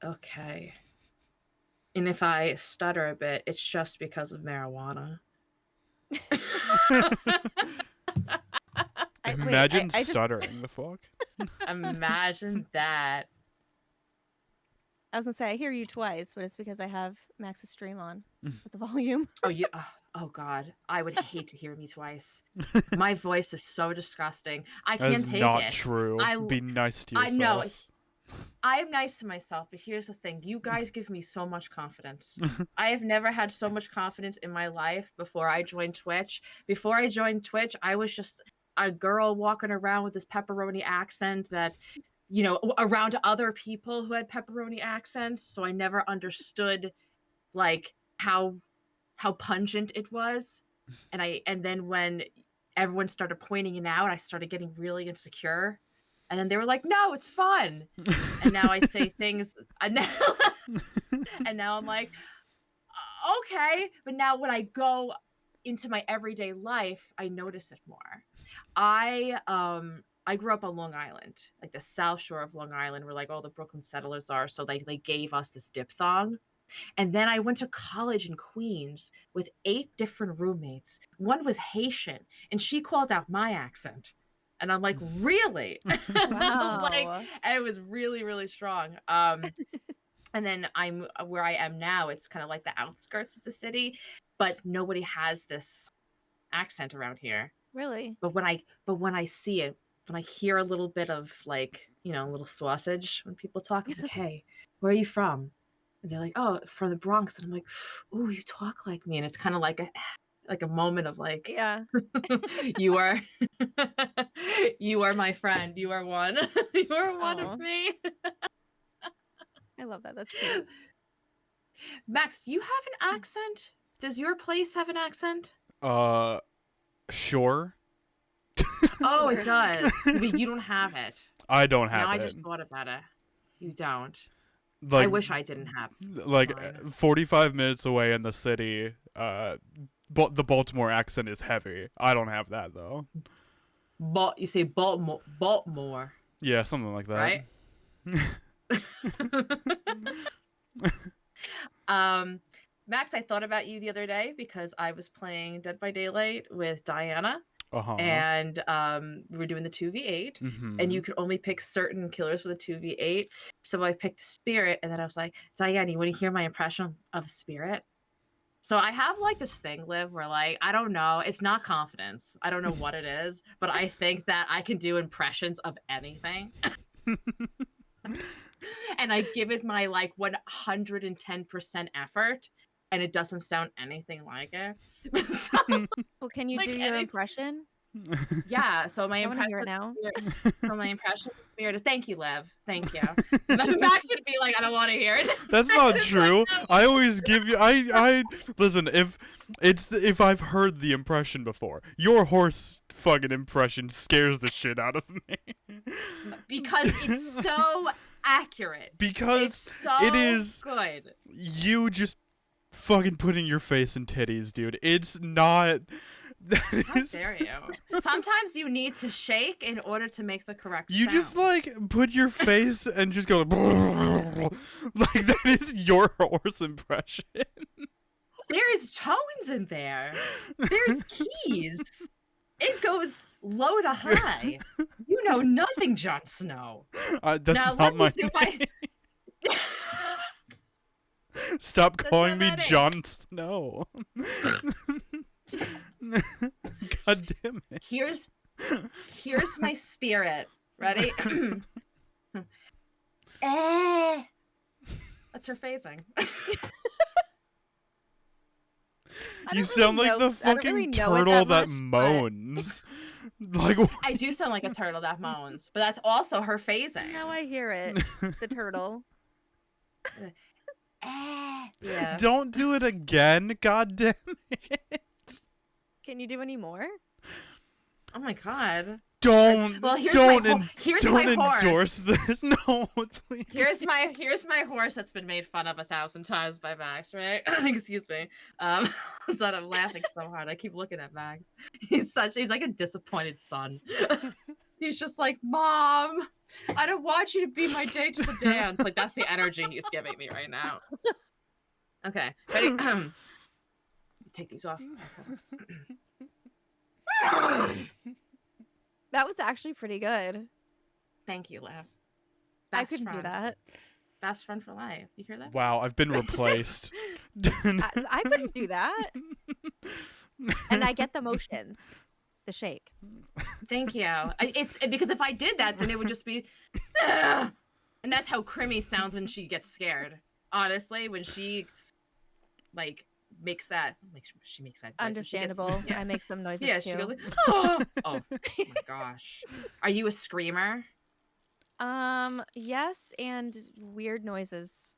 Okay. And if I stutter a bit, it's just because of marijuana. Imagine I just stuttering. The fuck? Imagine that. I was gonna say I hear you twice, but it's because I have Max's stream on with the volume. Oh, you. Oh God, I would hate to hear me twice. My voice is so disgusting. I That can't is take not it. true. Be nice to I know. yourself. I am nice to myself, but here's the thing. You guys give me so much confidence. I have never had so much confidence in my life before I joined Twitch. Before I joined Twitch, I was just a girl walking around with this pepperoni accent that, you know, around other people who had pepperoni accents. So I never understood like how pungent it was. And then when everyone started pointing it out, I started getting really insecure. And then they were like, "No, it's fun." And now I say things and now I'm like, "Okay." But now when I go into my everyday life, I notice it more. I grew up on Long Island, like the South Shore of Long Island, where like all the Brooklyn settlers are. So they gave us this diphthong. And then I went to college in Queens with 8 different roommates. One was Haitian, and she called out my accent. And I'm like, really? Like, Wow. and it was really, really strong. And then I'm where I am now. It's kind of like the outskirts of the city, but nobody has this accent around here. Really? But when I see it, when I hear a little bit of like, you know, a little sausage when people talk, I'm like, hey, where are you from? And they're like, oh, from the Bronx. And I'm like, ooh, you talk like me. And it's kind of like a moment of like, Yeah. you are you are my friend. You are one. You are one of Oh, me. I love that. That's cute. Max, do you have an accent? Does your place have an accent? Sure. Oh, Sure. it does. But you don't have it. I don't Now have I it. just thought about it. You don't. I Like, wish I didn't have like mine. 45 minutes away in the city. But the Baltimore accent is heavy. I don't have that though. But you say Baltimore, Yeah, something like that. right? um, Max, I thought about you the other day because I was playing Dead by Daylight with Diana, Uh-huh. and we were doing the 2v8, and Mm-hmm. you could only pick certain killers for the 2v8. So I picked Spirit, and then I was like, Diana, you want to hear my impression of Spirit? So I have like this thing, Liv, where like, I don't know, it's not confidence. I don't know what it is, but I think that I can do impressions of anything. And I give it my like 110% effort, and it doesn't sound anything like it. So, Well, can you do like, your and it's impression? yeah. So my I want to impression hear it of now. Spirit. So my impression of Spirit is thank you, Liv. Thank you. So Max would be like, I don't want to hear it. That's Max not is like, true. no. I always give you. I listen. If I've heard the impression before, your horse fucking impression scares the shit out of me. Because it's so accurate. Because It's so it is good. you just fucking putting your face in titties, dude. It's not. How dare you? Sometimes you need to shake in order to make the correct You sound. just like put your face and just go like that is your horse impression. There's tones in there. There's keys. It goes low to high. You know nothing, Jon Snow. That's Now not let me my see if I. name. Stop That's calling not me my name. Jon Snow. God damn it. Here's my spirit. Ready? Eh. That's her phasing. You sound like the fucking turtle that but moans. Like I do sound like a turtle that moans, but that's also her phasing. now I hear it. The turtle. Yeah. Don't do it again. God damn it. Can you do any more? Oh my god. Don't. Well, here's don't my here's don't my horse. endorse this. No, please. Here's my horse that's been made fun of 1,000 times by Max, right? Excuse me. It's not I'm laughing so hard. I keep looking at Max. He's like a disappointed son. He's just like, Mom, I don't want you to be my date to the dance. Like, that's the energy he's giving me right now. Okay, ready? Take these off. That was actually pretty good. Thank you, Lav. I couldn't do that. Best friend for life. You hear that? Wow, I've been replaced. I couldn't do that. And I get the motions. The shake. Thank you. It's because if I did that, then it would just be, "Ugh." And that's how Crimmy sounds when she gets scared. Honestly, when she like makes that, she makes that. Noise Understandable. Gets, yeah. I make some noises Yeah, too. she goes like, oh. Oh my gosh. Are you a screamer? Yes, and weird noises.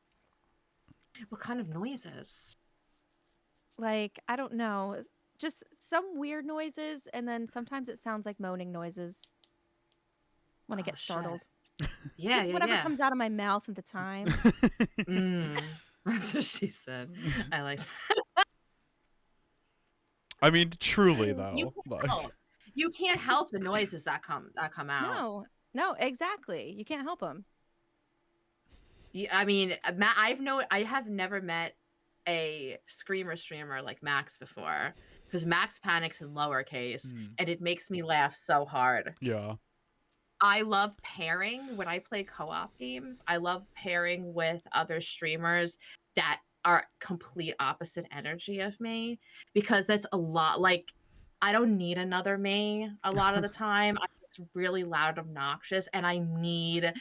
What kind of noises? Like, I don't know. Just some weird noises, and then sometimes it sounds like moaning noises when I get startled. Yeah, just whatever comes out of my mouth at the time. That's what she said. I like that. I mean, truly though. You can't help the noises that come out. No, exactly. You can't help them. I mean, I have never met a streamer like Max before, because Max panics in lowercase, and it makes me laugh so hard. Yeah. I love pairing when I play co-op games. I love pairing with other streamers that are complete opposite energy of me, because that's a lot. Like, I don't need another me a lot of the time. I'm just really loud, obnoxious, and I need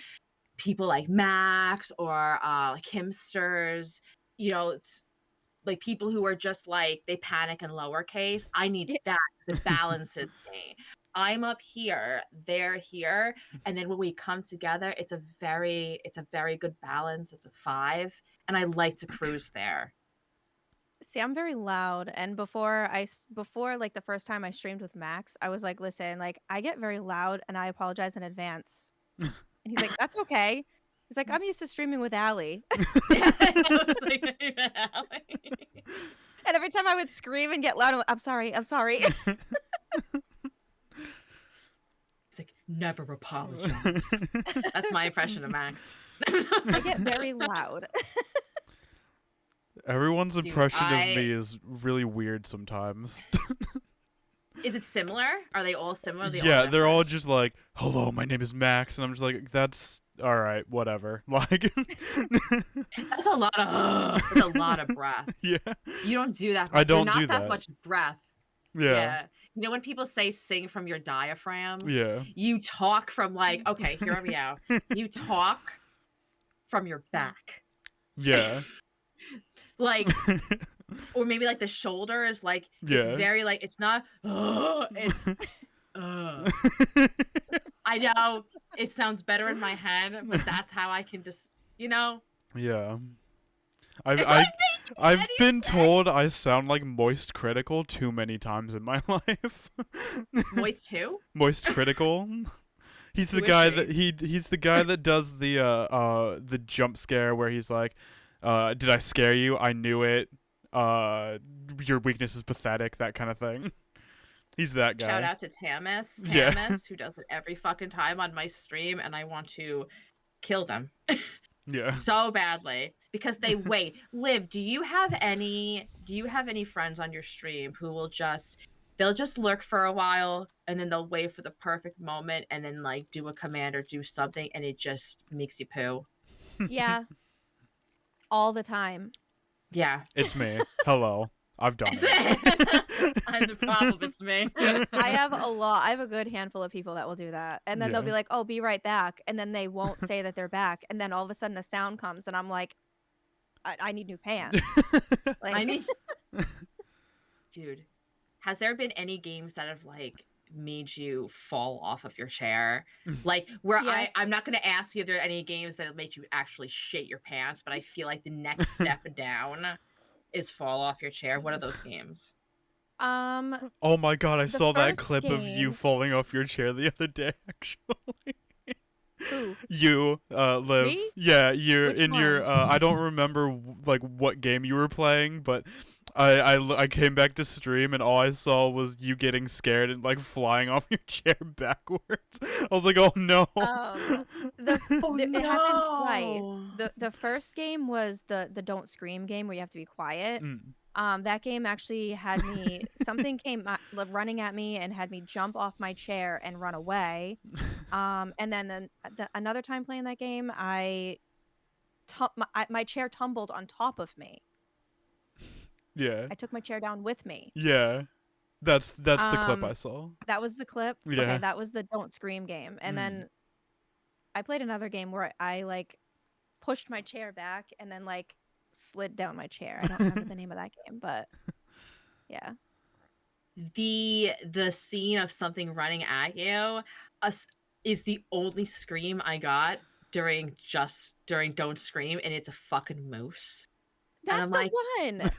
people like Max or like Kimsters. You know, it's like people who are just like, they panic in lowercase. I need that because it balances me. I'm up here, they're here, and then when we come together, it's a very good balance. It's a 5, and I like to cruise there. See, I'm very loud, and before like the first time I streamed with Max, I was like, listen, like, I get very loud, and I apologize in advance. And he's like, that's okay. He's like, I'm used to streaming with Allie. And every time I would scream and get loud, I'm like, I'm sorry. It's like, never apologize. That's my impression of Max. I get very loud. Everyone's impression of me is really weird sometimes. Is it similar? Are they all similar? They're all just like, hello, my name is Max. And I'm just like, that's all right, whatever. Like, that's a lot of breath. Yeah. You don't do that. I don't not do that much breath. Yeah. You know when people say sing from your diaphragm? Yeah. You talk from like, okay, hear me out. You talk from your back. Yeah. Like, or maybe like the shoulder is like, it's very like, it's not, it's, I know it sounds better in my head, but that's how I can just, you know? Yeah. I've been told I sound like Moist Critical too many times in my life. Moist who? Moist Critical. He's the guy that he's the guy that does the jump scare where he's like, did I scare you? I knew it. Your weakness is pathetic, that kind of thing. He's that guy. Shout out to Tamis, who does it every fucking time on my stream, and I want to kill them. Yeah. So badly, because they wait. Liv, do you have any friends on your stream who will they'll just lurk for a while, and then they'll wait for the perfect moment, and then like do a command or do something, and it just makes you poo? Yeah. All the time. Yeah. It's me. Hello. I've done it. I'm the problem. It's me. I have a good handful of people that will do that. And then they'll be like, oh, be right back. And then they won't say that they're back. And then all of a sudden a sound comes and I'm like, I need new pants. Like, Dude, has there been any games that have like made you fall off of your chair? Like where I'm not going to ask you if there are any games that have made you actually shit your pants, but I feel like the next step down is fall off your chair. What are those games? Oh my god, I saw that clip of you falling off your chair the other day, actually. Who? You, Liv. Me? Yeah, you're Which in your. one? I don't remember like what game you were playing, but I came back to stream and all I saw was you getting scared and like flying off your chair backwards. I was like, oh no. Oh It happened twice. no. The first game was the don't scream game where you have to be quiet. Mm. That game actually had me something came running at me and had me jump off my chair and run away. And then another time playing that game, my chair tumbled on top of me. Yeah. I took my chair down with me. Yeah. That's the clip I saw. That was the clip. Yeah. Okay, that was the don't scream game. And then I played another game where I like pushed my chair back and then like slid down my chair. I don't remember the name of that game, but yeah. The scene of something running at you is the only scream I got during Don't Scream, and it's a fucking moose. That's I'm the like, one.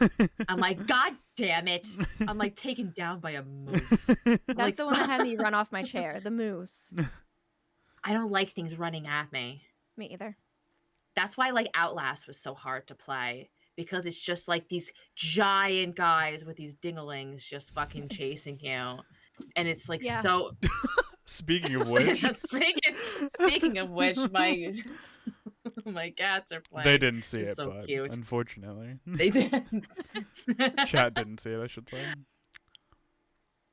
I'm like, God damn it. I'm like taken down by a moose. That's like, the one that had me run off my chair. The moose. I don't like things running at me. Me either. That's why like Outlast was so hard to play, because it's just like these giant guys with these dinglings just fucking chasing you. And it's like Yeah. so Speaking of which, speaking of which, my cats are playing. they didn't see It's it, so but cute. unfortunately, They did. chat didn't see it. I should say.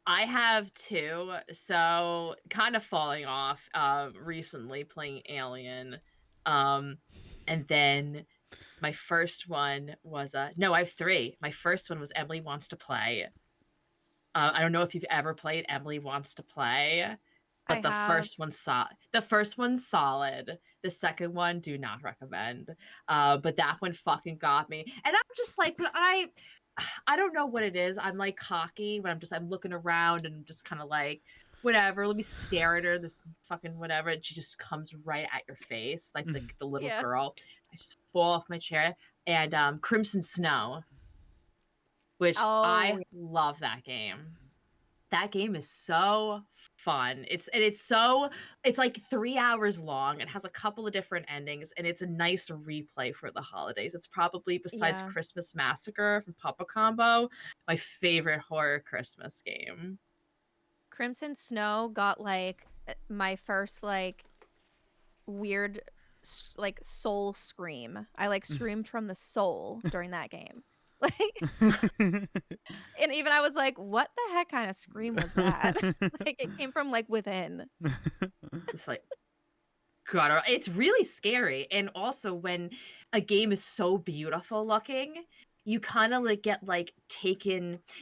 I have two, so kind of falling off recently playing Alien. And then my first one was no, I have three. My first one was Emily Wants to Play. I don't know if you've ever played Emily Wants to Play, but the first one's solid. The second one, do not recommend. But that one fucking got me. And I'm just like, when I don't know what it is. I'm like cocky when I'm looking around and I'm just kind of like, whatever, let me stare at her, this fucking whatever, and she just comes right at your face, like the little girl. I just fall off my chair. And Crimson Snow, which I love that game. That game is so fun. It's like 3 hours long. It has a couple of different endings, and it's a nice replay for the holidays. It's probably, besides Christmas Massacre from Papa Combo, my favorite horror Christmas game. Crimson Snow got like my first like weird like soul scream. I like screamed from the soul during that game. Like, and even I was like, what the heck kind of scream was that? Like, it came from like within. It's like, God, it's really scary. And also when a game is so beautiful looking, you kind of like get like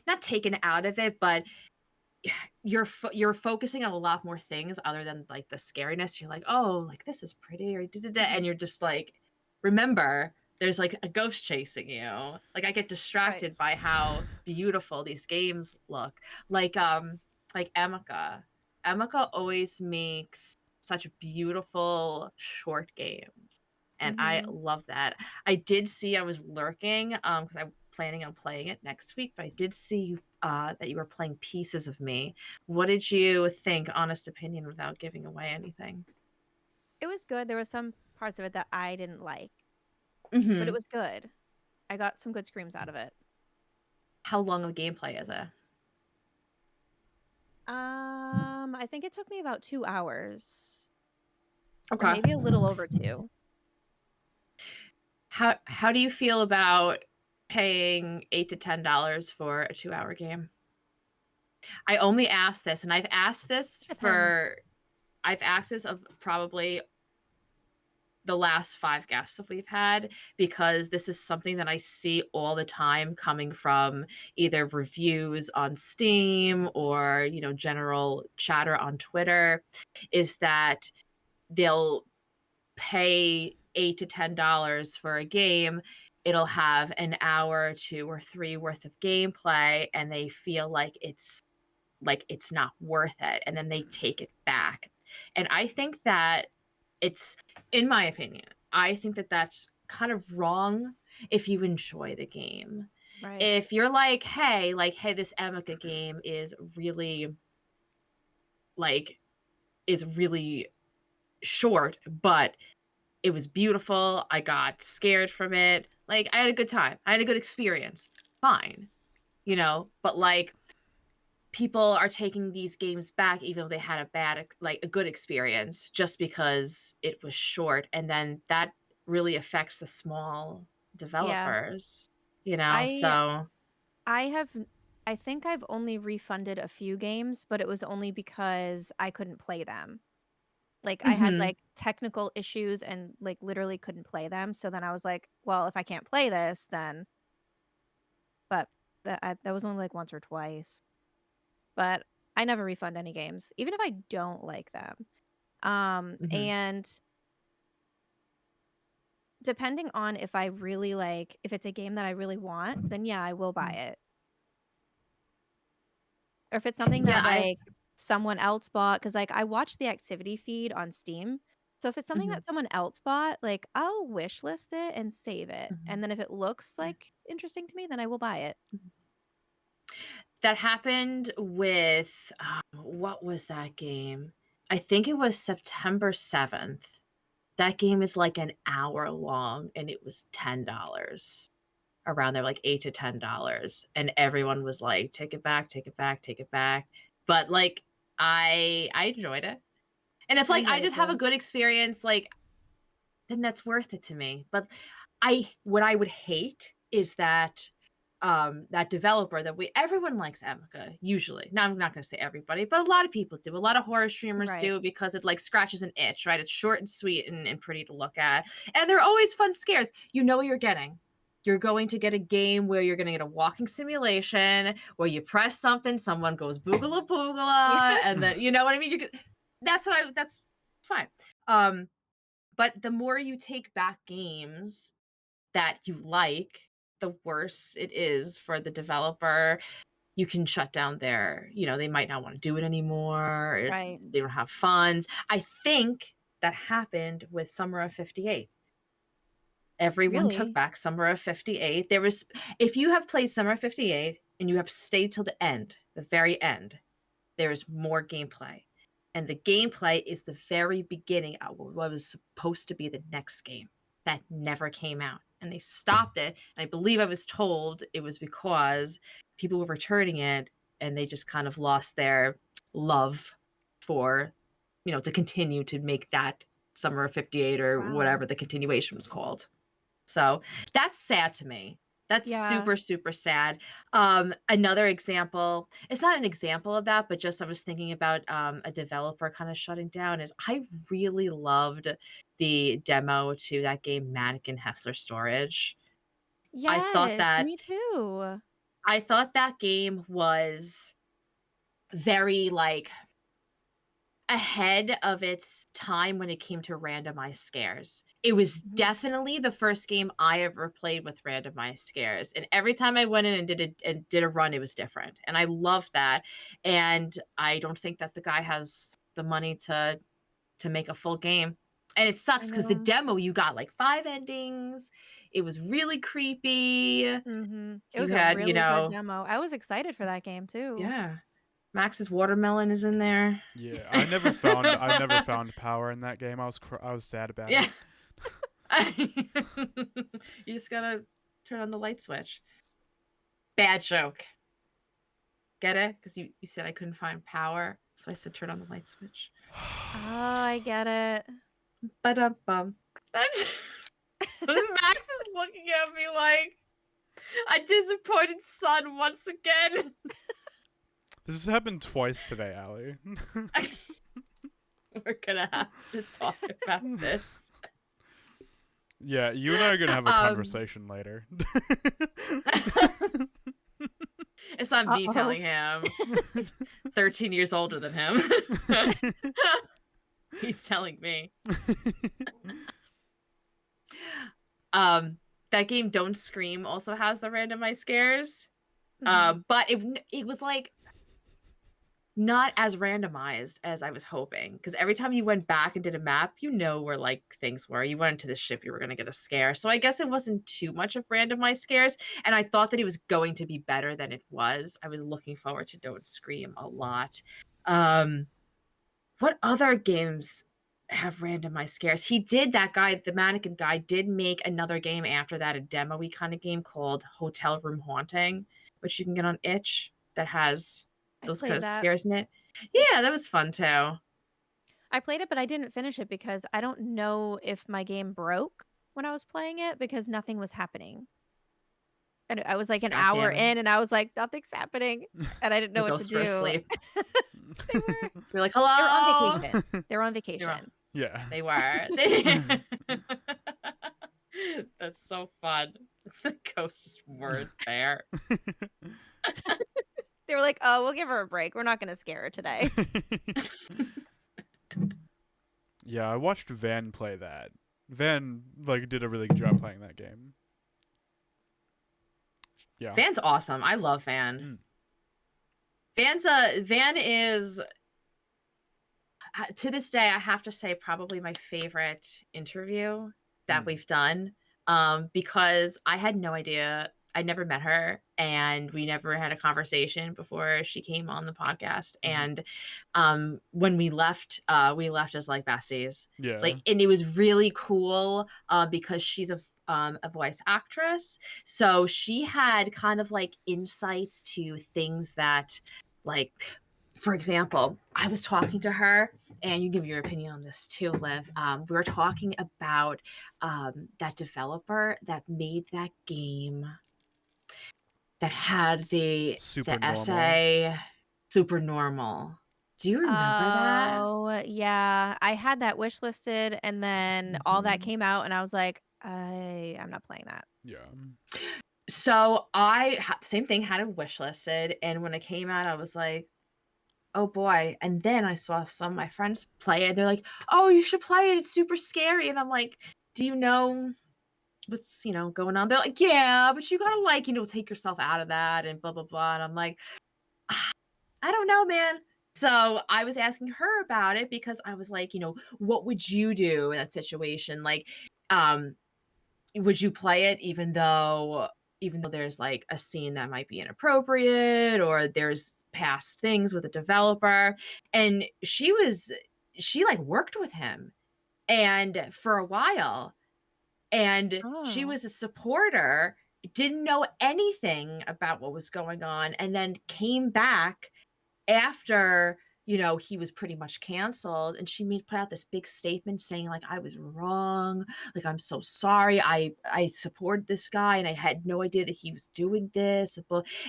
not taken out of it, but you're focusing on a lot more things other than like the scariness. You're like, oh, like this is pretty, or and you're just like, remember, there's like a ghost chasing you. Like I get distracted by how beautiful these games look. Like Emika. Emika always makes such beautiful short games, and I love that. I did see, I was lurking because I'm planning on playing it next week, but I did see that you were playing Pieces of Me. What did you think? Honest opinion, without giving away anything. It was good. There were some parts of it that I didn't like, but it was good. I got some good screams out of it. How long of gameplay is it? I think it took me about 2 hours. Okay. Or maybe a little over 2. How do you feel about paying $8 to $10 for a 2-hour game? I only asked this, and I've asked this of probably the last 5 guests that we've had, because this is something that I see all the time coming from either reviews on Steam or, general chatter on Twitter, is that they'll pay $8 to $10 for a game. It'll have an hour or 2 or 3 worth of gameplay, and they feel like it's not worth it, and then they take it back. And I think that it's, in my opinion, I think that that's kind of wrong if you enjoy the game. Right. If you're like, hey, this Emika game is really short, but it was beautiful. I got scared from it. Like, I had a good time. I had a good experience. Fine. You know, but like people are taking these games back even though they had a good experience just because it was short, and then that really affects the small Yeah. developers, you know? I So, I have I think I've only refunded a few games, but it was only because I couldn't play them. Like, I had, mhm. like, technical issues and, like, literally couldn't play them, so then I was like, "Well, if I can't play this, then." But that was only, like, once or twice. But I never refund any games, even if I don't like them. Mhm. And depending on if I really like if it's a game that I really want, then yeah, I will buy Mm. it. Or if it's something Yeah, that, I've like, someone else bought, because like, I watch the activity feed on Steam. So if it's something mhm, that someone else bought, like, I'll wish list it and save it, mhm. and then if it looks, Yeah. like, interesting to me, then I will buy it. Mhm. That happened with, what was that game? I think it was September 7th. That game is like an hour long and it was $10. Around there, like $8 to $10, and everyone was like, "Take it back, take it back, take it back." But, like, I enjoyed it. And if, I like, I enjoyed it just have a too. good experience, like, then that's worth it to me. But what I would hate is that that developer that we everyone likes Emika usually. Now I'm not going to say everybody, but a lot of people do. A lot of horror streamers Right. do because it like scratches an itch, right? It's short and sweet and pretty to look at. And they're always fun scares. You know what you're getting. You're going to get a game where you're going to get a walking simulation where you press something, someone goes boogala Yeah. boogala, and then you know what I mean? That's fine. But the more you take back games that you like, the worse it is for the developer. You can shut down they might not want to do it anymore. Right. They don't have funds. I think that happened with Summer of 58. Everyone took Really? back Summer of 58. If you have played Summer of 58 and you have stayed till the end, the very end, there is more gameplay. And the gameplay is the very beginning of what was supposed to be the next game that never came out. And they stopped it. And I believe I was told it was because people were returning it and they just kind of lost their love for, to continue to make that Summer of 58 or Wow. whatever the continuation was called. So that's sad to me. That's Yeah. super, super sad. Another example, it's not an example of that, but just I was thinking about a developer kind of shutting down is I really loved the demo to that game Mannequin Hessler Storage. I thought Yes, that me too. I thought that game was very like ahead of its time when it came to randomized scares. It was Mhm. definitely the first game I ever played with randomized scares, and every time I went in and did a run, it was different, and I love that, and I don't think that the guy has the money to make a full game, and it I sucks because the know. demo, you got, like, 5 endings, it was really creepy, It you was a had, really good demo. I was excited for that game too. yeah, Max's watermelon is in there. Yeah, I never found power in that game. I was sad about Yeah. it. You just gotta turn on the light switch. Bad joke. Get it? Because you said I couldn't find power, so I said turn on the light switch. Oh, I get it. Ba-dum-bum. That's Max is looking at me like a disappointed son once again. This has happened twice today, Allie. We're gonna have to talk about this. Yeah, you and I are gonna have a Um, conversation later. it's not me Uh-oh. telling him. 13 years older than him. He's telling me. That game Don't Scream also has the randomized scares. Mhm. But it was like not as randomized as I was hoping. Because every time you went back and did a map, where like things were. You went into the ship, you were gonna get a scare. So I guess it wasn't too much of randomized scares. And I thought that it was going to be better than it was. I was looking forward to Don't Scream a lot. What other games have randomized scares. He did, that guy, the mannequin guy, did make another game after that, a demo-y kind of game called Hotel Room Haunting, which you can get on itch, that has I those kind played of that. scares in it. Yeah, that was fun too. I played it, but I didn't finish it because I don't know if my game broke when I was playing it because nothing was happening. And I was like an God hour damn it. in and I was like, nothing's happening. And I didn't know The what to ghosts were do. asleep. They were. You're like, They were on hello. vacation. They were on They were. vacation. Yeah. They were. That's so fun. The ghosts just weren't there. They were like, oh, we'll give her a break. We're not going to scare her today. Yeah, I watched Van play that. Van like did a really good job playing that game. Yeah. Van's awesome. I love Van. Van is to this day, I have to say, probably my favorite interview that we've done, because I had no idea. I never met her, and we never had a conversation before she came on the podcast. And when we left as like besties. Yeah. Like, and it was really cool because she's a voice actress, so she had kind of like insights to things that, like, for example, I was talking to her, and you give your opinion on this too, Liv. We were talking about that developer that made that game that had the Super essay Super Normal. Do you remember that? Oh, yeah. I had that wish listed and then all that came out and I was like, I'm not playing that. Yeah. So same thing, had it wish listed, and when it came out, I was like, oh boy. And then I saw some of my friends play it. They're like, oh, you should play it. It's super scary. And I'm like, do you know what's, going on? They're like, yeah, but you gotta, like, take yourself out of that and blah, blah, blah. And I'm like, I don't know, man. So I was asking her about it because I was like, what would you do in that situation? Like, would you play it even though there's like a scene that might be inappropriate, or there's past things with a developer? And she like worked with him and for a while, and she Oh. was a supporter, didn't know anything about what was going on, and then came back after, he was pretty much canceled, and she put out this big statement saying, like, I was wrong, like, I'm so sorry, I support this guy and I had no idea that he was doing this.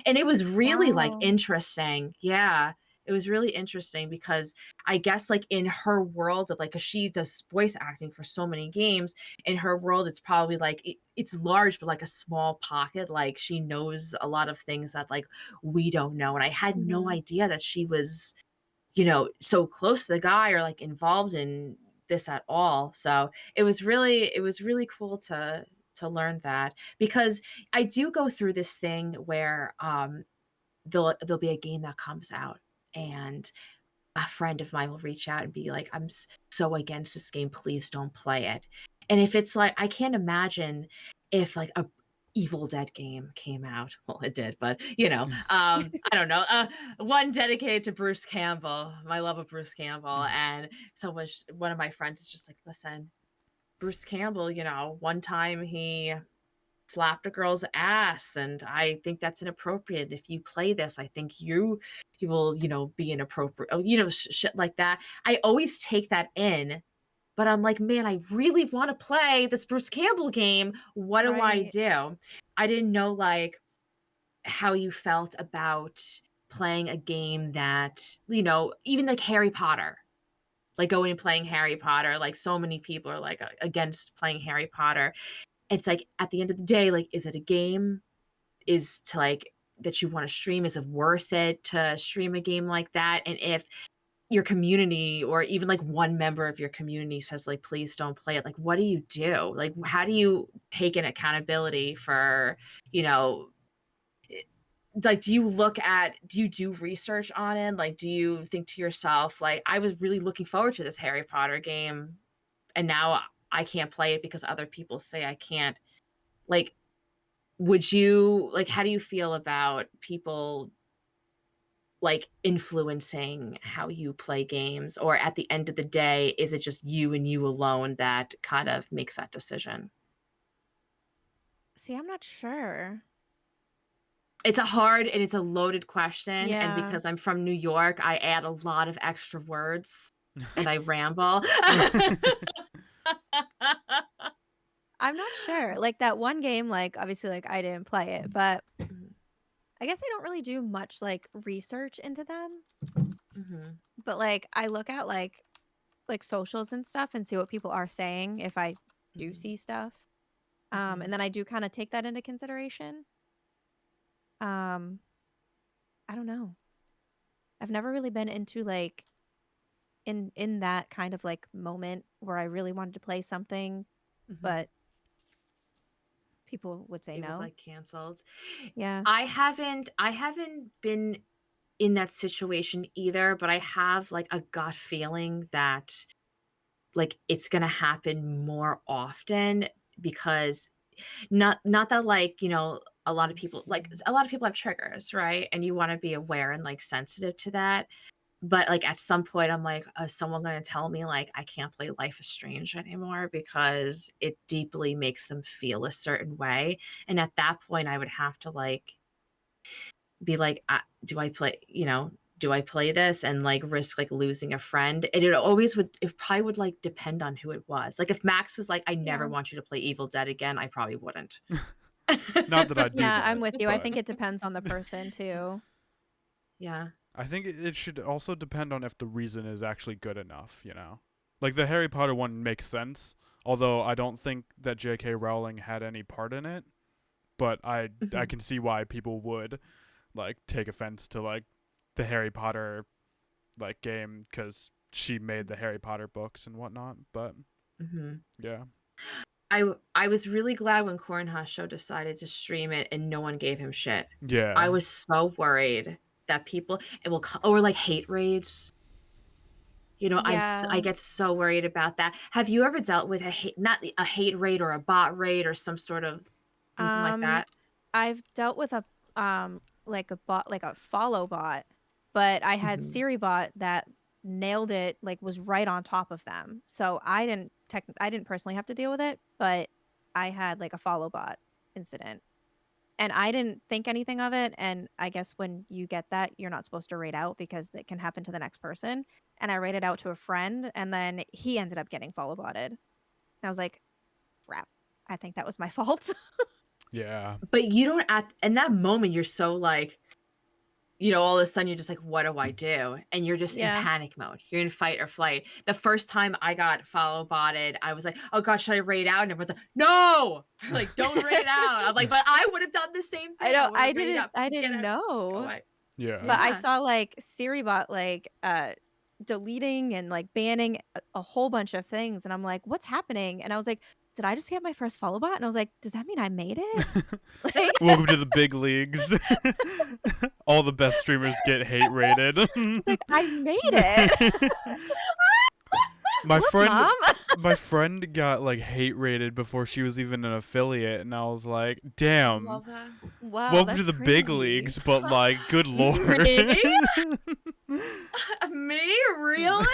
And it was really like Wow. interesting. Yeah, it was really interesting because I guess, like, in her world of, like, 'cause she does voice acting for so many games, in her world it's probably like it's large but like a small pocket, like she knows a lot of things that, like, we don't know. And I had no Mhm. idea that she was, so close to the guy or like involved in this at all. So it was really cool to learn that, because I do go through this thing where there'll be a game that comes out, and a friend of mine will reach out and be like, I'm so against this game, please don't play it. And if it's like, I can't imagine if like a Evil Dead game came out. Well, it did, but I don't know. One dedicated to Bruce Campbell, my love of Bruce Campbell. And so one of my friends is just like, listen, Bruce Campbell, one time he slapped a girl's ass, and I think that's inappropriate. If you play this, I think you will, be inappropriate. Oh, shit like that. I always take that in, but I'm like, man, I really want to play this Bruce Campbell game. What do I Right. do? I didn't know, like, how you felt about playing a game that, even like Harry Potter, like going and playing Harry Potter. Like, so many people are like against playing Harry Potter. It's like, at the end of the day, like, is it a game? Is to like that you want to stream? Is it worth it to stream a game like that? And if your community, or even like one member of your community, says like, please don't play it, like, what do you do? Like, how do you take an accountability for, you know like, do you do research on it? Like, do you think to yourself, like, I was really looking forward to this Harry Potter game, and now I can't play it because other people say I can't? Like, how do you feel about people like influencing how you play games, or at the end of the day, is it just you and you alone that kind of makes that decision? See, I'm not sure. It's a hard and it's a loaded question, and Yeah. because I'm from New York, I add a lot of extra words and I ramble. I'm not sure. Like that one game, like obviously like I didn't play it, but Mhm, I guess I don't really do much like research into them. mhm, But like I look at like socials and stuff and see what people are saying if I do mhm, see stuff. And mhm, then I do kind of take that into consideration. Um, I don't know. I've never really been into like in that kind of like moment where I really wanted to play something, mhm. but people would say It was, no. like, canceled. Yeah. I haven't been in that situation either, but I have, like, a gut feeling that, like, it's gonna happen more often because not that, like, a lot of people have triggers, right? And you wanna be aware and, like, sensitive to that. But, like, at some point, I'm like, "Is someone gonna tell me, like, I can't play Life is Strange anymore because it deeply makes them feel a certain way?" And at that point, I would have to, like, be like, do I play this and, like, risk, like, losing a friend?" And it probably would, like, depend on who it was. Like, if Max was like, "I never Yeah. want you to play Evil Dead again," I probably wouldn't. Not that I do Yeah, I'm that, with you. I but think it depends on the person too. Yeah. I think it should also depend on if the reason is actually good enough, you know? Like the Harry Potter one makes sense, although I don't think that J.K. Rowling had any part in it, but I Mhm. can see why people would like take offense to like the Harry Potter like game cuz she made the Harry Potter books and whatnot, but Mhm. yeah. I was really glad when Cornhusk Show decided to stream it and no one gave him shit. I Yeah. was so worried that people it will co or, like, hate raids. I Yeah. get so worried about that. Have you ever dealt with not a hate raid or a bot raid or some sort of anything like Um, that? I've dealt with a like a bot like a follow bot, but I had Mhm. Siri bot that nailed it, like was right on top of them. So I didn't personally have to deal with it, but I had like a follow bot incident. And I didn't think anything of it. And I guess when you get that, you're not supposed to rate out because it can happen to the next person. And I rated out to a friend, and then he ended up getting follow botted. I was like, crap. I think that was my fault. Yeah. But you don't at in that moment, you're so, like, all of a sudden you're just like, "What do I do?" And you're just in Yeah. panic mode. You're in fight or flight. The first time I got follow botted, I was like, "Oh god, should I raid out?" And everyone's like, "No!" Like, "Don't raid out." I'm like, "But I would have done the same I thing. I don't would have raided out. I Just get didn't out, go know. away." Yeah. But I Yeah. saw like Siri bot like deleting and like banning a whole bunch of things. And I'm like, what's happening? And I was like, did I just get my first follow bot? And I was like, does that mean I made it? Like, Welcome to the big leagues. All the best streamers get hate rated. like I made it. my Look, friend mom. my friend got like hate rated before she was even an affiliate and I was like, I "Damn. love that. Wow, Welcome to that's the big crazy. leagues, but like good lord." Me? Me? Really?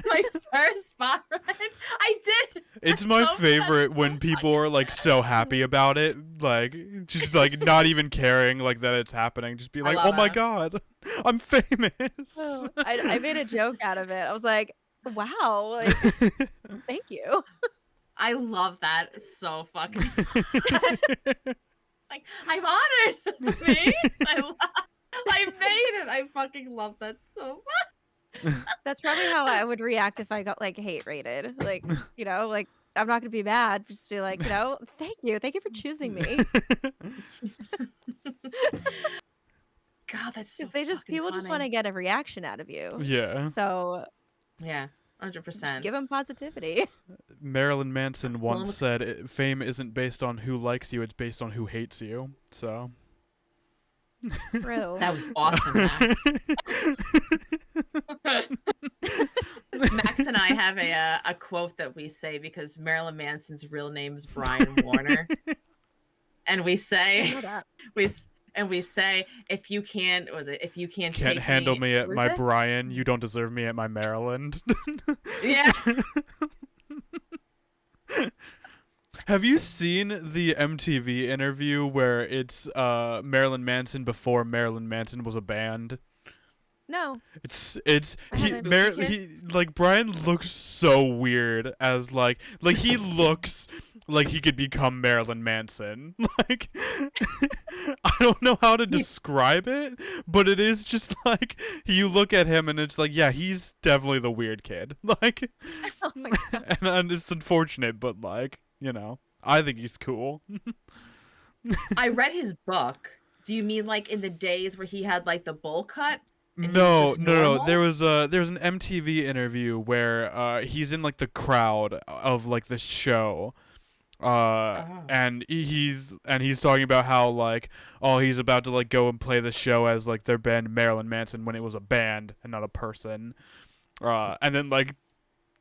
My first spot run? I did. It's I'm my so favorite that's when so people fucking are like so happy about it, like just like not even caring like that it's happening. Just be I like, "Oh love my it. god. I'm famous." Oh, I made a joke out of it. I was like, wow, like thank you. I love that so fucking like, I'm honored. Me? I made it. I fucking love that so much. That's probably how I would react if I got like hate rated. Like, like I'm not gonna be mad. Just be like, thank you. Thank you for choosing me. God, that's so Because fucking people just want funny. to get a reaction out of you. Yeah. So Yeah, just 100%. give them positivity. Marilyn Manson Well, once said, "Fame isn't based on who likes you; it's based on who hates you." So True. that was awesome, Max. Max and I have a quote that we say because Marilyn Manson's real name is Brian Warner, and we I say know that. we and we say, if you can't Can't take handle me at what is my it? Brian, you don't deserve me at my Maryland. Yeah. Have you seen the MTV interview where it's Marilyn Manson before Marilyn Manson was a band? No. It's I haven't. he like Brian looks so weird as like he looks like he could become Marilyn Manson. Like I don't know how to describe it, but it is just like you look at him and it's like, yeah, he's definitely the weird kid. Like Oh my God. and it's unfortunate, but like, you know, I think he's cool. I read his book. Do you mean like in the days where he had like the bowl cut? And he was No, just no, no. normal? There was an MTV interview where he's in like the crowd of like the show. Oh. And he's talking about how like, oh, he's about to like go and play the show as like their band Marilyn Manson when it was a band and not a person. And then like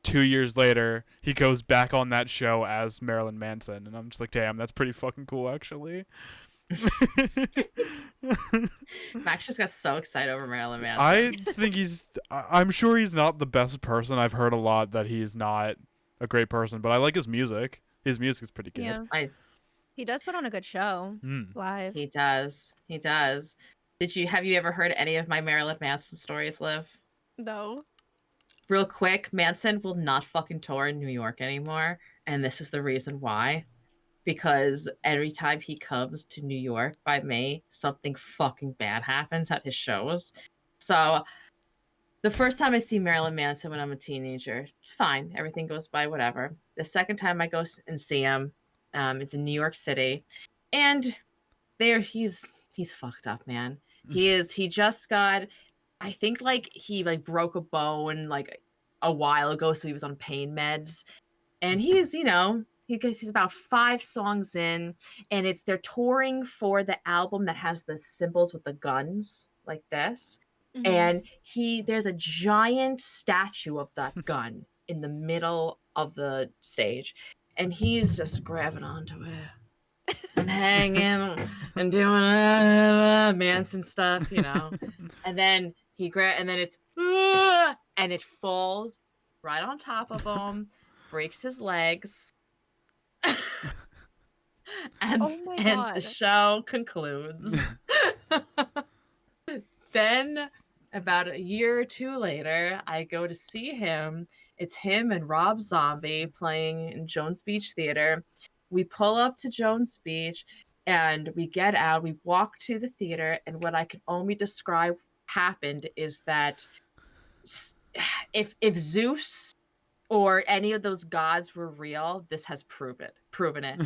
2 years later, he goes back on that show as Marilyn Manson, and I'm just like, damn, that's pretty fucking cool, actually. Max just got so excited over Marilyn Manson. I think I'm sure he's not the best person. I've heard a lot that he's not a great person, but I like his music. His music's pretty good. Yeah. He does put on a good show live. He does. He does. Have you ever heard any of my Marilyn Manson stories, Liv? No. Real quick, Manson will not fucking tour in New York anymore, and this is the reason why. Because every time he comes to New York by May, something fucking bad happens at his shows. So the first time I see Marilyn Manson when I'm a teenager, fine, everything goes by, whatever. The second time I go and see him, it's in New York City, and he's fucked up, man. He just got, I think like he like broke a bone like a while ago, so he was on pain meds, and he's he's about 5 songs in, and they're touring for the album that has the symbols with the guns like this. Mhm. And there's a giant statue of that gun in the middle of the stage, and he's just grabbing onto it and hanging and doing Manson stuff, and then it's and it falls right on top of him, breaks his legs. and the show concludes. Then about a year or 2 later, I go to see him. It's him and Rob Zombie playing in Jones Beach Theater. We pull up to Jones Beach and we get out. We walk to the theater, and what I can only describe happened is that if Zeus or any of those gods were real, this has proven it.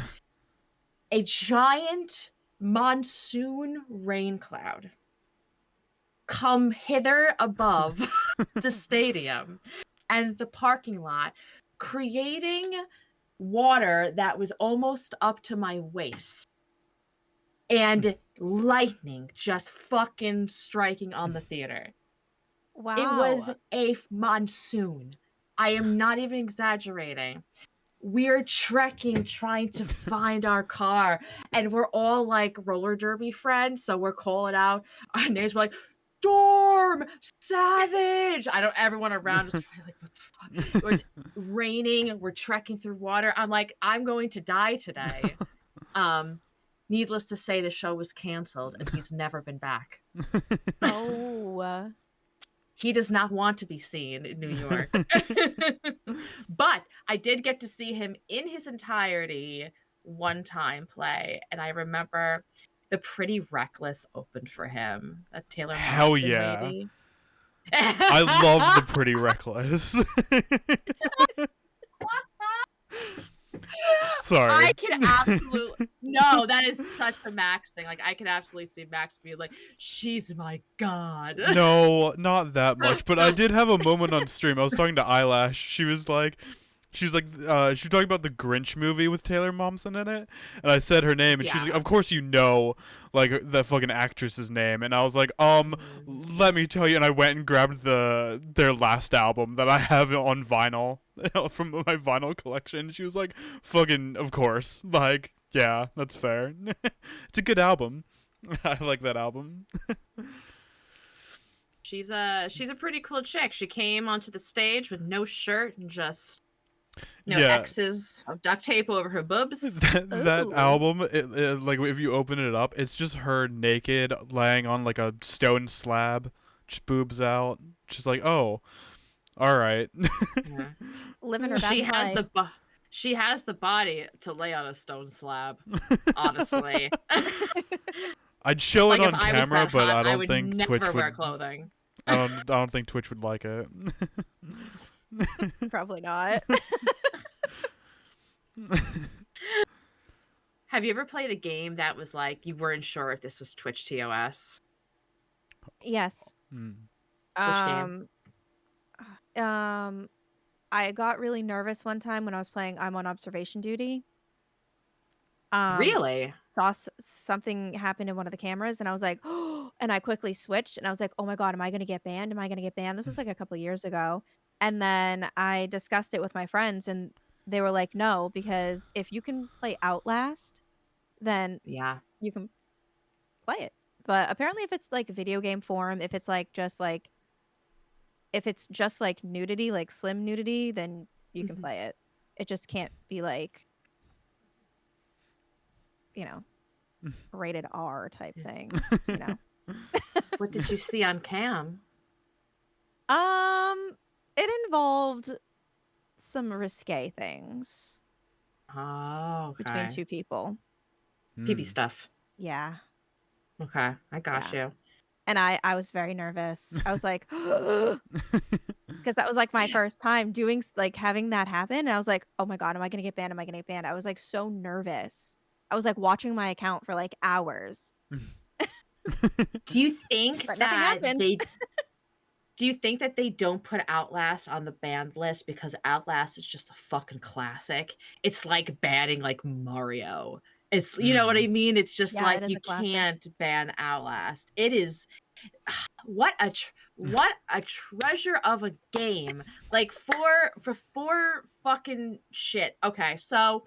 A giant monsoon rain cloud come hither above the stadium and the parking lot, creating water that was almost up to my waist, and lightning just fucking striking on the theater. Wow. It was a monsoon. I am not even exaggerating. We're trekking, trying to find our car, and we're all like roller derby friends, so we're calling out our names. We're like, "Storm, Savage!" Everyone around us like, "What the fuck?" It's raining. We're trekking through water. I'm like, I'm going to die today. Needless to say, the show was canceled, and he's never been back. Oh. He does not want to be seen in New York. But I did get to see him in his entirety one time play, and I remember the Pretty Reckless opened for him. That Taylor Hell Momsen yeah. lady. I love the Pretty Reckless. Sorry. I can absolutely no, that is such a Max thing. Like I can absolutely see Max be like, "She's my god." No, not that much. But I did have a moment on stream. I was talking to Eyelash. She was talking about the Grinch movie with Taylor Momsen in it, and I said her name, and she's like, "Of course you know, like the fucking actress's name." And I was like, let me tell you. And I went and grabbed their last album that I have on vinyl from my vinyl collection. She was like, "Fucking, of course, like, yeah, that's fair." It's a good album. I like that album. She's a pretty cool chick. She came onto the stage with no shirt and just Yeah. X's of duct tape over her boobs. That Ooh. album, like if you open it up, it's just her naked, laying on like a stone slab, just boobs out, just like, oh, all right. Yeah. Living her best She has life. she has the body to lay on a stone slab. Honestly, I'd show like it if on I was camera, that but hot, I I don't would think never Twitch wear would. clothing. I don't think Twitch would like it. Probably not. Have you ever played a game that was like you weren't sure if this was Twitch TOS? Yes. Hmm. Which game? I got really nervous one time when I was playing I'm on observation duty. Really? Saw something happen in one of the cameras, and I was like, oh, and I quickly switched, and I was like, oh my God, am I going to get banned? Am I going to get banned? This was like a couple years ago. And then I discussed it with my friends, and they were like, no, because if you can play Outlast, then Yeah. you can play it. But apparently, if it's like video game form, if it's just like nudity, like slim nudity, then you can play it. It just can't be like, rated R type things, What did you see on cam? It involved some risque things Oh, okay. between two people. PB stuff. Yeah. Okay, I got you. And I was very nervous. I was like, because that was like my first time doing like having that happen. And I was like, oh my God, am I gonna get banned? Am I gonna get banned? I was like so nervous. I was like watching my account for like hours. Do you think But nothing happened. do you think that they don't put Outlast on the banned list because Outlast is just a fucking classic? It's like banning like Mario. It's you know what I mean? It's just Yeah, like it is you a classic. can't ban Outlast. It is what a treasure of a game. Like for four fucking shit. Okay, so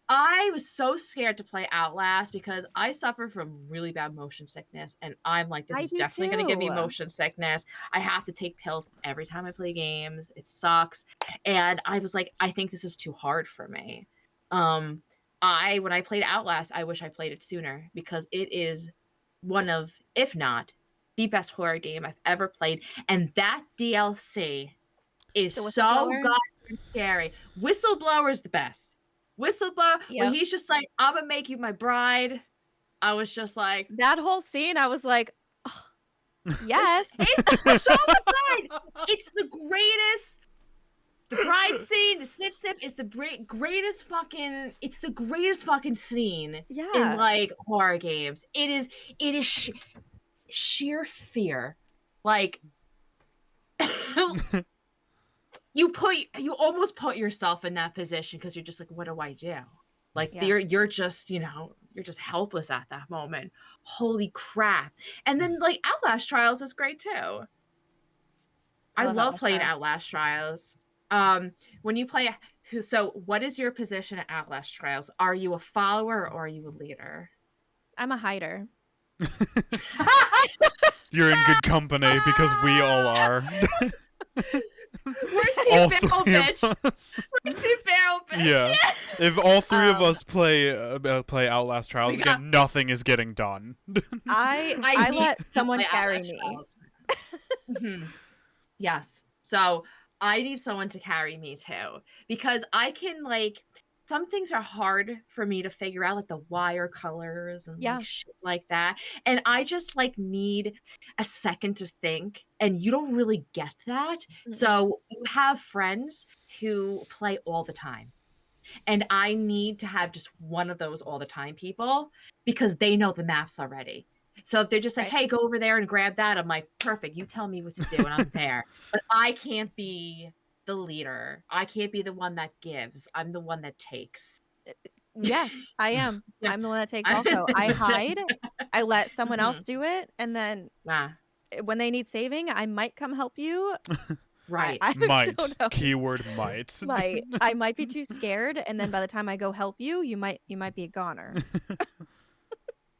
I was so scared to play Outlast because I suffer from really bad motion sickness, and I'm like, this I is do definitely going to give me too. motion sickness. I have to take pills every time I play games. It sucks. And I was like, I think this is too hard for me. When I played Outlast, I wish I played it sooner because it is one of, if not, the best horror game I've ever played. And that DLC is so goddamn scary. Whistleblower is the best. Whistleblower, when he's just like, I'm gonna make you my bride. I was just like, that whole scene, I was like, oh, yes. It's so good. It's the greatest. The bride scene, the snip snip is the greatest fucking. It's the greatest fucking scene in like horror games. It is sheer fear, like. You almost put yourself in that position because you're just like, what do I do? Like you're just, you're just helpless at that moment. Holy crap. And then like Outlast Trials is great too. I love playing Outlast Trials. When you play, so what is your position at Outlast Trials? Are you a follower or are you a leader? I'm a hider. You're in good company because we all are. We're Team Barrel, bitch. We're Team Barrel, bitch. Yeah. If all three of us play Outlast Trials again, nothing is getting done. I let someone carry me. Yes. So I need someone to carry me too. Because I can like some things are hard for me to figure out, like the wire colors and like shit like that. And I just like need a second to think. And you don't really get that. Mm-hmm. So you have friends who play all the time. And I need to have just one of those all the time people because they know the maps already. So if they're just like, hey, go over there and grab that, I'm like, perfect. You tell me what to do and I'm there. But I can't be the leader. I can't be the one that gives. I'm the one that takes. Yes, I am. I'm the one that takes also. I hide. I let someone else do it. And then when they need saving, I might come help you. Right. I might. don't know. Keyword might. Might. I might be too scared. And then by the time I go help you, you might be a goner.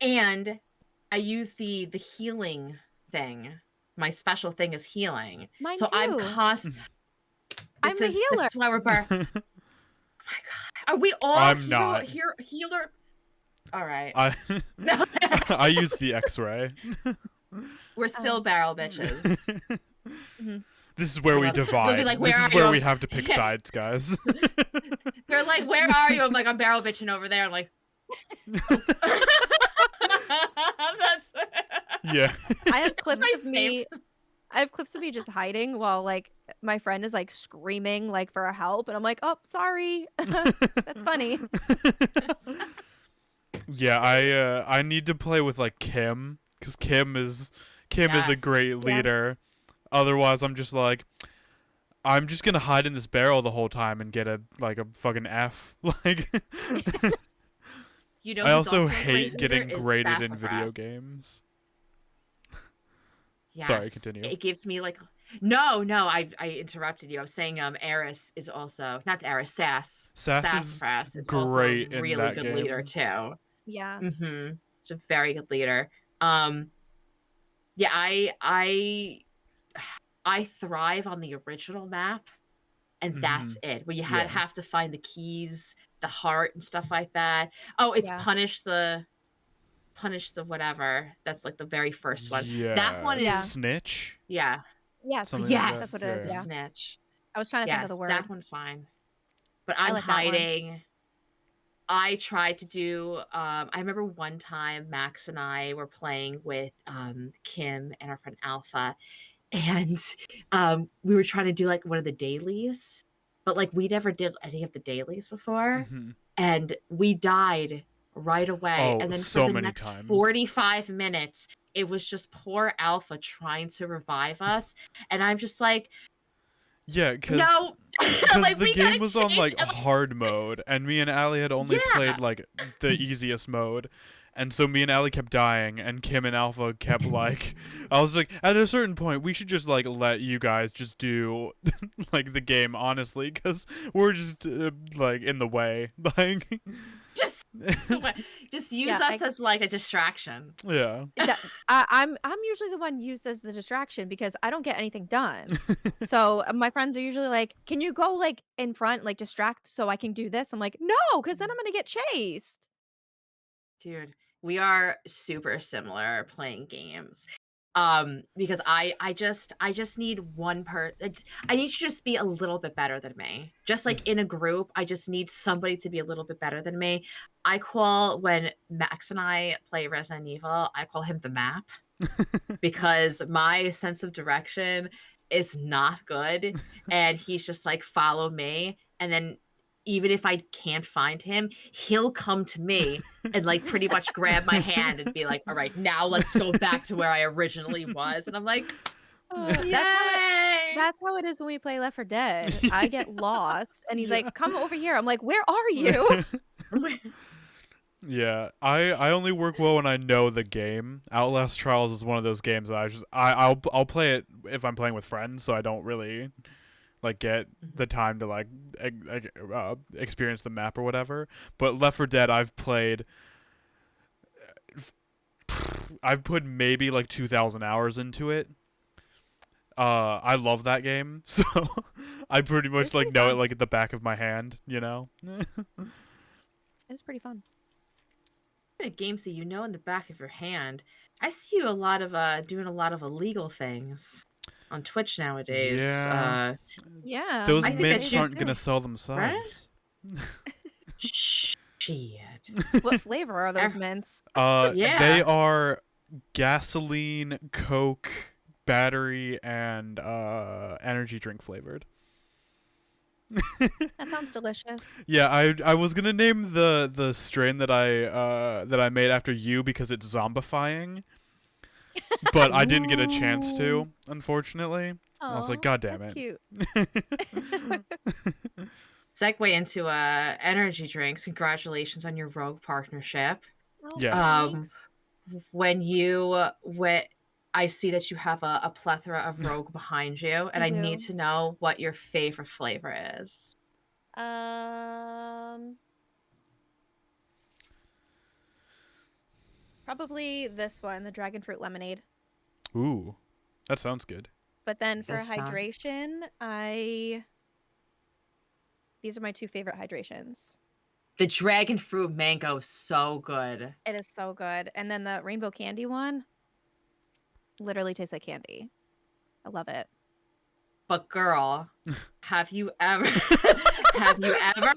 And use the healing thing. My special thing is healing. Mine so too. I'm I'm the healer. This is why we're oh my god. Are we all I'm not. healer? All right. I use the X-ray. We're still barrel bitches. This is where we divide. Like, this is where we have to pick sides, guys. They're like, where are you? I'm like, I'm barrel bitching over there. I'm like, that's yeah. I have clips of me. I have clips of me just hiding while like my friend is like screaming like for help, and I'm like, oh, sorry. That's funny. Yeah, I need to play with like Kim, because Kim is a great leader. Otherwise, I'm just like, I'm just gonna hide in this barrel the whole time and get a fucking F. Like, you know, I also hate getting graded in video games. Yes. Sorry, continue. It gives me like no, I interrupted you. I was saying Eris is also not Eris, Sassafras is great also a really good leader too. Yeah. She's a very good leader. Yeah, I thrive on the original map, and that's it. Where you have to find the keys, the heart, and stuff like that. Oh, it's punish the whatever. That's like the very first one. Yeah. That one is snitch. Yeah. Yes. Something Yes. like that. That's what it is. Yeah. Snitch. I was trying to think of the word. That one's fine. But I'm like hiding. I tried to do I remember one time Max and I were playing with Kim and our friend Alpha, and we were trying to do like one of the dailies, but like we never did any of the dailies before, and we died right away. And then for the next 45 minutes it was just poor Alpha trying to revive us, and I'm just like, yeah, because no. like, the game was on like hard mode, and me and Allie had only played like the easiest mode, and so me and Allie kept dying, and Kim and Alpha kept like, I was like, at a certain point we should just like let you guys just do like the game honestly, because we're just like in the way, like just use us as like a distraction. Yeah. I'm usually the one used as the distraction because I don't get anything done. So my friends are usually like, "Can you go like in front, like distract, so I can do this?" I'm like, "No, because then I'm gonna get chased." Dude, we are super similar playing games. Because I just need one I need to just be a little bit better than me. Just like in a group, I just need somebody to be a little bit better than me. I call, when Max and I play Resident Evil, I call him the map, because my sense of direction is not good, and he's just like, follow me, and then even if I can't find him, he'll come to me and like pretty much grab my hand and be like, all right, now let's go back to where I originally was. And I'm like, that's how it is when we play Left 4 Dead. I get lost and he's like, come over here. I'm like, where are you? Yeah, I only work well when I know the game. Outlast Trials is one of those games that I'll play it if I'm playing with friends, so I don't really like get the time to like experience the map or whatever. But Left 4 Dead, I've put maybe like 2,000 hours into it. I love that game, so I pretty much like know it like at the back of my hand, you know. It's pretty fun. Games that you know in the back of your hand. I see you a lot of doing a lot of illegal things on Twitch nowadays. Yeah. Yeah. Those mints aren't gonna sell themselves. Right? Shit. What flavor are those mints? They are gasoline, Coke, battery, and energy drink flavored. That sounds delicious. Yeah, I was gonna name the strain that I made after you because it's zombifying, but I didn't get a chance to, unfortunately. Aww, I was like, God damn that's it. Cute. Segue into energy drinks. Congratulations on your Rogue partnership. Oh, yes. When I see that you have a plethora of Rogue behind you, and I need to know what your favorite flavor is. Probably this one, the dragon fruit lemonade. Ooh, that sounds good. But then for That sounds- hydration, these are my 2 favorite hydrations. The dragon fruit mango, so good. It is so good. And then the rainbow candy one literally tastes like candy. I love it. But girl, have you ever have you ever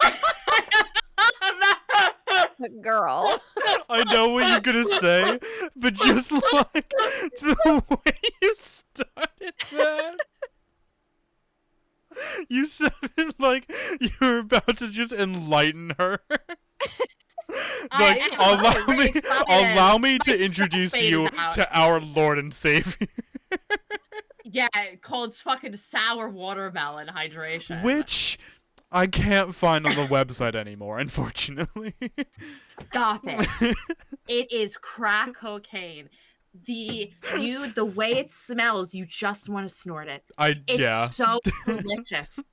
But girl. I know what you're gonna say, but just like the way you started that, you sounded like you were about to just enlighten her. Like, allow me to introduce you to our Lord and Savior. Yeah, called fucking sour watermelon hydration. Which I can't find on the website anymore, unfortunately. Stop it. It is crack cocaine. The way it smells, you just want to snort it. It's so delicious.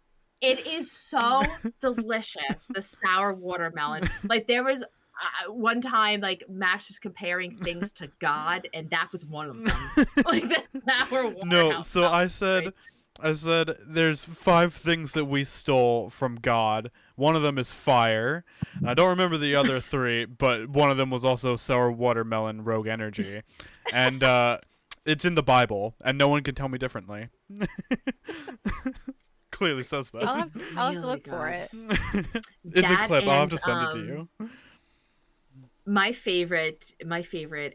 It is so delicious. The sour watermelon. Like there was one time, like Max was comparing things to God, and that was one of them. Like the sour watermelon. No, so I said there's 5 things that we stole from God. One of them is fire. And I don't remember the other 3, but one of them was also sour watermelon rogue energy. And it's in the Bible, and no one can tell me differently. Clearly says that. I'll have to look for it. It's a clip. I'll have to send it to you. My favorite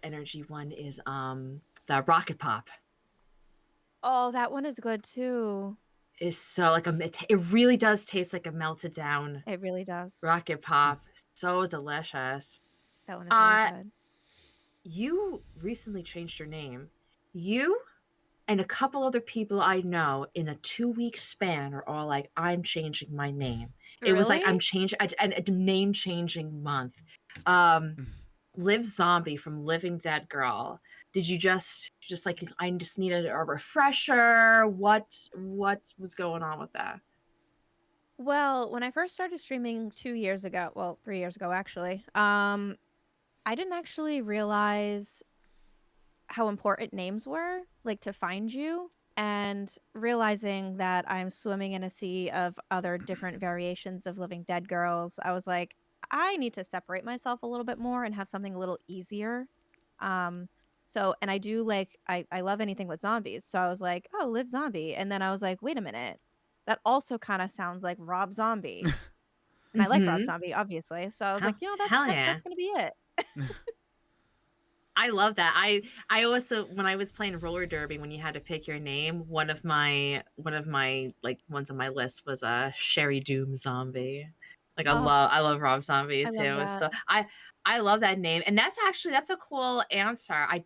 energy one is the rocket pop. Oh, that one is good too. Is so like it really does taste like a melted down. It really does. Rocket pop, so delicious. That one is really good. You recently changed your name. You and a couple other people I know in a 2-week span are all like, I'm changing my name. It was like I'm changing a name changing month. Live Zombie from Living Dead Girl. Did you just like, I just needed a refresher? What was going on with that? Well, when I first started streaming 2 years ago, well, 3 years ago actually, I didn't actually realize how important names were, like to find you, and realizing that I'm swimming in a sea of other different variations of Living Dead Girls, I was like, I need to separate myself a little bit more and have something a little easier. So, and I do like, I love anything with zombies. So I was like, oh, Live Zombie. And then I was like, wait a minute. That also kind of sounds like Rob Zombie. And I like Rob Zombie, obviously. So I was like, that's going to be it. I love that. I also, when I was playing roller derby, when you had to pick your name, one of my like ones on my list was Sherry Doom Zombie. Like I love Rob Zombie too. So I love that name, and that's a cool answer. I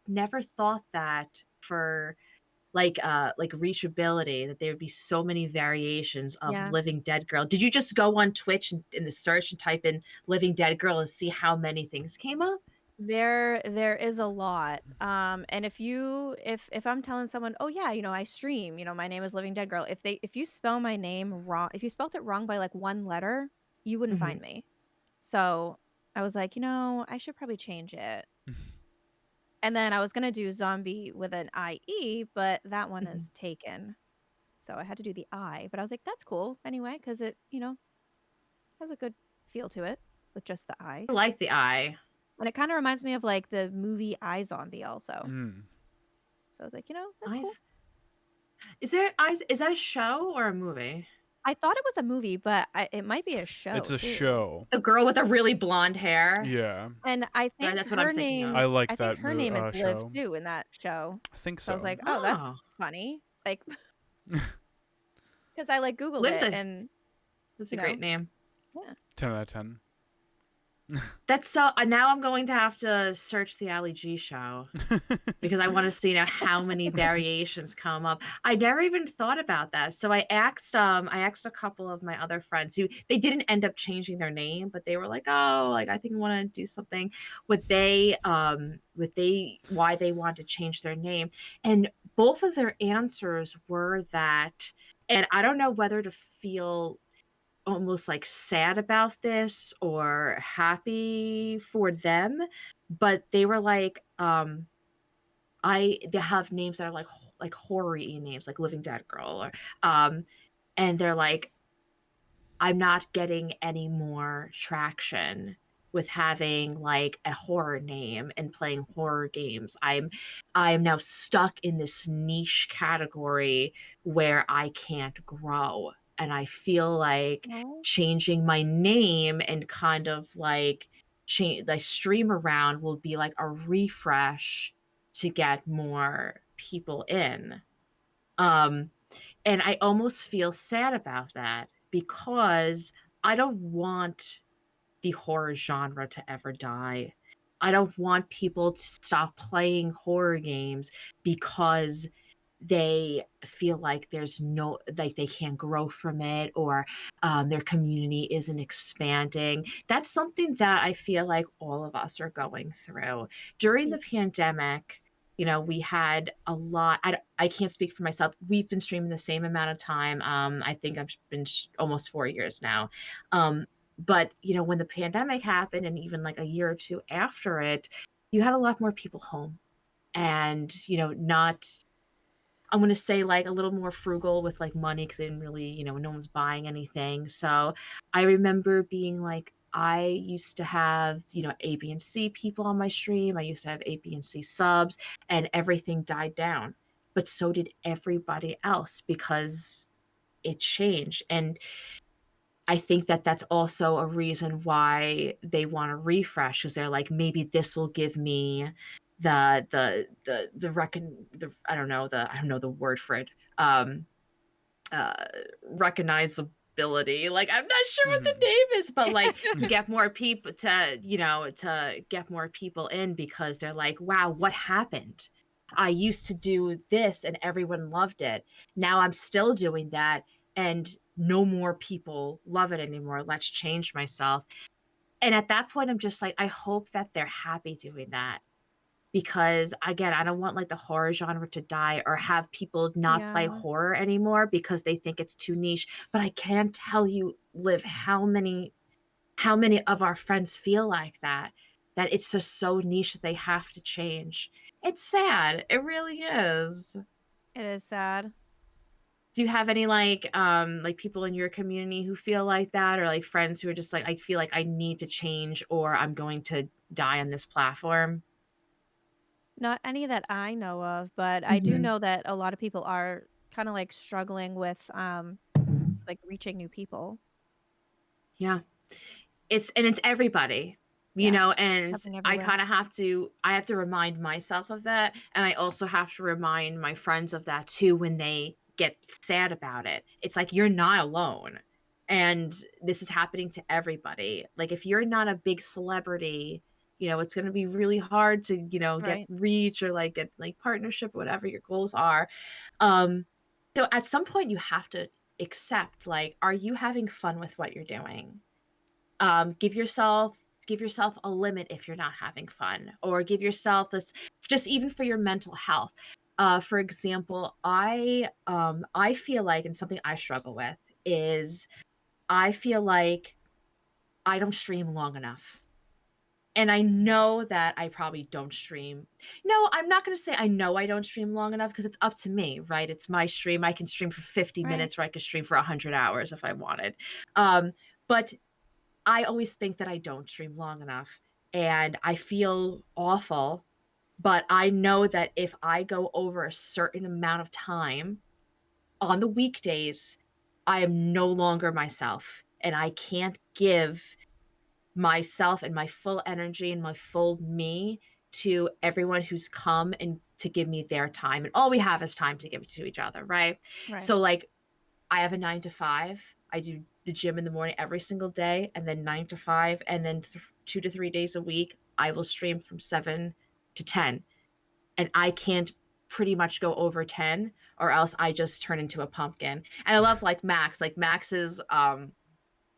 never thought that for like reachability, that there would be so many variations of Living Dead Girl. Did you just go on Twitch and in the search and type in Living Dead Girl and see how many things came up? There is a lot. And if I'm telling someone, oh yeah, I stream, my name is Living Dead Girl. If you spell my name wrong, if you spelt it wrong by like one letter, you wouldn't find me. So I was like, I should probably change it. And then I was gonna do zombie with an IE, but that one is taken. So I had to do the I. But I was like, that's cool anyway, because it, has a good feel to it with just the I. I like the I. And it kind of reminds me of like the movie iZombie also. So I was like, that's cool. Is that a show or a movie? I thought it was a movie, but it might be a show. It's a show. The girl with the really blonde hair. Yeah. And I think that's what I'm thinking of. I like that. I think her name is Liv show. too in that show. I think so. I was like, oh, that's funny. Like, because I like Googled it and it's a great name. Yeah. 10 out of 10. That's so. Now I'm going to have to search the Ali G show because I want to see how many variations come up. I never even thought about that. So I asked a couple of my other friends who they didn't end up changing their name, but they were like, oh, like I think I want to do something why they want to change their name, and both of their answers were that, and I don't know whether to feel almost like sad about this or happy for them, but they were like, they have names that are like horror-y names, like Living Dead Girl, or and they're like, I'm not getting any more traction with having like a horror name and playing horror games. I'm now stuck in this niche category where I can't grow. And I feel like No. changing my name and kind of like change the stream around will be like a refresh to get more people in. Um and I almost feel sad about that because I don't want the horror genre to ever die. I don't want people to stop playing horror games because they feel like there's no, like they can't grow from it, or their community isn't expanding. That's something that I feel like all of us are going through. During the pandemic, you know, we had a lot. I can't speak for myself. We've been streaming the same amount of time. I think I've been almost 4 years now. But you know, when the pandemic happened, and even like a year or two after it, you had a lot more people home, and you know, not, I'm gonna say like a little more frugal with like money because they didn't really, you know, no one's buying anything. So I remember being like, I used to have, you know, A, B, and C people on my stream. I used to have A, B, and C subs, and everything died down. But so did everybody else because it changed. And I think that that's also a reason why they want to refresh, because they're like, maybe this will give me the I don't know the word for it, uh recognizability. Like, I'm not sure what the Mhm. name is, but like to get more people to, you know, to get more people in, because they're like, wow, what happened? I used to do this and everyone loved it. Now I'm still doing that and no more people love it anymore. Let's change myself. And at that point I'm just like, I hope that they're happy doing that, because again, I don't want like the horror genre to die or have people not play Yeah. horror anymore because they think it's too niche. But I can't tell you, Liv, how many of our friends feel like that it's just so niche that they have to change. It's sad. It really is. It is sad. Do you have any like people in your community who feel like that, or like friends who are just like, I feel like I need to change or I'm going to die on this platform? Not any that I know of, but I do Mhm. know that a lot of people are kind of like struggling with like reaching new people. Yeah. It's everybody, you Yeah. know, It's and happening everywhere. I have to remind myself of that, and I also have to remind my friends of that too when they get sad about it. It's like, you're not alone, and this is happening to everybody. Like, if you're not a big celebrity, you know, it's going to be really hard to, you know, get Right. reach or like get like partnership, whatever your goals are. um so at some point you have to accept, like, are you having fun with what you're doing? Give yourself a limit if you're not having fun, or give yourself this, just even for your mental health. For example, I feel like, and something I struggle with is, I feel like I don't stream long enough. And I know that I probably don't stream. No, I'm not going to say I know I don't stream long enough, because it's up to me, right? It's my stream. I can stream for 50 Right. minutes or I could stream for 100 hours if I wanted. But I always think that I don't stream long enough, and I feel awful, but I know that if I go over a certain amount of time on the weekdays, I am no longer myself, and I can't give myself and my full energy and my full me to everyone who's come and to give me their time. And all we have is time to give to each other, right? Right. So like, I have a 9 to 5. I do the gym in the morning every single day, and then 9 to 5, and then 2 to 3 days a week, I will stream from 7 to 10. And I can't pretty much go over 10, or else I just turn into a pumpkin. And I love like Max. Like Max is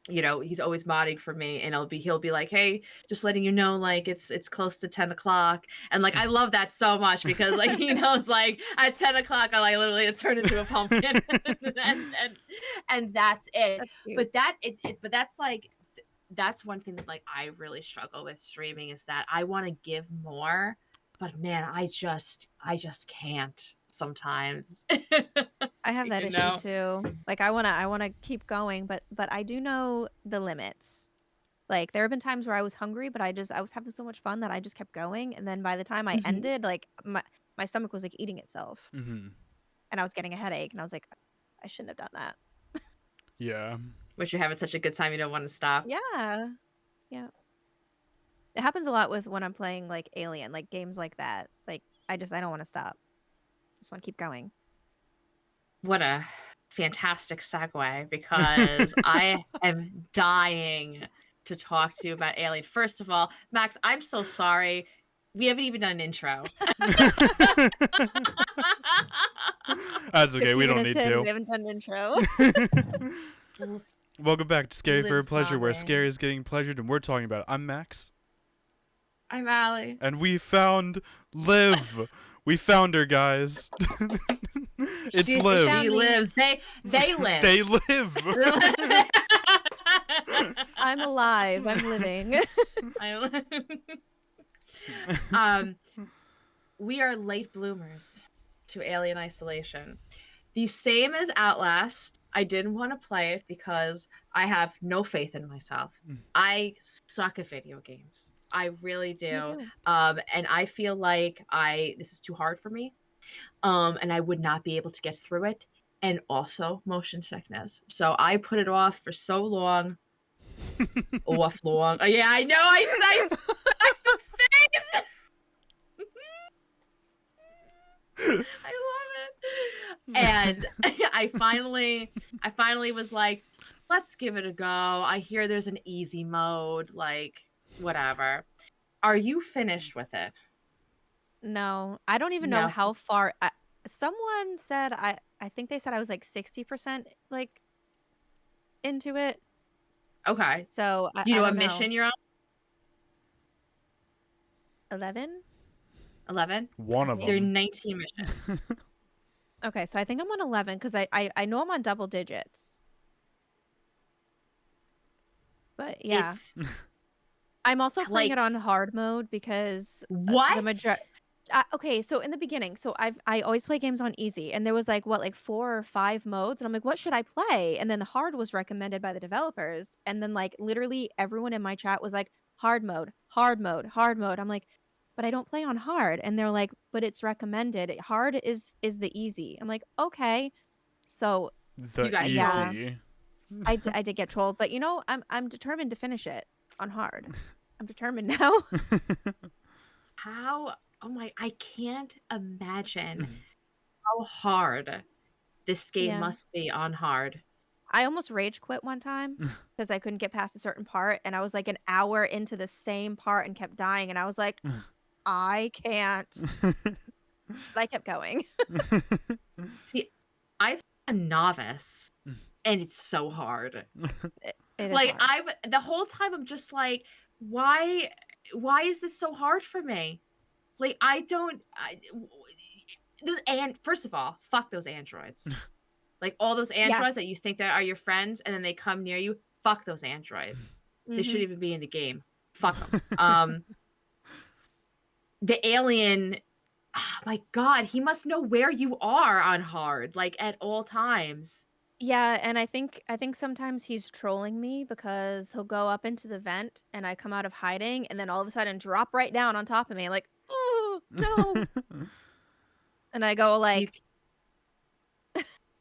you know, he's always modding for me, and he'll be like, "Hey, just letting you know, like it's close to 10 o'clock," and like I love that so much because like he knows like at 10 o'clock I like literally turn into a pumpkin, and that's it. That's cute. But but that's like that's one thing that like I really struggle with streaming is that I want to give more, but man, I just can't sometimes. I have that You issue know? too. Like I wanna keep going, but I do know the limits. Like there have been times where I was hungry, but I was having so much fun that I just kept going, and then by the time I Mhm. ended, like my stomach was like eating itself, Mm-hmm. and I was getting a headache, and I was like, I shouldn't have done that. Yeah. Wish you're having such a good time you don't want to stop. Yeah, yeah. It happens a lot with when I'm playing like Alien, like games like that. Like I don't want to stop. Just want to keep going. What a fantastic segue because I am dying to talk to you about Alien. First of all, Max, I'm so sorry. We haven't even done an intro. That's okay. 50 We don't minutes need in, we to. haven't done an intro. Welcome back to Scary for a Live Pleasure, where sobbing. scary is getting pleasured, and we're talking about it. I'm Max, I'm Allie. and we found Liv. We found her, guys. It's She Liv. found me. lives. They live. They live. I'm alive. I'm living. um, we are late bloomers to Alien Isolation. The same as Outlast. I didn't want to play it because I have no faith in myself. I suck at video games. I really Me do. too. And I feel like this is too hard for me. And I would not be able to get through it. And also motion sickness. So I put it off for so long. Off long. Oh, yeah, I know. I I love it. And I finally was like, let's give it a go. I hear there's an easy mode, like whatever. Are you finished with it? No, I don't even know No. how far. Someone said I think they said I was like 60% like into it. Okay. So Do you I know what don't know. mission you're on? 11? 11? One of think. There are them. 19 missions. Okay, so I think I'm on 11 because I know I'm on double digits. But yeah, It's I'm also playing like it on hard mode because the what? major. Okay, so in the beginning, so I always play games on easy, and there was like what like 4 or 5 modes, and I'm like, what should I play? And then the hard was recommended by the developers, and then like literally everyone in my chat was like, hard mode, hard mode, hard mode. I'm like, but I don't play on hard, and they're like, but it's recommended. Hard is the easy. I'm like, okay, so You The got yeah, trolled. easy. I did get trolled, but you know, I'm determined to finish it on hard. I'm determined now. How? Oh my! I can't imagine how hard this game Yeah. must be on hard. I almost rage quit one time because I couldn't get past a certain part, and I was like an hour into the same part and kept dying, and I was like, I can't. But I kept going. See, I've been a novice, and it's so hard. It is Like hard. the whole time I'm just like, why is this so hard for me? Like I don't and first of all, fuck those androids. Like all those Yeah. androids that you think that are your friends and then they come near you, fuck those androids. They Hmm. shouldn't even be in the game. Fuck them. The alien, oh my god, he must know where you are on hard, like at all times. Yeah, and I think sometimes he's trolling me because he'll go up into the vent and I come out of hiding and then all of a sudden drop right down on top of me. I'm like, oh no. And I go You like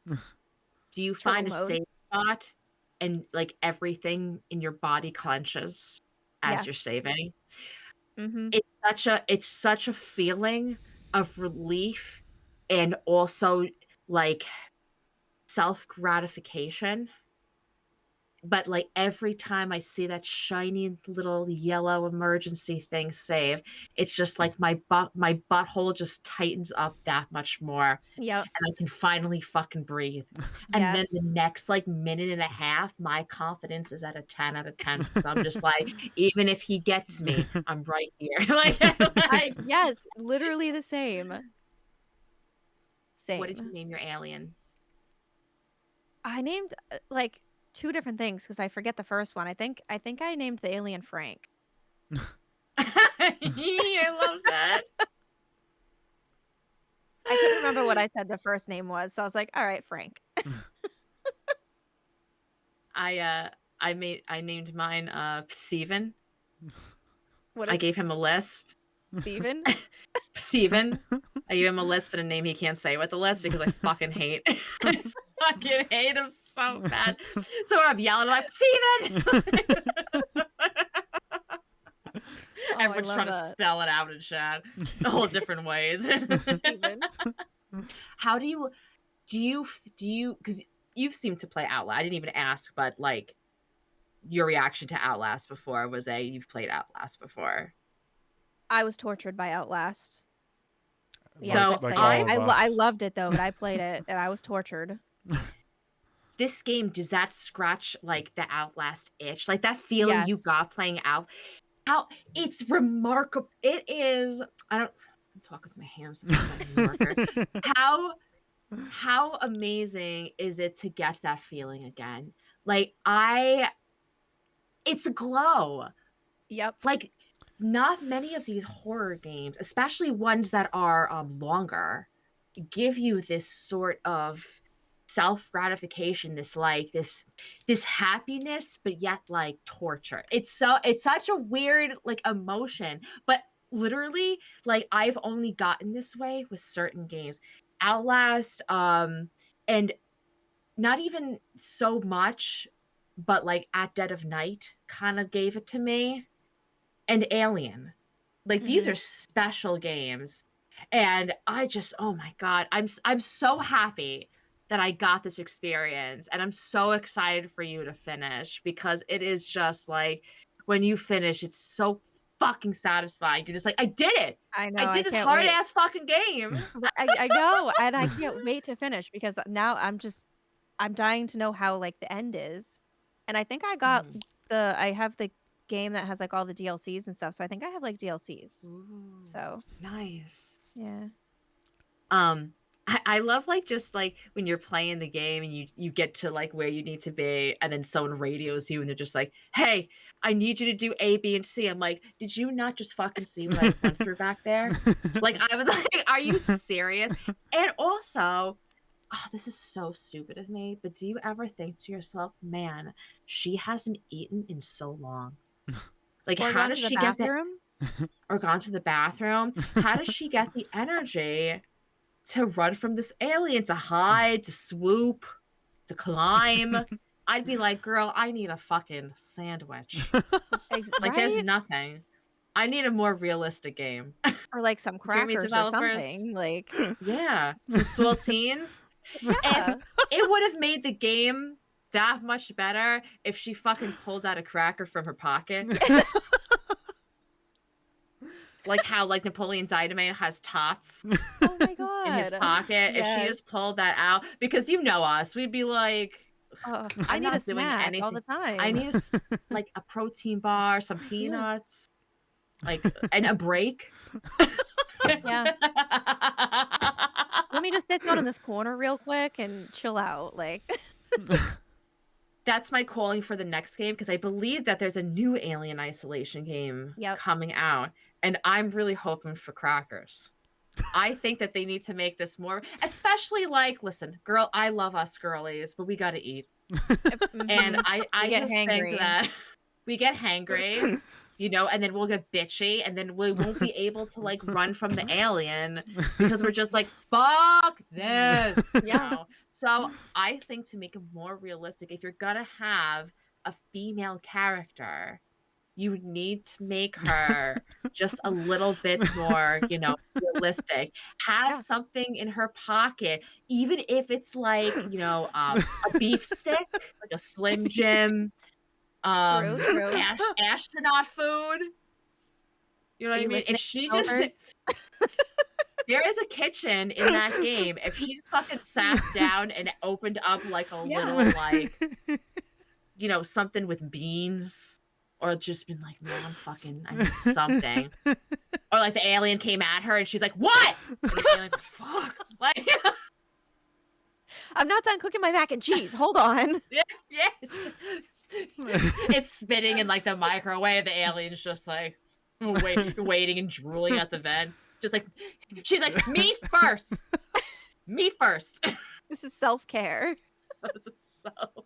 do you turtle find a mode. safe spot and like everything in your body clenches as you're Yes. saving? Hmm. It's such a feeling of relief and also like self gratification but like every time I see that shiny little yellow emergency thing save, it's just like my butthole just tightens up that much more, Yep. and I can finally fucking breathe. And then the Yes. next like minute and a half, my confidence is at a 10 out of 10 because I'm just like, even if he gets me, I'm right here. Like, Yes, literally the same. what did you Same. name your alien? I named like two different things because I forget the first one. I think I named the alien Frank. I love that. I couldn't remember what I said the first name was, so I was like, all right, Frank. I named mine Steven. What I is gave him a lisp. Steven? Steven. I gave him a lisp and a name he can't say with the lisp because I fucking hate I fucking hate him so bad. So when I'm yelling, I'm like, Steven! Oh, I Everyone's love trying to that. spell it out in chat all different ways. Steven. How do you because you've seemed to play Outlast. I didn't even ask, but like your reaction to Outlast before was you've played Outlast before. I was tortured by Outlast. Yes, So I played all it. of I us. loved it though, but I played it and I was tortured. This game, does that scratch like the Outlast itch? Like that feeling you Yes. got playing out, it's remarkable. It is. I'm talking with my hands. This is my marker. How amazing is it to get that feeling again? Like it's a glow. Yep. Like not many of these horror games, especially ones that are longer, give you this sort of self-gratification, this happiness, but yet like torture. It's such a weird like emotion, but literally like I've only gotten this way with certain games. Outlast, and not even so much, but like At Dead of Night kind of gave it to me, and Alien. Like these are special games, and I just, oh my god, I'm so happy that I got this experience, and I'm so excited for you to finish because it is just like when you finish, it's so fucking satisfying. You're just like, I did it. I know. I I did this can't hard wait. ass fucking game. I know, and I can't wait to finish because now I'm dying to know how like the end is. And I think I got Mhm. I have the game that has like all the DLCs and stuff. So I think I have like DLCs. Ooh, So nice. yeah. I love like just like when you're playing the game and you get to like where you need to be, and then someone radios you and they're just like, hey, I need you to do A, B, and C. I'm like, did you not just fucking see what I went through back there? Like I was like, are you serious? And also, oh, this is so stupid of me, but do you ever think to yourself, man, she hasn't eaten in so long? Like, Or how gone does to the she get that, bathroom. or gone to the bathroom? How does she get the energy to run from this alien, to hide, to swoop, to climb? I'd be like, girl, I need a fucking sandwich. Like, there's Right? nothing. I need a more realistic game. Or like some Hear me, crackers or developers? something. Like Yeah, some saltines. If yeah. it would have made the game that much better if she fucking pulled out a cracker from her pocket. Like how like Napoleon Dynamite has tots Oh my in his god. pocket. If she Yes. just pulled that out, because you know us, we'd be like, Oh, I I'm need a not doing snack all the anything. I time. need like a protein bar, some Yeah. peanuts, like, and a break. Yeah. Let me just sit down in this corner real quick and chill out. Like That's my calling for the next game, because I believe that there's a new Alien Isolation game yep. coming out, and I'm really hoping for crackers. I think that they need to make this more, especially like, listen, girl, I love us girlies, but we got to eat. And Mhm. I We get just think hangry. that we get hangry, and then we'll get bitchy, and then we won't be able to like run from the alien because we're just like, fuck this, Yeah. So I think to make it more realistic, if you're gonna have a female character, you need to make her just a little bit more, realistic. Have Yeah. something in her pocket, even if it's like, a beef stick, like a Slim Jim, True. astronaut food. You know Are what I you mean? If listening, she just developers? there is a kitchen in that game. If she just fucking sat down and opened up like a Yeah. little like, something with beans, or just been like, man, I need something. Or like the alien came at her and she's like, what? And the alien's like, fuck. Like, I'm not done cooking my mac and cheese. Hold on. yeah. It's spinning in like the microwave. The alien's just like waiting and drooling at the vent. Just like, she's like, me first. Me first. This is self-care. This is so.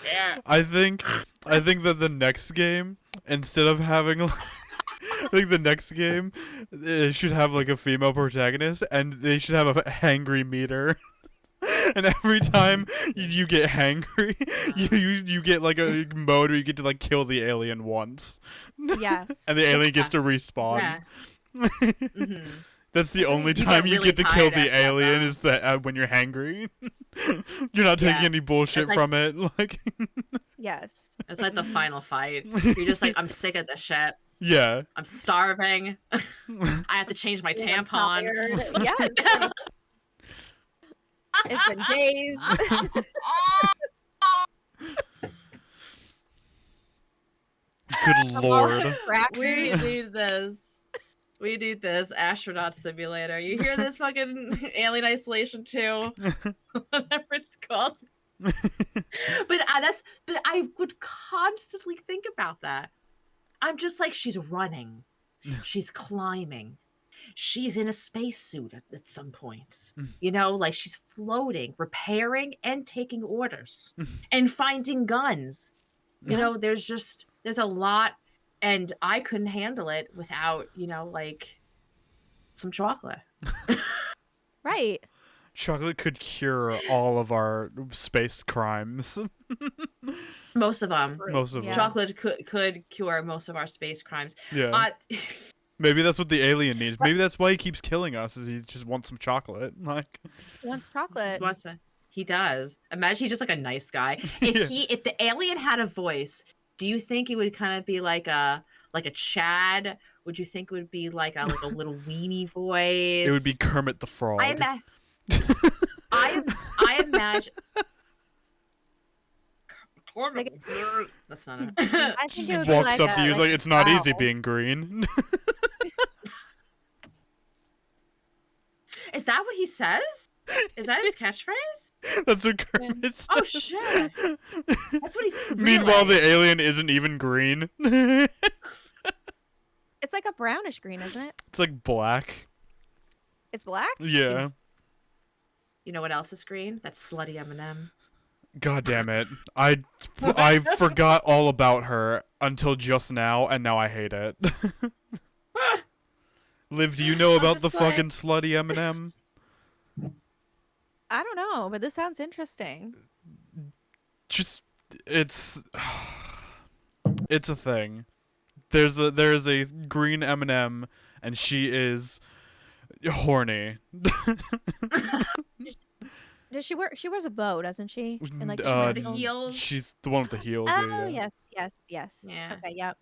Yeah. I think that the next game, instead of having I think the next game it should have like a female protagonist, and they should have a hangry meter. And every time you get hangry, you get like a mode where you get to like kill the alien once. Yes. And the alien gets to respawn. Yeah. Mm-hmm. That's the only You time get you really get to kill tired the after alien that. is that when you're hangry. You're not taking Yeah. any bullshit It's like- from it. Like Yes. It's like the final fight. You're just like, I'm sick of this shit. yeah. I'm starving. I have to change my I'm tampon. tired. Yes. like, it's been days. Good lord. We need this. We need this astronaut simulator. You hear this fucking Alien Isolation 2? Whatever it's called. But I would constantly think about that. I'm just like, she's running. She's climbing. She's in a spacesuit at some points. Like she's floating, repairing and taking orders and finding guns. There's a lot, and I couldn't handle it without, like some chocolate. Right. Chocolate could cure all of our space crimes. Most of them. Most of Yeah. them. Chocolate could cure most of our space crimes. Yeah. Maybe that's what the alien needs. Maybe that's why he keeps killing us, is he just wants some chocolate. Like He wants Just chocolate. wants to- He does. Imagine he's just like a nice guy. Yeah. If the alien had a voice, do you think it would kind of be like a Chad? Would you think it would be like a little weenie voice? it would be Kermit the Frog. I imagine. That's not it. I think it would be Walks like up to you, he's like, it's not easy being green. Is that what he says? Is that his catchphrase? That's what Kermit says. Oh shit! That's what he's. Meanwhile, really? the alien isn't even green. It's like a brownish green, isn't it? It's like black. It's black? Yeah. You know what else is green? That slutty M&M. God damn it. I forgot all about her until just now, and now I hate it. Liv, do you know about the just like- fucking slutty M&M? I don't know, but this sounds interesting. Just it's a thing. There's a green M&M, and she is horny. Does she wear? She wears a bow, doesn't she? And like she Uh, wears the the heels. She's the one with the heels. Oh yeah. yes. Yeah. Okay, yep.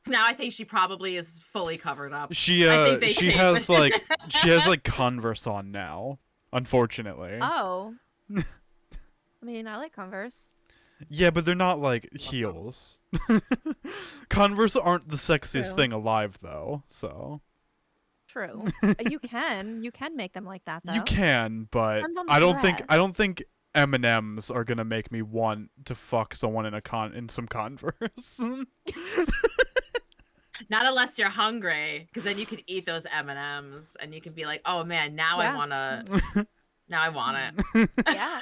Now I think she probably is fully covered up. She I think they she changed has it. she has like Converse on now, unfortunately. Oh. I mean, I like Converse. Yeah, but they're not like heels. Converse aren't the sexiest True. thing alive though, so. True. You can make them like that though. You can, but Depends on the I dress. don't think M&Ms are gonna make me want to fuck someone in some Converse. Not unless you're hungry, because then you could eat those M&Ms and you can be like, "Oh man, now Yeah. I want it." Yeah.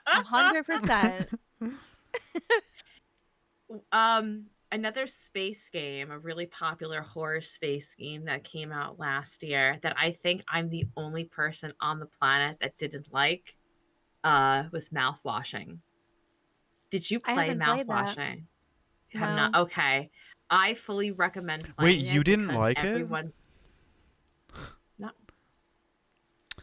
100%. Another space game, a really popular horror space game that came out last year that I think I'm the only person on the planet that didn't like, was mouthwashing. Did you I play haven't played that. mouthwashing? Have not. No. Okay. I fully recommend Wait, playing you it didn't because like it? everyone. No.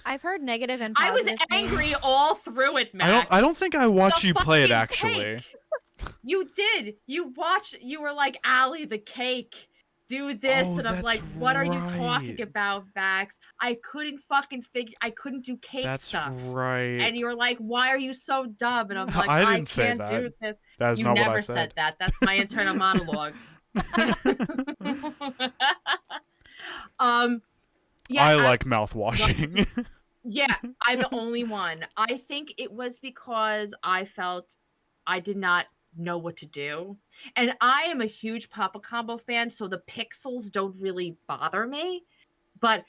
I've heard negative and I was positive angry things. all through it, Max. I don't think I watched The you play it fucking actually. cake. You did. You watched. You were like, Allie, the cake. Do this, Oh, and I'm that's like, what are you talking right. about, Max? I couldn't fucking figure. I couldn't do cake That's stuff. right. And you were like, why are you so dumb? And I'm like, I I didn't say can't that. do this. That is You not what I never said. said that. That's my internal monologue. Yeah, I like mouth washing. yeah, I'm the only one. I think it was because I felt I did not know what to do. And I am a huge Papa Combo fan, so the pixels don't really bother me. But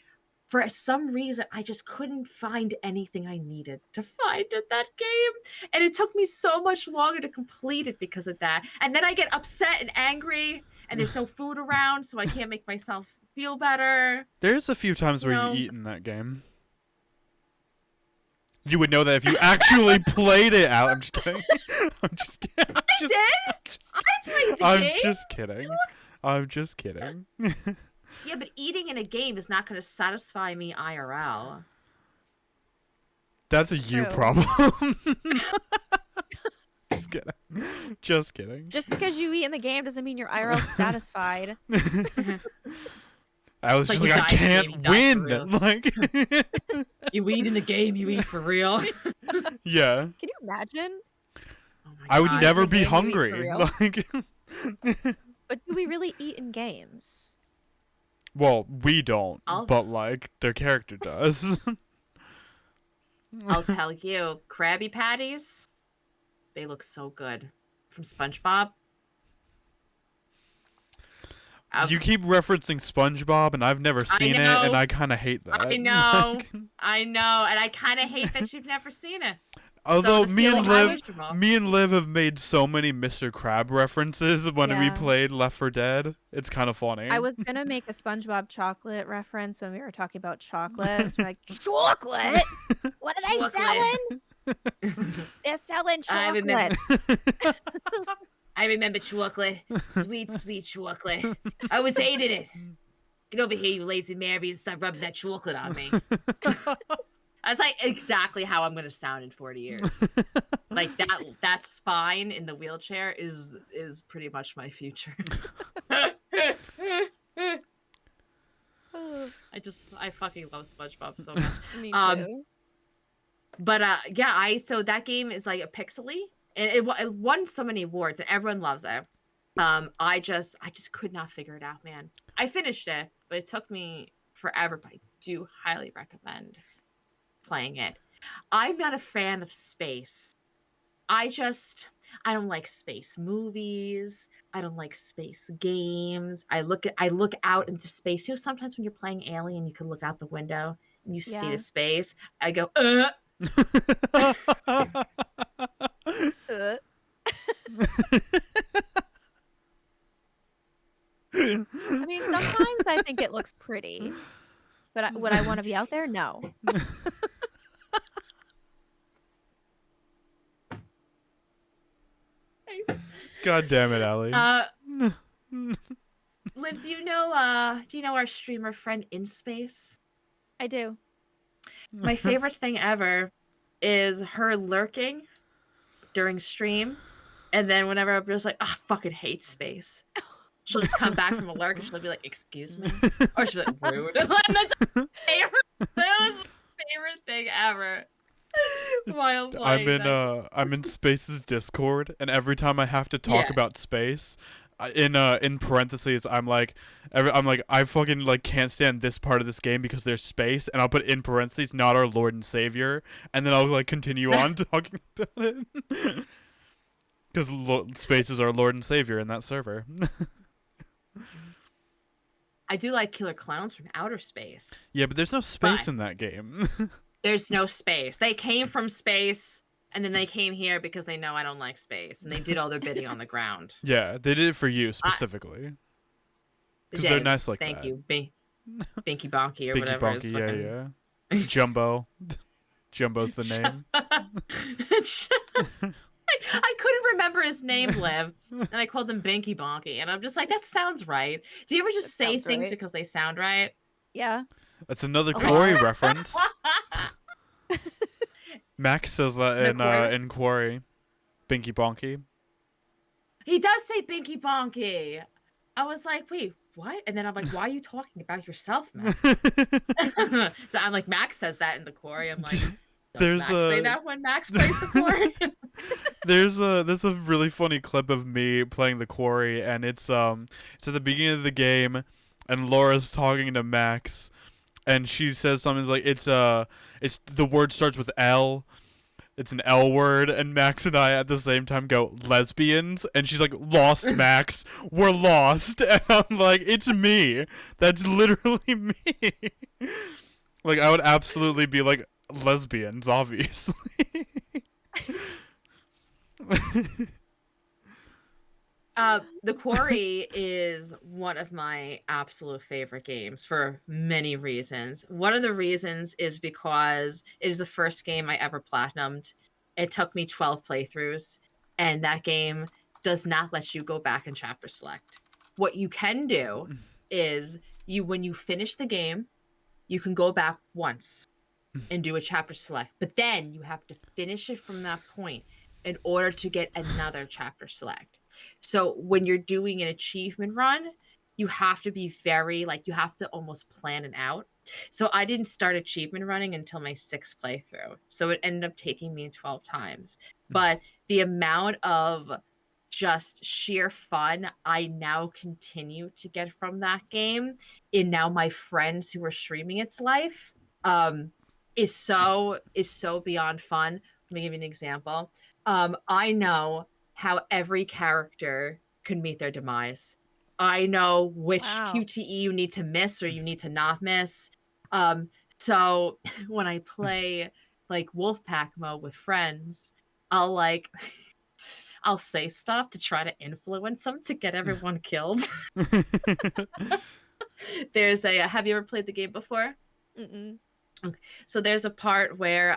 for some reason, I just couldn't find anything I needed to find in that game. And it took me so much longer to complete it because of that. And then I get upset and angry, and there's no food around, so I can't make myself feel better. There's a few times You where know? you eat in that game. You would know that if you actually played it out. I'm just kidding. I'm just kidding. I did? I played the I'm game. just kidding. I'm just kidding. Yeah, but eating in a game is not going to satisfy me IRL. That's a you True. problem. Just kidding. Just kidding. Just because you eat in the game doesn't mean you're IRL satisfied. I was It's just like like, you I die in the game, you can't die for win. Like, You eat in the game, you eat for real. yeah. Can you imagine? Oh my I would God. never in the be game you eat for hungry. real? Like, But do we really eat in games? well, we don't, I'll- but like their character does. I'll tell you, Krabby Patties, they look so good. From SpongeBob. You keep referencing SpongeBob, and I've never seen it, and know. I kind of hate that. I know. Like, I know, and I kind of hate that you've never seen it. although the me and feeling I Liv, was wrong. me and Liv have made so many Mr. Crab references when we Yeah. played Left 4 Dead. It's kind of funny. I was gonna make a SpongeBob chocolate reference when we were talking about chocolate. It's like chocolate. What are they selling? They're selling I remember- chocolate. I remember chocolate. Sweet, sweet chocolate. I always hated it. Get over here, you lazy Mary, and stop rubbing that chocolate on me. That's like exactly how I'm gonna sound in 40 years. Like that spine in the wheelchair is pretty much my future. I fucking love SpongeBob so much. Me Um, too. But yeah, so that game is like a pixely, and it won so many awards, and everyone loves it. I just could not figure it out, man. I finished it, but it took me forever. But I do highly recommend playing it. I'm not a fan of space. I don't like space movies. I don't like space games. I look out into space. You know, sometimes when you're playing Alien, you can look out the window and you see Yeah. the space. I go, I mean, sometimes I think it looks pretty, but would I want to be out there? No. Nice. God damn it, Allie. Liv, do you know our streamer friend In Space? I do. My favorite thing ever is her lurking during stream, and then whenever I'm just like, I fucking hate space, she'll just come back from a lurk and she'll be like, excuse me, or she'll be like, rude. And that's my favorite. That was my favorite thing ever. While playing that. I'm in Space's Discord, and every time I have to talk Yeah. about space, in parentheses, I fucking like can't stand this part of this game because there's space, and I'll put in parentheses, not our Lord and Savior, and then I'll like continue on talking about it because space is our Lord and Savior in that server. I do like Killer Clowns from Outer Space. Yeah, but there's no space But- in that game. There's no space. They came from space, and then they came here because they know I don't like space, and they did all their bidding on the ground. Yeah, they did it for you specifically. They Because they're did. nice like Thank that. you, Binky Bonky or Binky whatever. Bonky, yeah. Jumbo. Jumbo's the name. I I couldn't remember his name, Liv, and I called him Binky Bonky, and I'm just like, that sounds right. Do you ever just say things right. because they sound right? Yeah. That's another A Quarry lot. reference. Max says that in Quarry. Binky Bonky. He does say Binky Bonky. I was like, wait, what? And then I'm like, why are you talking about yourself, Max? So I'm like, Max says that in the Quarry. I'm like, does Max say that when Max plays the Quarry? There's a really funny clip of me playing the Quarry, and it's at the beginning of the game, and Laura's talking to Max, and she says something like it's the word starts with L. It's an L word, and Max and I at the same time go lesbians, and she's like, "Lost, Max, we're lost," and I'm like, "It's me. That's literally me." Like, I would absolutely be like lesbians, obviously. The Quarry is one of my absolute favorite games for many reasons. One of the reasons is because it is the first game I ever platinumed. It took me 12 playthroughs, and that game does not let you go back and chapter select. What you can do is when you finish the game, you can go back once and do a chapter select, but then you have to finish it from that point in order to get another chapter select. So when you're doing an achievement run, you have to be very you have to almost plan it out. So I didn't start achievement running until my 6th playthrough. So it ended up taking me 12 times. But the amount of just sheer fun I now continue to get from that game, and now my friends who are streaming its life, is so beyond fun. Let me give you an example. I know how every character could meet their demise. I know which QTE you need to miss or you need to not miss. So when I play like Wolfpack mode with friends, I'll I'll say stuff to try to influence them to get everyone killed. There's have you ever played the game before? Mm-mm. Okay. So there's a part where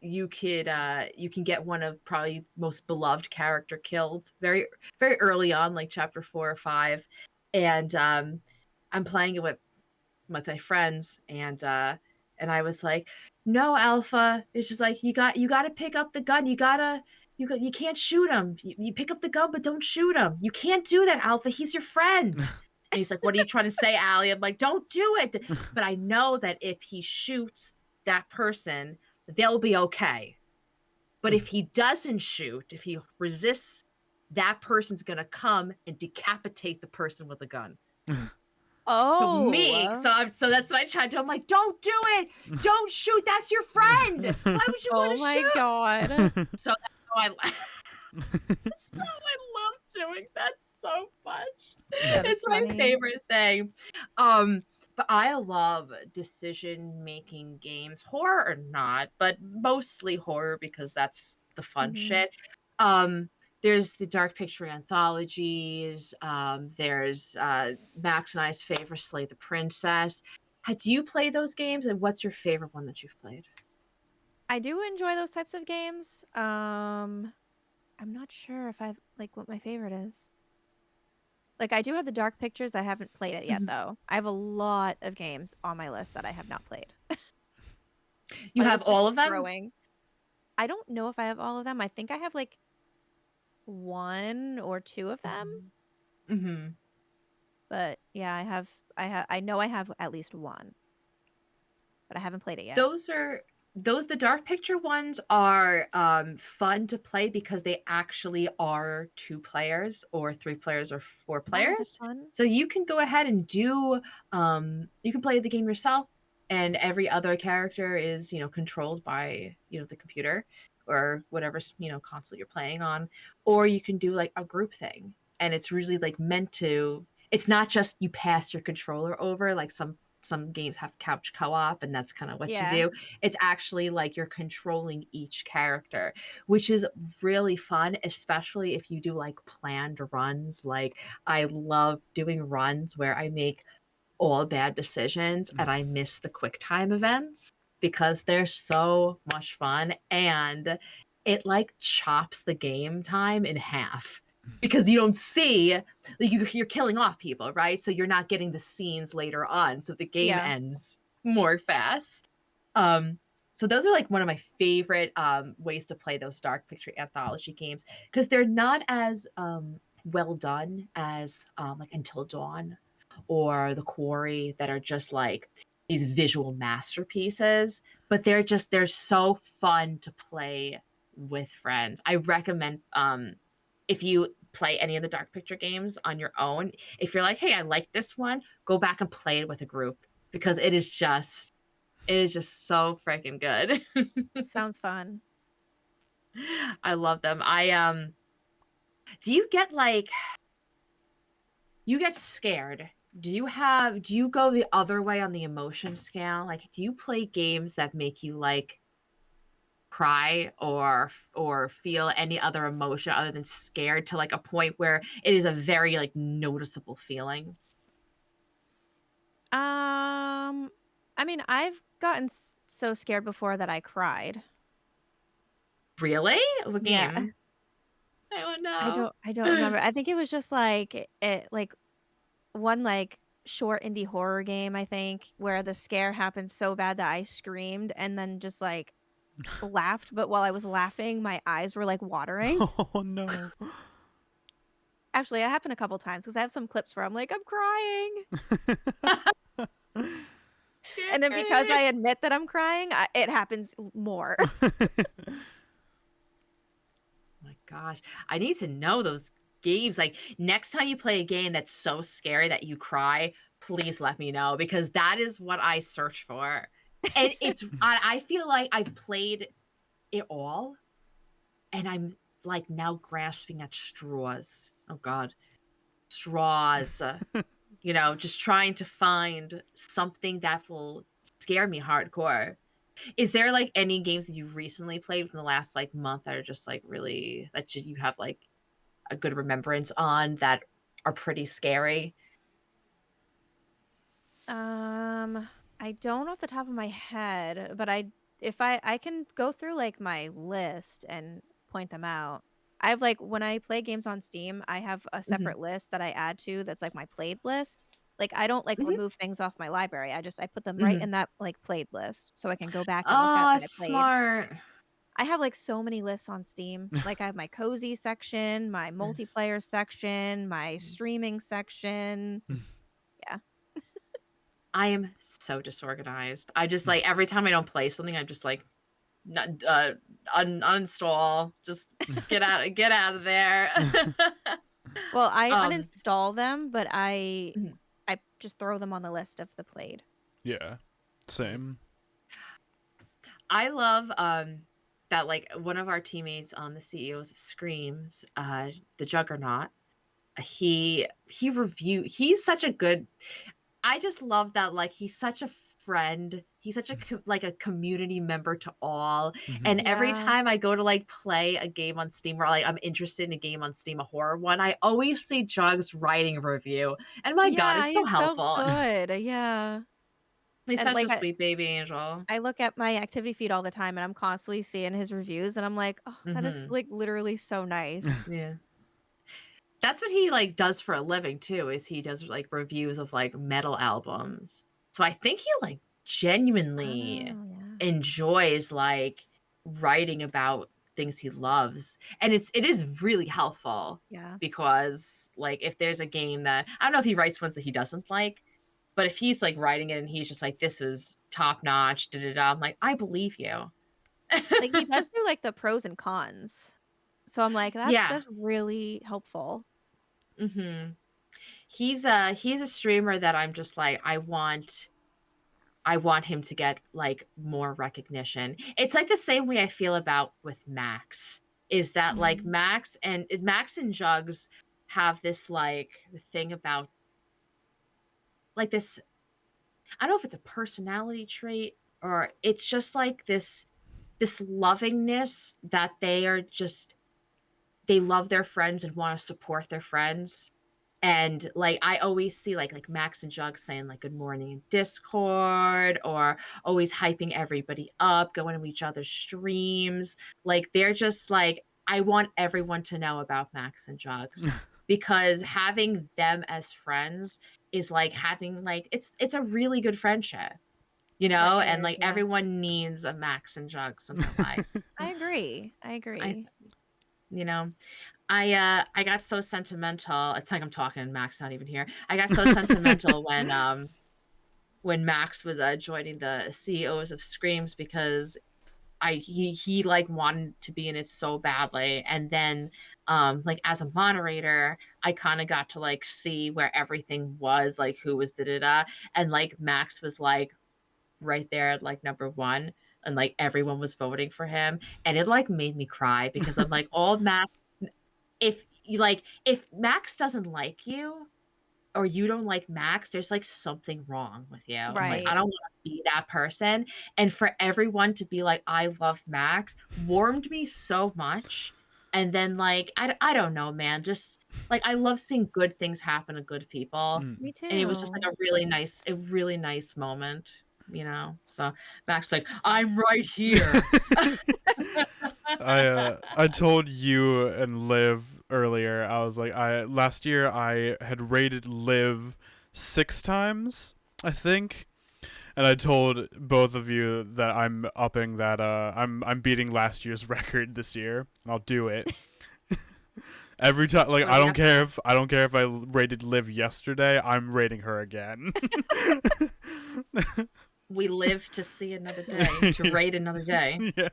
you can get one of probably most beloved character killed very early on, like chapter 4 or 5, and I'm playing it with my friends, and I was like, no, Alpha, it's just like you got to pick up the gun, you can't shoot him, you pick up the gun but don't shoot him, you can't do that, Alpha, he's your friend. And he's like, what are you trying to say, Allie? I'm like, don't do it. But I know that if he shoots that person, they'll be okay. But if he doesn't shoot, if he resists, that person's going to come and decapitate the person with a gun. Oh. So that's what I tried to. I'm like, don't do it. Don't shoot. That's your friend. Why would you want to shoot? Oh my God. So that's how so I love doing that so much. It's my favorite thing. But I love decision-making games, horror or not, but mostly horror because that's the fun shit. There's the Dark Picture anthologies. There's Max and I's favorite, Slay the Princess. Do you play those games, and what's your favorite one that you've played? I do enjoy those types of games. I'm not sure if I've what my favorite is. Like, I do have the Dark Pictures. I haven't played it yet, though. I have a lot of games on my list that I have not played. You have all of them? Growing. I don't know if I have all of them. I think I have like 1 or 2 of them. Mm-hmm. But yeah, I know I have at least 1. But I haven't played it yet. The Dark Picture ones are fun to play because they actually are 2 players or 3 players or 4 players. So you can go ahead and do you can play the game yourself, and every other character is, controlled by, the computer or whatever, console you're playing on, or you can do like a group thing, and it's really like meant to, it's not just you pass your controller over like some games have couch co-op and that's kind of what you do. It's actually like you're controlling each character, which is really fun, especially if you do like planned runs. Like, I love doing runs where I make all bad decisions and I miss the quick time events because they're so much fun, and it like chops the game time in half because you don't see like you're killing off people, right? So you're not getting the scenes later on, so the game Yeah. ends more fast. Um, so those are like one of my favorite ways to play those dark picture anthology games because they're not as well done as like Until Dawn or The Quarry that are just like these visual masterpieces, but they're so fun to play with friends. I recommend if you play any of the dark picture games on your own, if you're like, "Hey, I like this one," go back and play it with a group because it is just so freaking good. Sounds fun. I love them. Do you get like you get scared? Do you go the other way on the emotion scale? Like do you play games that make you like cry or feel any other emotion other than scared to like a point where it is a very like noticeable feeling? I mean, I've gotten so scared before that I cried. Really? What Yeah. game? I don't I know. don't I don't remember. I think it was just like like one like short indie horror game, I think, where the scare happened so bad that I screamed and then just like laughed, but while I was laughing, my eyes were like watering. Oh no. Actually, it happened a couple times because I have some clips where I'm like, I'm crying. And then because I admit that I'm crying, it happens more. My gosh, I need to know those games. Like next time you play a game that's so scary that you cry, please let me know because that is what I search for. And I feel like I've played it all and I'm like now grasping at straws. Oh God, straws. You know, just trying to find something that will scare me hardcore. Is there like any games that you've recently played within the last like month that are just like really that you have like a good remembrance on that are pretty scary? Um, I don't off the top of my head, but I can go through like my list and point them out. I have like when I play games on Steam, I have a Mhm, separate list that I add to that's like my played list. Like I don't like mhm, remove things off my library. I put them right mhm. in that like played list so I can go back and look at Oh, what I played. smart. I have like so many lists on Steam. Like I have my cozy section, my multiplayer section, my streaming section. Yeah. I am so disorganized. I just like every time I don't play something, I'm just like not uninstall. Just get out of there. Well, I um uninstall them, but I mhm, I just throw them on the list of the played. Yeah. Same. I love that like one of our teammates on the CEOs of Screams, the Juggernaut, he's such a good I just love that like he's such a friend. He's such a like a community member to all. Hmm. And every Yeah. time I go to like play a game on Steam or like I'm interested in a game on Steam, a horror one, I always see Jugs writing a review. And my God, Yeah, it's so he's so helpful. good. Yeah. He's And such like a sweet baby angel. I look at my activity feed all the time and I'm constantly seeing his reviews and I'm like, "Oh, that is Hmm. like literally so nice." Yeah. That's what he like does for a living too, is he does like reviews of like metal albums. So I think he like genuinely Oh, yeah. enjoys like writing about things he loves. And it is really helpful Yeah. because like if there's a game that I don't know if he writes ones that he doesn't like, but if he's like writing it and he's just like this is top notch, da da da, I'm like, I believe you. Like he does do like the pros and cons. So I'm like, Yeah. that's really helpful. Mhm. He's a streamer that I'm just like I want him to get like more recognition. It's like the same way I feel about with Max is that like Mhm. Max and Jugs have this like thing about like this I don't know if it's a personality trait or it's just like this lovingness that they are just they love their friends and want to support their friends And like I always see like Max and Jug saying like good morning in Discord, or always hyping everybody up, going to each other's streams. Like they're just like, I want everyone to know about Max and Jugs, because having them as friends is like having like it's a really good friendship, you know, It and is, like yeah. everyone needs a Max and Jugs in their life. I agree. You know, I got so sentimental. It's like I'm talking and Max not even here. I got so sentimental when Max was joining the CEOs of Screams, because he like wanted to be in it so badly, and then like as a moderator I kind of got to like see where everything was, like who was and like Max was like right there at like number one, and like everyone was voting for him, and it like made me cry, because I'm like, all Max, if Max doesn't like you, or you don't like Max, there's like something wrong with you. Like I Right. don't want to be that person. And for everyone to be like, I love Max, warmed me so much. And then like I don't know, man, just like I love seeing good things happen to good people. Me And it was just like too. a really nice moment, you know. So Max like, I'm right here. I told you and Liv earlier. I was like, last year I had rated Liv 6 times, I think, and I told both of you that I'm upping that. I'm beating last year's record this year, and I'll do it. Every time, like, Oh, I don't care if I rated Liv yesterday. I'm rating her again. We live to see another day, to rate another day. Yeah.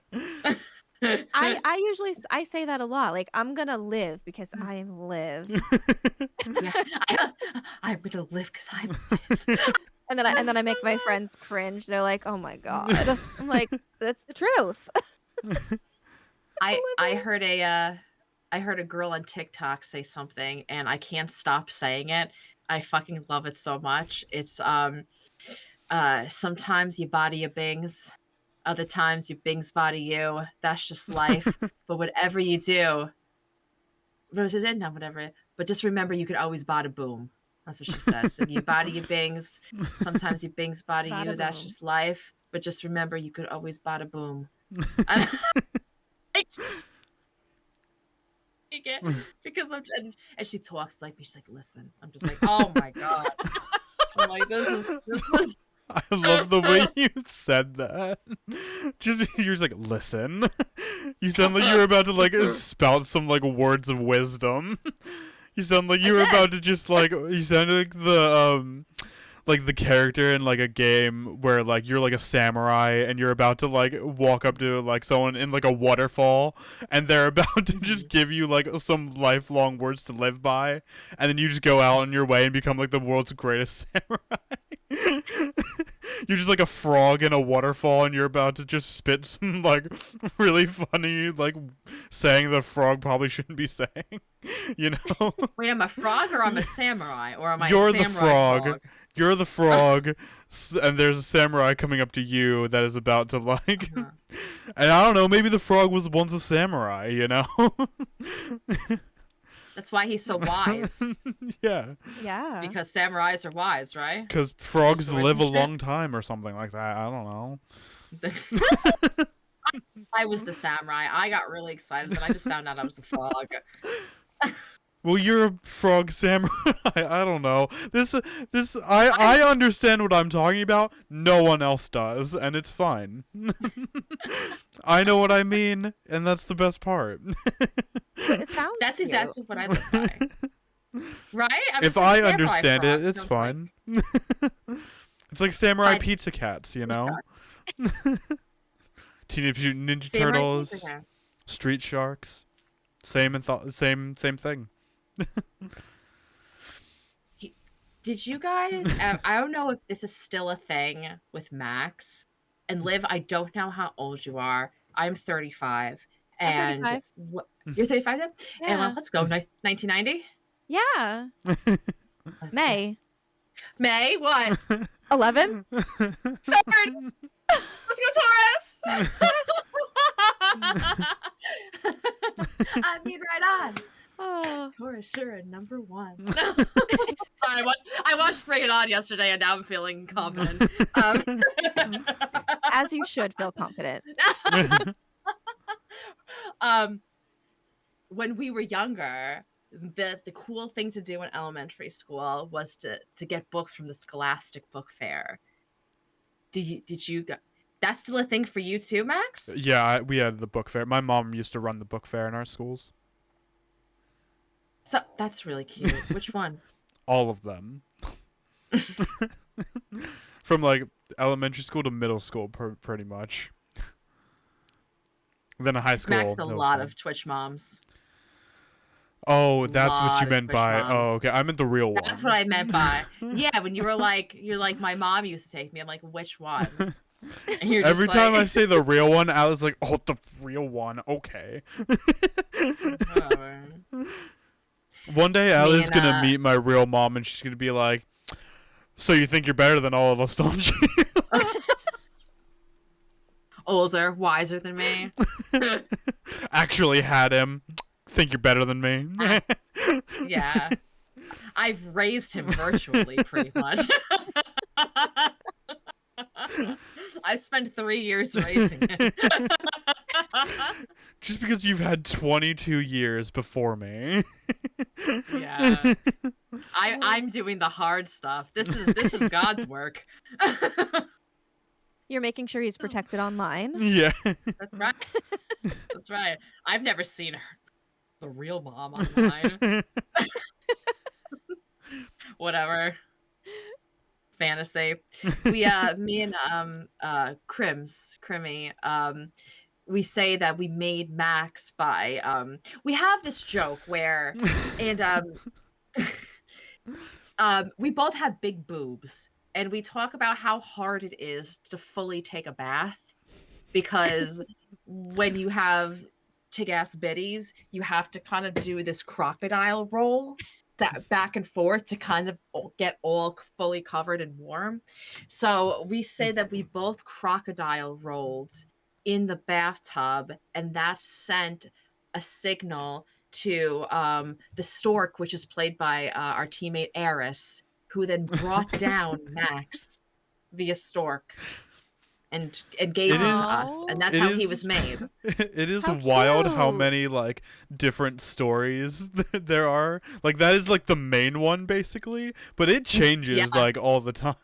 I usually say that a lot. Like I'm gonna live because I live. Yeah. I'm gonna live because I live. And then I make my friends cringe. They're like, "Oh my god!" I'm like, "That's the truth." I heard a girl on TikTok say something, and I can't stop saying it. I fucking love it so much. It's sometimes you body your bings, other times your bings body you. That's just life. But whatever you do, what is it? Not whatever. But just remember, you could always bada boom. That's what she says. So you body your bings. Sometimes your bings body you. Bada That's boom. just life. But just remember, you could always bada boom. Because and she talks like me. She's like, listen. I'm just like, oh my god. I'm like, this was. I love the way you said that. Just you're just like, listen. You sound like you were about to like spout some like words of wisdom. You sound like you were about to just like, you sounded like the character in like a game where like you're like a samurai and you're about to like walk up to like someone in like a waterfall, and they're about to just give you like some lifelong words to live by, and then you just go out on your way and become like the world's greatest samurai. You're just like a frog in a waterfall, and you're about to just spit some like really funny like saying the frog probably shouldn't be saying. You know? Wait, I'm a frog or I'm a samurai, or am I You're a the samurai frog. You're the frog, and there's a samurai coming up to you that is about to like, and I don't know, maybe the frog was once a samurai, you know? That's why he's so wise. Yeah. Yeah. Because samurais are wise, right? Because frogs live a long time or something like that. I don't know. I was the samurai. I got really excited, but I just found out I was the frog. Well, you're a frog samurai. I don't know. I understand what I'm talking about. No one else does, and it's fine. I know what I mean, and that's the best part. But it sounds That's cute. exactly what I look like. Right? If I understand it, it's fine. It's like samurai pizza cats, you know? Teenage Mutant Ninja Turtles, Street Sharks, same thing. Did you guys? I don't know if this is still a thing with Max and Liv. I don't know how old you are. I'm 35, and I'm 35. You're 35 now. Yeah. And well, let's go. 1990. Yeah. May What? 11. Third. Let's go, Taurus. I mean, right on. Oh. Taurus, sure, number 1. I watched Bring It On yesterday, and now I'm feeling confident. As you should feel confident. When we were younger, the cool thing to do in elementary school was to get books from the Scholastic Book Fair. Did you go? That's still a thing for you too, Max? Yeah, we had the book fair. My mom used to run the book fair in our schools. So that's really cute. Which one? All of them. From like elementary school to middle school, pretty much. Then a high school. Max, a lot of Twitch moms. Oh, that's what you meant by. Oh, okay. I meant the real one. That's what I meant by. Yeah, when you're like, my mom used to take me. I'm like, which one? And you're Every just time like, I say the real one, Ali's like, oh, the real one. Okay. One day, Ali's gonna meet my real mom, and she's gonna be like, "So you think you're better than all of us, don't you?" Older, wiser than me. Actually had him. Think you're better than me. Yeah. I've raised him virtually, pretty much. I've spent 3 years raising him. Just because you've had 22 years before me. Yeah. I'm doing the hard stuff. This is God's work. You're making sure he's protected online. Yeah. That's right. That's right. I've never seen her, the real mom online. Whatever. Fantasy. We me and Crimmy, we say that we made Max by we have this joke where and we both have big boobs, and we talk about how hard it is to fully take a bath, because when you have tig-ass biddies, you have to kind of do this crocodile roll that back and forth to kind of get all fully covered and warm. So we say that we both crocodile rolled in the bathtub, and that sent a signal to the stork, which is played by our teammate Eris, who then brought down Max via stork and gave him to us, and that's how he was made. It is How wild how cute. many like different stories there are. Like that is like the main one basically, but it changes like all the time.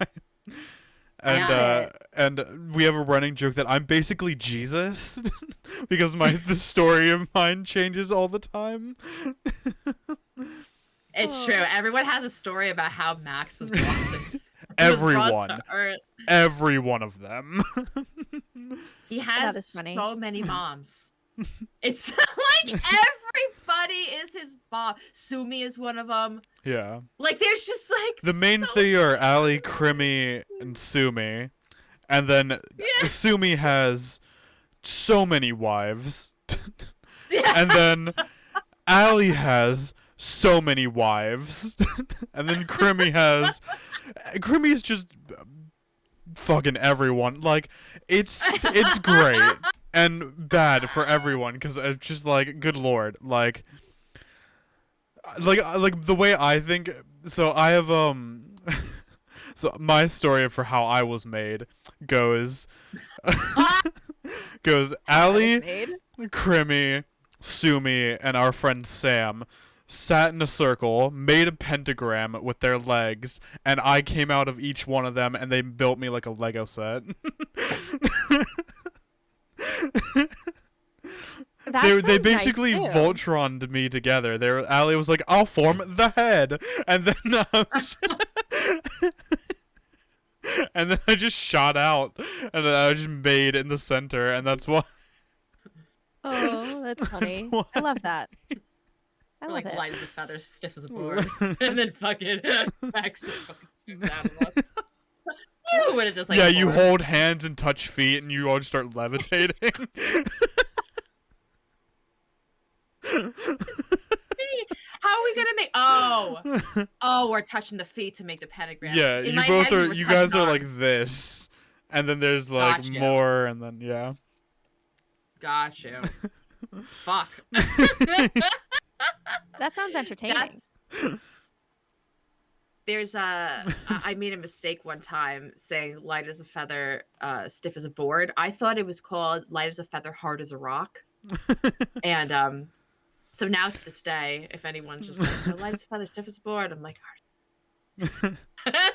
And and we have a running joke that I'm basically Jesus because the story of mine changes all the time. It's true. Everyone has a story about how Max was brought to Every one of them. He has so many moms. It's like everybody is his mom. Sumi is one of them. Yeah. Like there's just like the main three are Ali, Crimmy, and Sumi, and then Sumi has so many wives, and then Ali has so many wives, and then Crimmy is just fucking everyone. Like it's great and bad for everyone because it's just like, good lord, like the way I think. So I have so my story for how I was made goes Ali, Crimmy, Sumi, and our friend Sam sat in a circle, made a pentagram with their legs, and I came out of each one of them, and they built me like a Lego set. They basically Voltroned me together. Ali was like, "I'll form the head," and then and then I just shot out, and then I just made in the center, and that's why. Oh, that's funny. I love that. I love like it. light as a feather, stiff as a board, and then fucking Max just fucking shoots out of us. When it just, like, you hold hands and touch feet, and you all just start levitating. How are we gonna make? Oh, we're touching the feet to make the pentagram. Yeah, In you my both head, we are. were You guys touching are arms. like this, and then there's like Gotcha. more, and then yeah. Got you. Fuck. That sounds entertaining. There's I made a mistake one time saying light as a feather, stiff as a board. I thought it was called light as a feather, hard as a rock. And so now to this day, if anyone's just like, oh, light as a feather, stiff as a board, I'm like, hard. That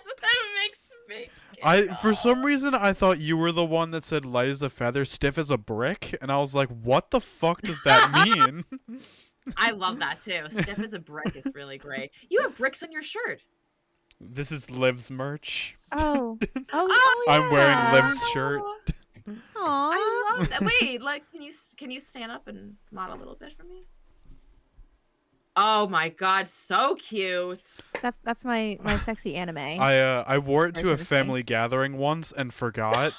makes me For some reason I thought you were the one that said light as a feather, stiff as a brick, and I was like, what the fuck does that mean? I love that too. Stiff as a brick is really great. You have bricks on your shirt. This is Liv's merch. Oh. Oh, yeah. I'm wearing Liv's shirt. Aww. I love that. Wait, like, can you stand up and mod a little bit for me? Oh my god, so cute. That's my sexy anime. I wore it to a family gathering once and forgot.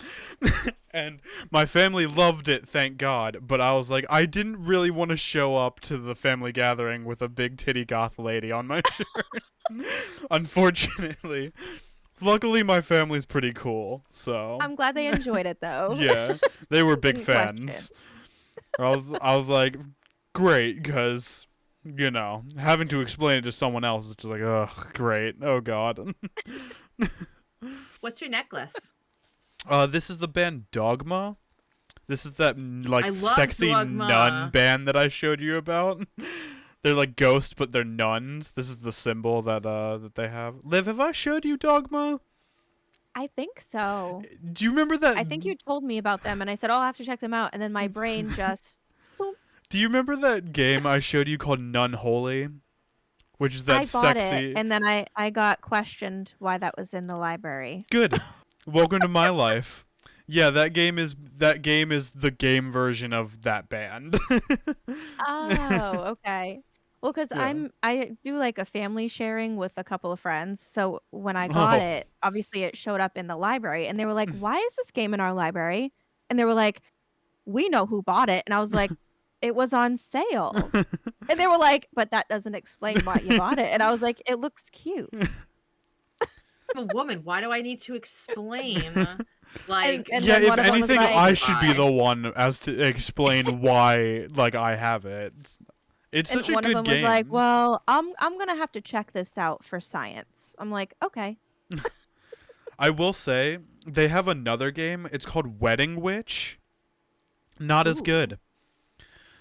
And my family loved it, thank God. But I was like, I didn't really want to show up to the family gathering with a big titty goth lady on my shirt. Unfortunately. Luckily my family's pretty cool, so I'm glad they enjoyed it though. yeah. They were big Didn't fans. I was like, great, because you know, having to explain it to someone else is just like, ugh, great. Oh, God. What's your necklace? This is the band Dogma. This is that, like, love sexy Dogma. nun band that I showed you about. They're like ghosts, but they're nuns. This is the symbol that they have. Liv, have I showed you Dogma? I think so. Do you remember that? I think you told me about them, and I said, "Oh, I'll have to check them out." And then my brain just. Do you remember that game I showed you called Nun Holy? Which is that I bought sexy. it, and then I got questioned why that was in the library. Good. Welcome to my life. Yeah, that game is the game version of that band. Oh, okay. Well, because Yeah. I do like a family sharing with a couple of friends. So when I got it, obviously it showed up in the library, and they were like, "Why is this game in our library?" And they were like, "We know who bought it." And I was like, "It was on sale." And they were like, "But that doesn't explain why you bought it." And I was like, "It looks cute." I'm a woman. Why do I need to explain? Like, And Yeah, then if one of them was anything, like- I should be the one as to explain why, like, I have it. It's And such a one of good them game. was like, "Well, I'm gonna have to check this out for science." I'm like, "Okay." I will say they have another game. It's called Wedding Witch. Not as Ooh. good.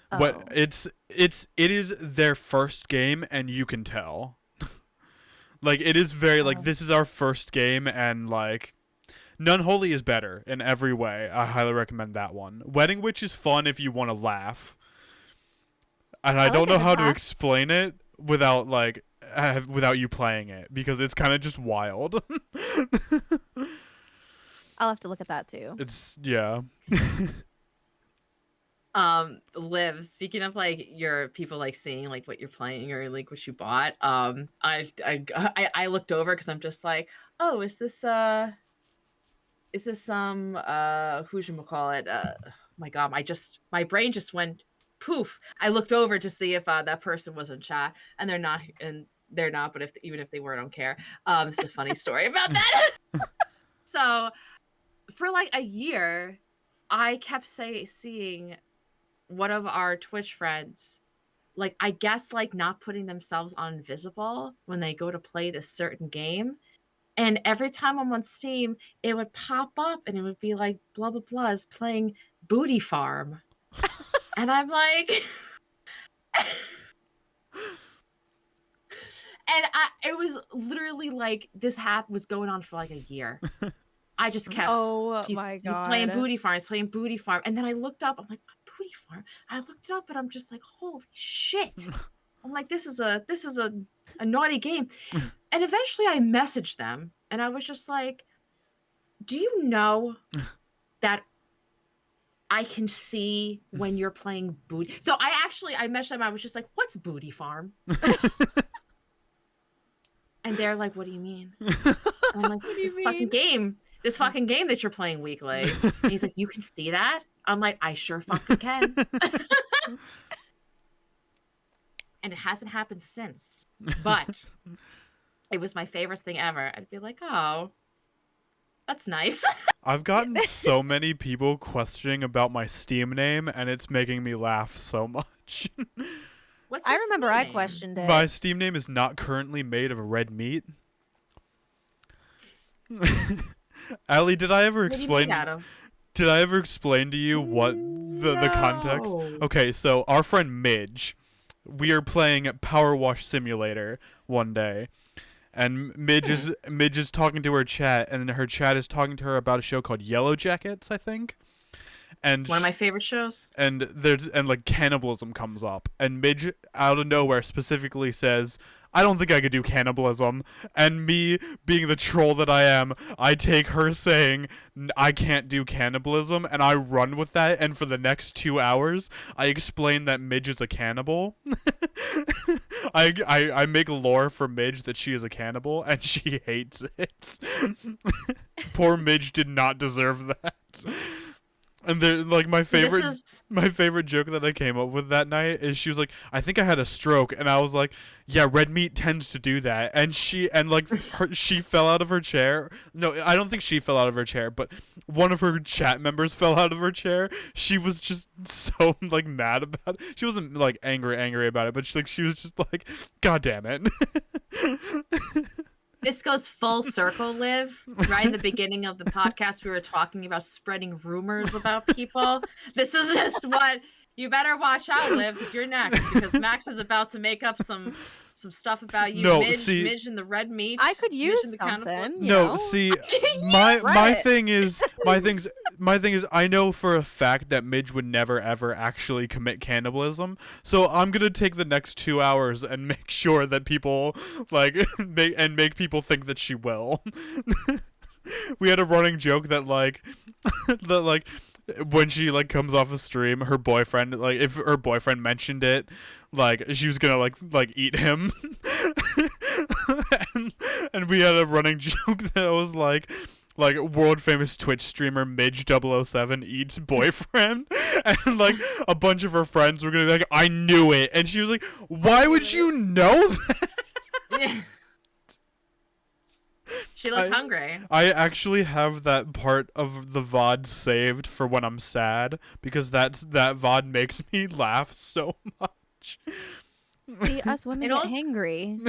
What Oh. it is their first game, and you can tell. Like, it is very like, Oh. this is our first game, and like Nun Holy is better in every way. I highly recommend that one. Wedding Witch is fun if you want to laugh. And I like don't a know good how to laugh. explain it without like without you playing it, because it's kind of just wild. I'll have to look at that too. It's yeah. Liv, speaking of like your people like seeing like what you're playing or like what you bought, I looked over because I'm just like, oh, is this some who'chamacallit, my god, my brain just went poof. I looked over to see if that person was in chat, and they're not, but even if they were, I don't care. It's a funny story about that. So for like a year, I kept seeing one of our Twitch friends, like, I guess, like, not putting themselves on invisible when they go to play this certain game. And every time I'm on Steam, it would pop up and it would be like, blah, blah, blah is playing Booty Farm. And I'm like... And it was literally like, this was going on for like a year. I just kept... Oh He's playing Booty Farm. He's playing Booty Farm. And then I looked up. I'm like, Booty Farm? I looked it up, and I'm just like, holy shit. I'm like, this is a naughty game. And eventually I messaged them, and I was just like, do you know that I can see when you're playing Booty? So I messaged them. I was just like, what's Booty Farm? And they're like, what do you mean? And I'm like, this fucking game that you're playing weekly. And he's like, you can see that? I'm like, I sure fucking can. And it hasn't happened since. But it was my favorite thing ever. I'd be like, oh, that's nice. I've gotten so many people questioning about my Steam name, and it's making me laugh so much. What's I your remember Steam I name? questioned it. My Steam name is not currently made of red meat. Allie, did I ever What do you mean, explain? Adam? Did I ever explain to you what the context? No. Okay, so our friend Midge, we are playing Power Wash Simulator one day, and Midge is talking to her chat, and her chat is talking to her about a show called Yellow Jackets, I think. And One of my favorite shows. and like cannibalism comes up, and Midge out of nowhere specifically says, I don't think I could do cannibalism. And me being the troll that I am, I take her saying I can't do cannibalism, and I run with that, and for the next 2 hours I explain that Midge is a cannibal. I make lore for Midge that she is a cannibal, and she hates it. Poor Midge did not deserve that. And like my favorite joke that I came up with that night is she was like, I think I had a stroke, and I was like, yeah, red meat tends to do that. And she fell out of her chair. No, I don't think she fell out of her chair, but one of her chat members fell out of her chair. She was just so like mad about it. She wasn't like angry about it, but she was just like, God damn it. This goes full circle, Liv. Right in the beginning of the podcast, we were talking about spreading rumors about people. This is just what you better watch out, Liv, because you're next. Because Max is about to make up some stuff about you, No, Midge and the red meat. I could use Midge and the something. cannibals. You No, know? see, my thing is I know for a fact that Midge would never ever actually commit cannibalism. So I'm gonna take the next 2 hours and make sure that people like make people think that she will. We had a running joke that when she like comes off a stream, her boyfriend, like if her boyfriend mentioned it, like she was gonna like eat him. and we had a running joke that was like world famous Twitch streamer Midge 007 eats boyfriend, and like a bunch of her friends were gonna be like, I knew it, and she was like, why would you know that? Yeah. She looks hungry. I actually have that part of the VOD saved for when I'm sad, because that VOD makes me laugh so much. See, us women get hangry.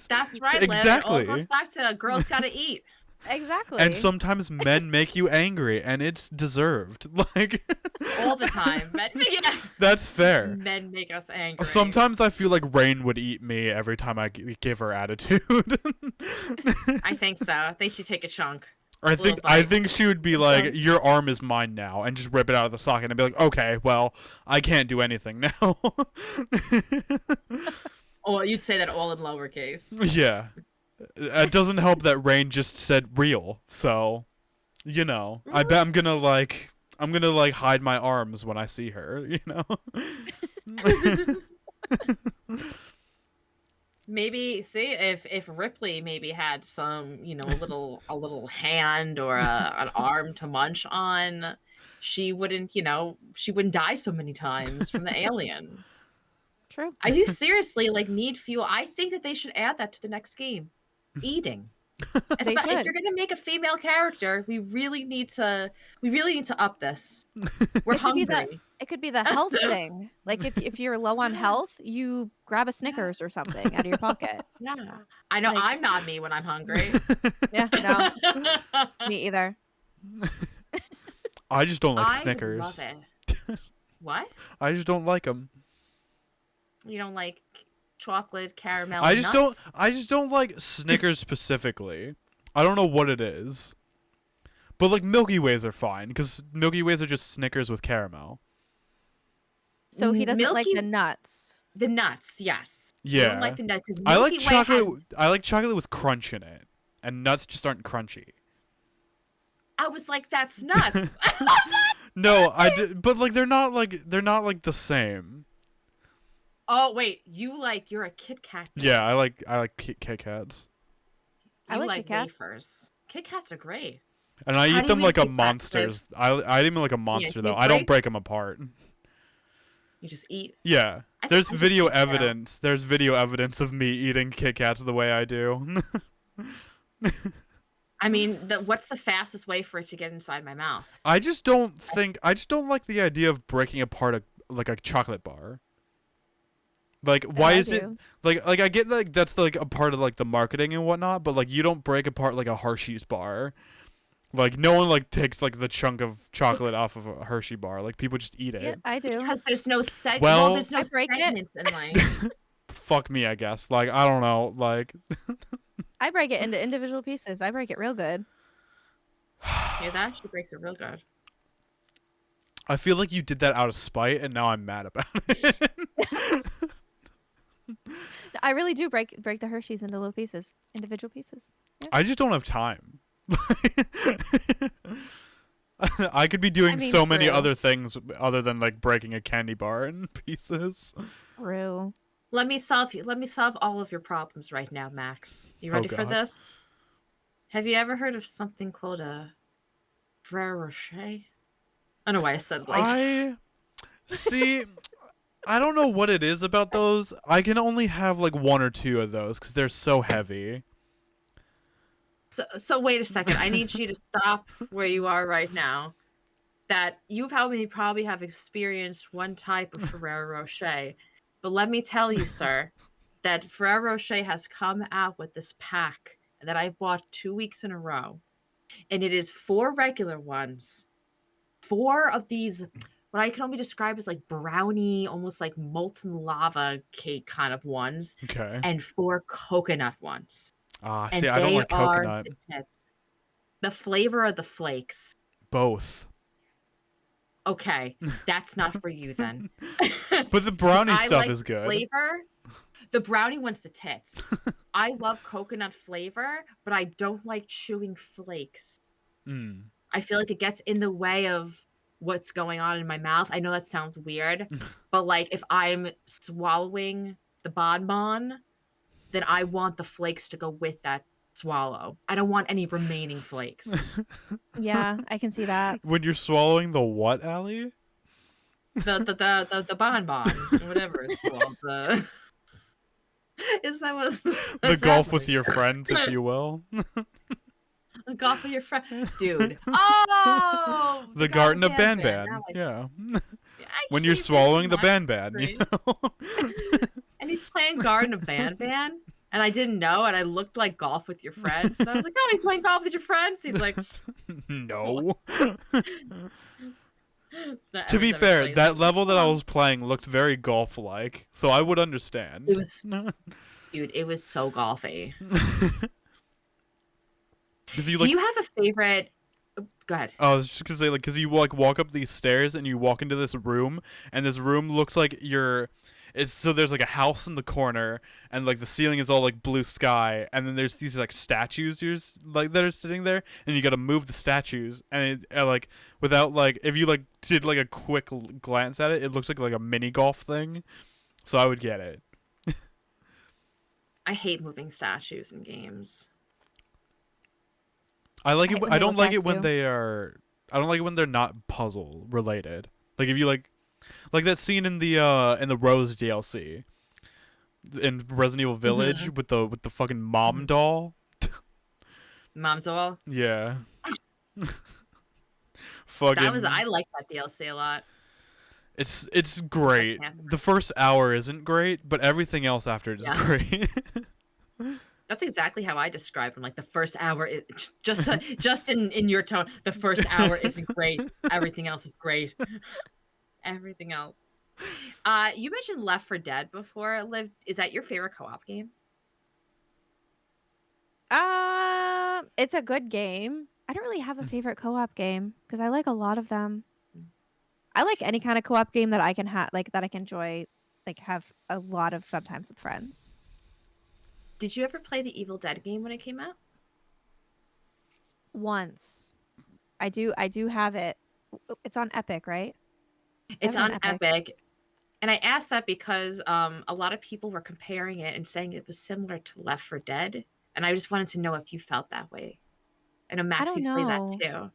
That's right, Liv. Exactly. It all goes back to girls gotta eat. Exactly. And sometimes men make you angry, and it's deserved. Like All the time. That's fair. Men make us angry. Sometimes I feel like Rain would eat me every time I give her attitude. I think so. I think she'd take a chunk. I think she would be like, your arm is mine now, and just rip it out of the socket and be like, okay, well, I can't do anything now. Oh, you'd say that all in lowercase. Yeah. It doesn't help that Rain just said real, so you know. I bet I'm gonna hide my arms when I see her, you know? Maybe see if Ripley maybe had some, you know, a little hand or an arm to munch on, she wouldn't die so many times from the alien. True. I do seriously need fuel. I think that they should add that to the next game. Eating. If you're gonna make a female character, we really need to up this. We're hungry. It could be the health thing. Like if you're low on health, you grab a Snickers or something out of your pocket. Yeah. I know I'm not me when I'm hungry. Yeah, no. Me either. I just don't like Snickers. Love it. What? I just don't like them. You don't like chocolate, caramel, I just nuts? don't like Snickers specifically. I don't know what it is. But like Milky Ways are fine, because Milky Ways are just Snickers with caramel. So he doesn't like the nuts. The nuts, yes. Yeah. I don't like the nuts. I like chocolate. I like chocolate with crunch in it, and nuts just aren't crunchy. I was like, that's nuts. No, but like they're not like the same. Oh wait, you're a Kit Kat. Yeah, I like Kit Kats. I like wafers. Kit Kats are great. And I eat them like a monster. I eat them like a monster though. I don't break them apart. You just eat. Yeah, there's video evidence. There's video evidence of me eating Kit Kats the way I do. I mean, what's the fastest way for it to get inside my mouth? I just don't like the idea of breaking apart a chocolate bar. Like, why I is it do. like I get like that's like a part of like the marketing and whatnot, but like you don't break apart like a Hershey's bar. Like no one like takes like the chunk of chocolate off of a Hershey bar. Like people just eat Yeah, it. I do. Because there's no Well, there's no I break it. segments in like. fuck me, I guess. Like I don't know. Like I break it into individual pieces. I break it real good. Hear that? She breaks it real good. I feel like you did that out of spite, and now I'm mad about it. I really do break the Hershey's into little pieces, individual pieces. Yeah. I just don't have time. I could be doing mean, so many true. other things other than like breaking a candy bar in pieces. True. Let me solve all of your problems right now, Max. You ready for God. this? Have you ever heard of something called a Ferrero Rocher? I don't know why I said like. I see. I don't know what it is about those. I can only have like one or two of those because they're so heavy. So wait a second. I need you to stop where you are right now. That you probably have experienced one type of Ferrero Rocher, but let me tell you, sir, that Ferrero Rocher has come out with this pack that I bought 2 weeks in a row, and it is 4 regular ones, 4 of these what I can only describe as like brownie, almost like molten lava cake kind of ones, Okay. and 4 coconut ones. Ah, And see, I don't they like are coconut. the tits. The flavor of the flakes. Both. Okay, that's not for you then. But the brownie 'Cause I stuff like is the good. flavor. The brownie one's the tits. I love coconut flavor, but I don't like chewing flakes. Mm. I feel like it gets in the way of what's going on in my mouth. I know that sounds weird, but like if I'm swallowing the bonbon, then I want the flakes to go with that swallow. I don't want any remaining flakes. Yeah, I can see that. When you're swallowing the what, Allie? The bonbon, whatever it's called. Is that what's The golf with your friends, if you will. Golf with your friend, dude. Oh, The Garden of Ban. Banban. Yeah. I When you're hate this swallowing the much. Banban, you know? And he's playing Garden of Banban, and I didn't know, and I looked like golf with your friends. And I was like, "Oh, you playing golf with your friends?" He's like, No. It's not To be every time I fair, play that this. level that I was playing looked very golf-like, so I would understand. It was, dude. It was so golfy. Do Do you have a favorite? Go ahead. I was just gonna say, like, because you like walk up these stairs and you walk into this room, and this room looks like so there's like a house in the corner, and like the ceiling is all like blue sky, and then there's these like statues like that are sitting there, and you gotta move the statues, and like without like if you like did like a quick glance at it, it looks like a mini golf thing. So I would get it. I hate moving statues in games. I like it. I don't like it when you. they are. I don't like it when they're not puzzle related. Like if you like that scene in the Rose DLC in Resident Evil Village with the fucking mom doll. Mom doll. Yeah. Fucking. I like that DLC a lot. It's great. The first hour isn't great, but everything else after it is great. That's exactly how I describe them. Like the first hour, just in your tone. The first hour isn't great. Everything else is great. Everything else. You mentioned Left 4 Dead before. Liv, is that your favorite co-op game? It's a good game. I don't really have a favorite co-op game because I like a lot of them. I like any kind of co-op game that I can have, like that I can enjoy, like have a lot of fun times with friends. Did you ever play the Evil Dead game when it came out? Once. I do have it. It's on Epic, right? It's on Epic. And I asked that because a lot of people were comparing it and saying it was similar to Left 4 Dead. And I just wanted to know if you felt that way. I know Max, you played that too.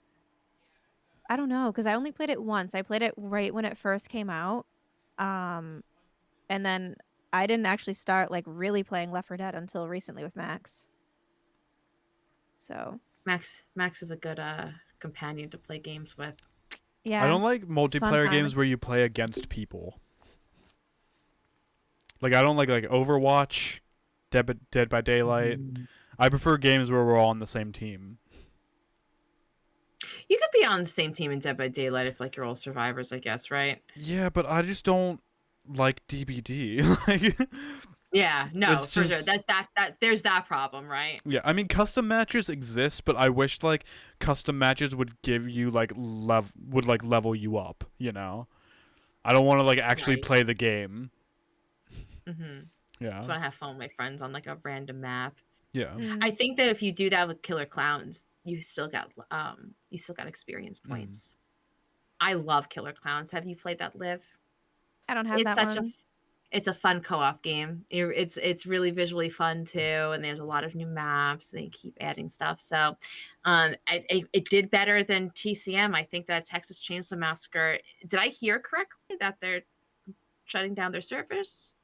I don't know, because I only played it once. I played it right when it first came out. And then I didn't actually start like really playing Left 4 Dead until recently with Max. So Max is a good companion to play games with. Yeah. I don't like multiplayer games where you play against people. Like I don't like Overwatch, Dead by Daylight. Mhm. I prefer games where we're all on the same team. You could be on the same team in Dead by Daylight if like you're all survivors, I guess, right? Yeah, but I just don't like DBD. Like Yeah, no, it's for sure. just That's that there's that problem, right? yeah. I mean, custom matches exist, but I wish like custom matches would give you like level you up. You know, I don't want to like actually Right. play the game. Mm-hmm. Yeah, Just want to have fun with my friends on like a random map. yeah. Mm. I think that if you do that with Killer Clowns, you still got experience Mm. points. I love Killer Clowns. Have you played that, Liv? I don't have It's that such a one. it's a fun co-op game. It's really visually fun too, and there's a lot of new maps. And they keep adding stuff. So, it did better than TCM. I think that Texas Chainsaw Massacre. Did I hear correctly that they're shutting down their servers?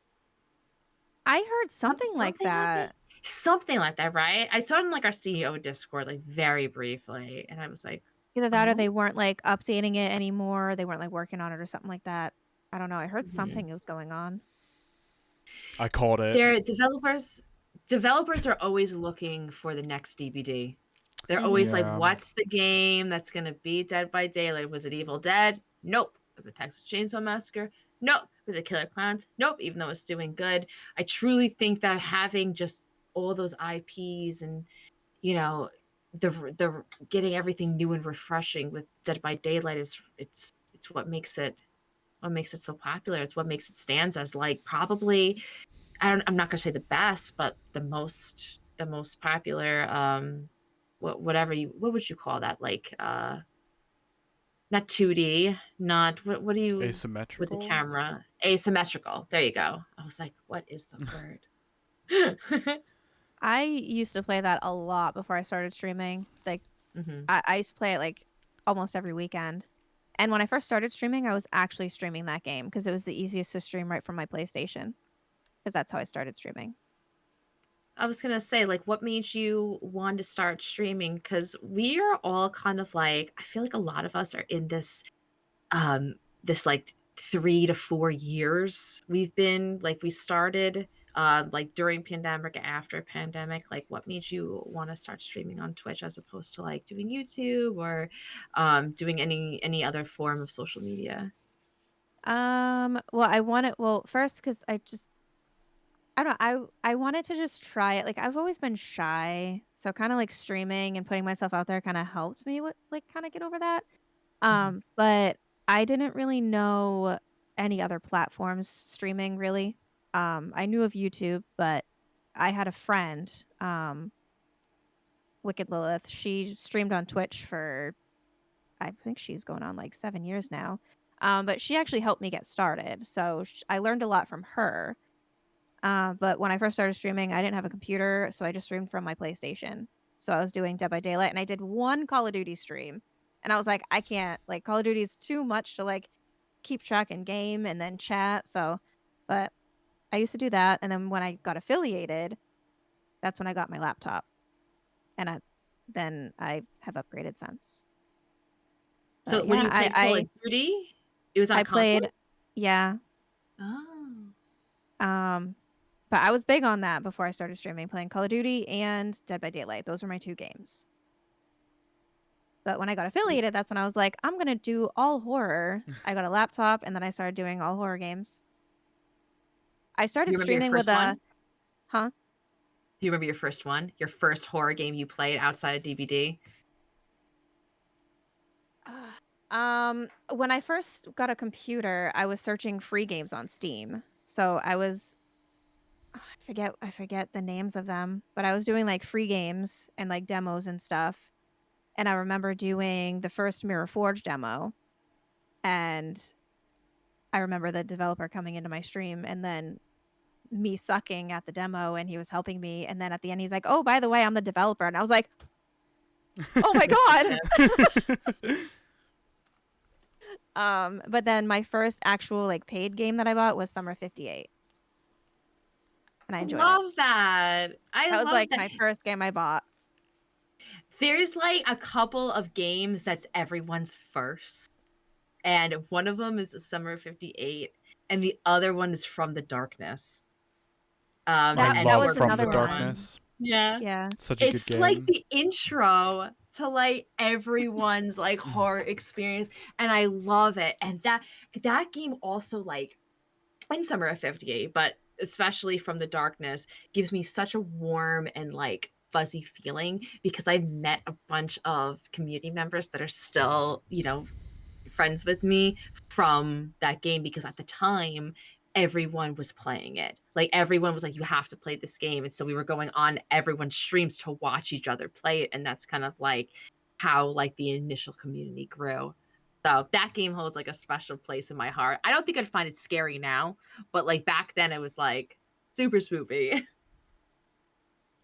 I heard something like Something happened. that. Something like that, right? I saw it in like our CEO Discord, like very briefly, and I was like, Either that or oh. they weren't like updating it anymore. They weren't like working on it or something like that. I don't know. I heard Mhm. something was going on. I called it. They're developers are always looking for the next DVD. They're always Mm-hmm. like, Yeah. what's the game that's gonna beat Dead by Daylight? Was it Evil Dead? Nope. Was it Texas Chainsaw Massacre? Nope. Was it Killer Clowns? Nope. Even though it's doing good, I truly think that having just all those IPs and you know the getting everything new and refreshing with Dead by Daylight is it's what makes it so popular. It's what makes it stands as like probably I'm not gonna say the best, but the most popular what would you call that? Like not 2D, not what do you with the Asymmetrical. camera? Asymmetrical. There you go. I was like, what is the word? I used to play that a lot before I started streaming. Like hmm I used to play it like almost every weekend. And when I first started streaming, I was actually streaming that game because it was the easiest to stream right from my PlayStation. Because that's how I started streaming. I was gonna say, like, what made you want to start streaming? Because we are all kind of like, I feel like a lot of us are in um, this like 3 to 4 years. We've been like, we started like during pandemic, after pandemic. Like, what made you want to start streaming on Twitch as opposed to like doing YouTube or doing any other form of social media? Well, I wanted well first because I don't know, I wanted to just try it. Like I've always been shy, so kind of like streaming and putting myself out there kind of helped me with like kind of get over that. hmm But I didn't really know any other platforms streaming really. I knew of YouTube, but I had a friend, Wicked Lilith. She streamed on Twitch for I think she's going on like 7 years now. But she actually helped me get started, so I learned a lot from her. But when I first started streaming, I didn't have a computer, so I just streamed from my PlayStation. So I was doing Dead by Daylight, and I did one Call of Duty stream, and I was like, I can't like Call of Duty is too much to like keep track in game and then chat. So, but I used to do that, and then when I got affiliated, that's when I got my laptop, and then I have upgraded since. So But when yeah, you played Call of Duty, it was on I console? played, yeah. Oh. Um, but I was big on that before I started streaming, playing Call of Duty and Dead by Daylight. Those were my two games. But when I got affiliated, that's when I was like, I'm gonna do all horror. I got a laptop, and then I started doing all horror games. I Do you started remember your streaming with first one? a, huh? Do you remember your first one? Your first horror game you played outside of DBD? When I first got a computer, I was searching free games on Steam. So I forget the names of them, but I was doing like free games and like demos and stuff. And I remember doing the first Mirror Forge demo, and I remember the developer coming into my stream and then me sucking at the demo, and he was helping me, and then at the end he's like, "Oh, by the way, I'm the developer." And I was like, "Oh my god." But then my first actual like paid game that I bought was Summer 58, and I enjoyed it. Love that. I That was love like that. my first game I bought. There's like a couple of games that's everyone's first. And one of them is Summer 58 and the other one is From the Darkness. That and love was From another the one. Darkness. Yeah. Yeah. Such a good It's game. like the intro to like everyone's like horror experience, and I love it. And that game also, like, in Summer of 58, but especially From the Darkness, gives me such a warm and like fuzzy feeling because I've met a bunch of community members that are still, friends with me from that game, because at the time everyone was playing it. Like, everyone was like, you have to play this game. And so we were going on everyone's streams to watch each other play it. And that's kind of like how like the initial community grew. So that game holds like a special place in my heart. I don't think I'd find it scary now, but like back then it was like super spoopy.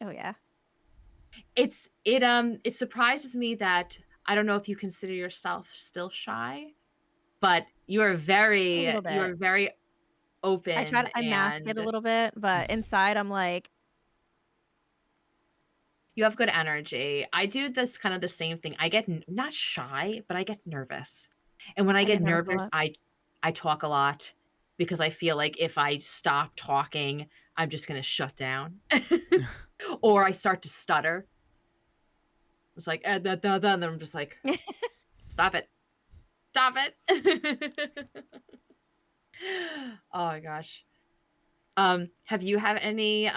Oh yeah. It surprises me that, I don't know if you consider yourself still shy, but A little you bit. are very open, I mask it a and little bit, but inside I'm like, you have good energy. I do this kind of the same thing. I get not shy, but I get nervous. And when I I get get nervous a nervous, lot. I talk a lot because I feel like if I stop talking, I'm just going to shut down. Or I start to stutter. It's like, da, da, da, and then I'm just like, stop it. Stop it. Oh my gosh. Have you had any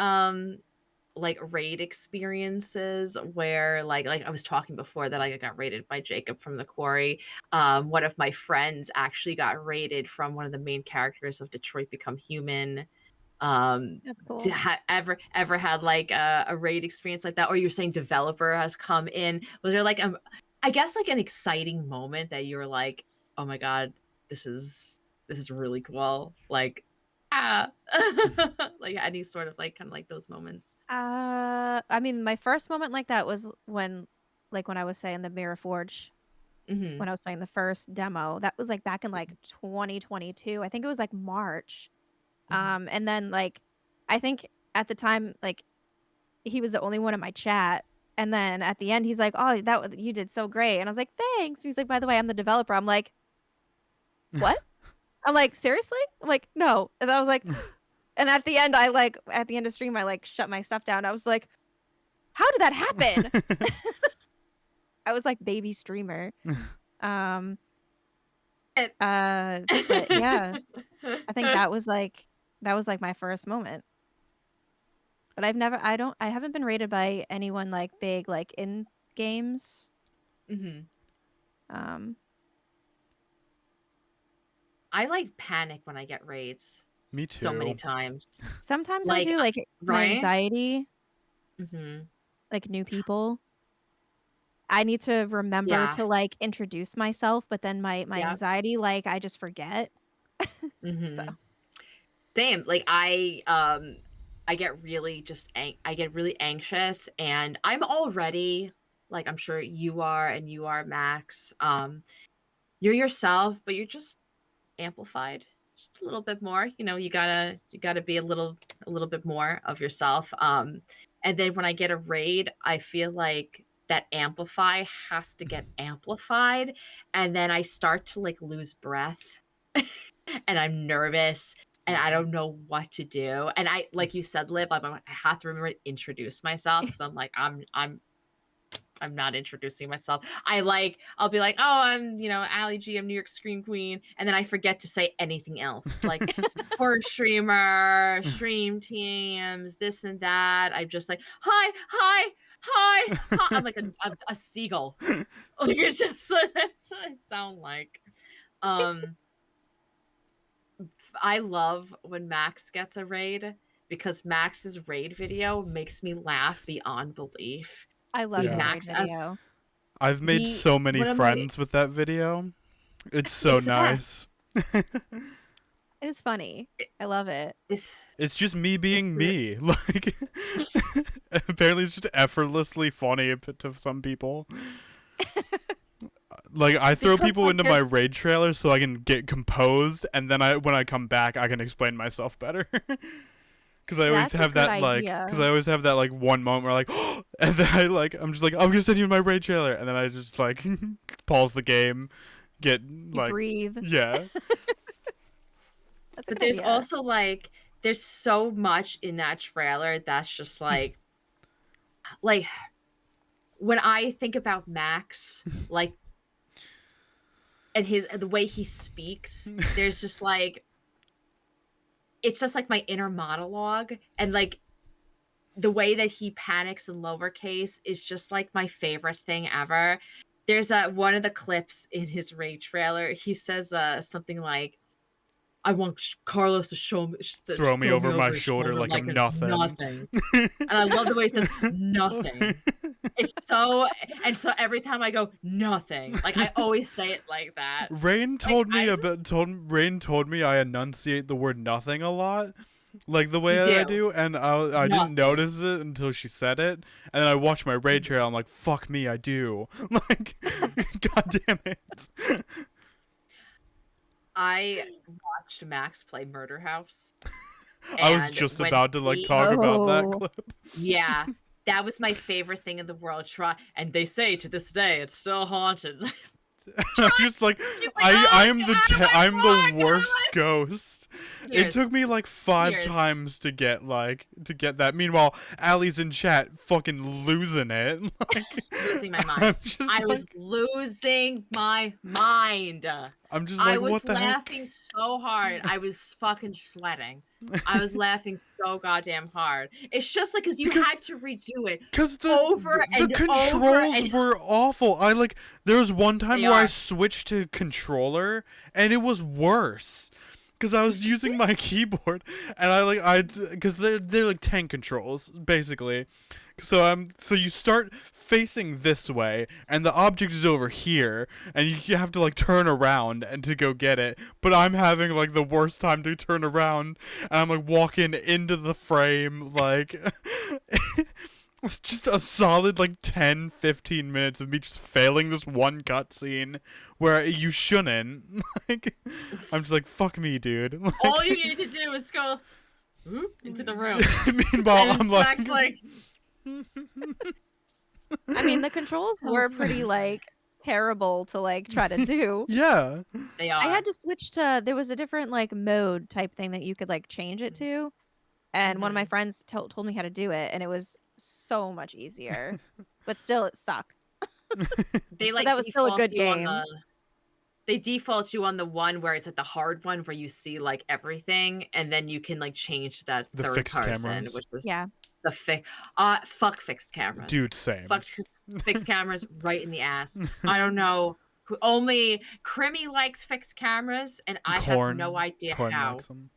like raid experiences where like I was talking before that I got raided by Jacob from the quarry. One of my friends actually got raided from one of the main characters of Detroit Become Human. That's cool. Ever had like a raid experience like that? Or you're saying developer has come in? Was there like I guess like an exciting moment that you were like, oh my god, this is really cool. Like, ah, like any sort of like kind of like those moments. I mean, my first moment like that was when I was saying the Mirror Forge, Hmm. when I was playing the first demo. That was like back in like 2022. I think it was like March. Hmm. And then like I think at the time like he was the only one in my chat. And then at the end he's like, "Oh, you did so great." And I was like, "Thanks." He's like, "By the way, I'm the developer." I'm like, "What?" I'm like, "Seriously?" I'm like, "No." And I was like, and at the end at the end of stream I like shut my stuff down. I was like, "How did that happen?" I was like baby streamer. Um but yeah, I think that was like my first moment. But I haven't been rated by anyone like big like in games. Hmm. Um I like panic when I get raids Me so many too. times. Sometimes I Like, do like my right? anxiety, Hmm. like new people. I need to remember Yeah. to like introduce myself, but then my Yeah. anxiety like I just forget. So, Hmm. Same. Like I get really I get really anxious, and I'm already, like, I'm sure you are, and you are, Max. You're yourself, but you're just amplified just a little bit more. You gotta be a little bit more of yourself. And then when I get a raid, I feel like that amplify has to get amplified, and then I start to like lose breath, and I'm nervous, and I don't know what to do. And I, like you said, Liv, I have to remember to introduce myself, because I'm like, I'm not introducing myself. I'll be like, oh, I'm, Ali G, I'm New York Scream Queen. And then I forget to say anything else. Like horror streamer, stream teams, this and that. I'm just like, hi, hi, hi, hi. I'm like a seagull. Like, it's just, that's what I sound like. Um, I love when Max gets a raid, because Max's raid video makes me laugh beyond belief. I love See his Yeah. raid Max as video. I've made the so many one of my friends with that video. It's so it's the best. nice. It is funny. It- I love it. It's It's just me it's being me. Like, apparently it's just effortlessly funny to some people. Like, I throw because people like into there's my raid trailer so I can get composed, and then when I come back, I can explain myself better. Because I always That's a have good that because idea. I always have that like one moment where like, and then I'm just like, I'm gonna send you my raid trailer, and then I just like pause the game, get You like, breathe. yeah, That's a but good there's idea. also like there's so much in that trailer that's just like when I think about Max, like, and the way he speaks, there's just like, it's just like my inner monologue, and like the way that he panics in lowercase is just like my favorite thing ever. There's one of the clips in his Raid trailer. He says something like, "I want Carlos to Throw me over my his shoulder like I'm nothing." nothing. And I love the way he says nothing. It's so, and so every time I go nothing, like I always say it like that. Rain told me I enunciate the word nothing a lot, like the way You that I do. do, and I didn't notice it until she said it, and then I watched my Raid trail. I'm like, fuck me, I do. Like, god damn it. I watched Max play Murder House. I was just about to like talk about that clip. Yeah, that was my favorite thing in the world. And they say to this day it's still haunted. I'm just like, I'm the worst ghost. It took me like 5 times to get that. Meanwhile, Allie's in chat fucking losing it. Like, losing my mind. I was losing my mind. I'm just like, what the heck? I was laughing so hard. I was fucking sweating. I was laughing so goddamn hard. It's just like because you had to redo it the controls were awful. There was one time where I switched to controller and it was worse because I was using my keyboard and because they're like tank controls basically. So you start facing this way, and the object is over here, and you have to like turn around and to go get it. But I'm having like the worst time to turn around, and I'm like walking into the frame, like it's just a solid like 10-15 minutes of me just failing this one cutscene where you shouldn't. Like, I'm just like, fuck me, dude. Like, all you need to do is go into the room. Meanwhile, I'm like I mean, the controls were pretty like terrible to like try to do. Yeah, they are. I had to switch to, there was a different like mode type thing that you could like change it to, and one of my friends told me how to do it, and it was so much easier. But still, it sucked. They like, that was still a good game. They default you on the one where it's like the hard one where you see like everything, and then you can like change that the third fixed person, cameras. which was yeah. the fuck fixed cameras. Dude, same. Fuck fixed cameras right in the ass. I don't know. Only Crimmy likes fixed cameras, and I have no idea Corn how. likes them.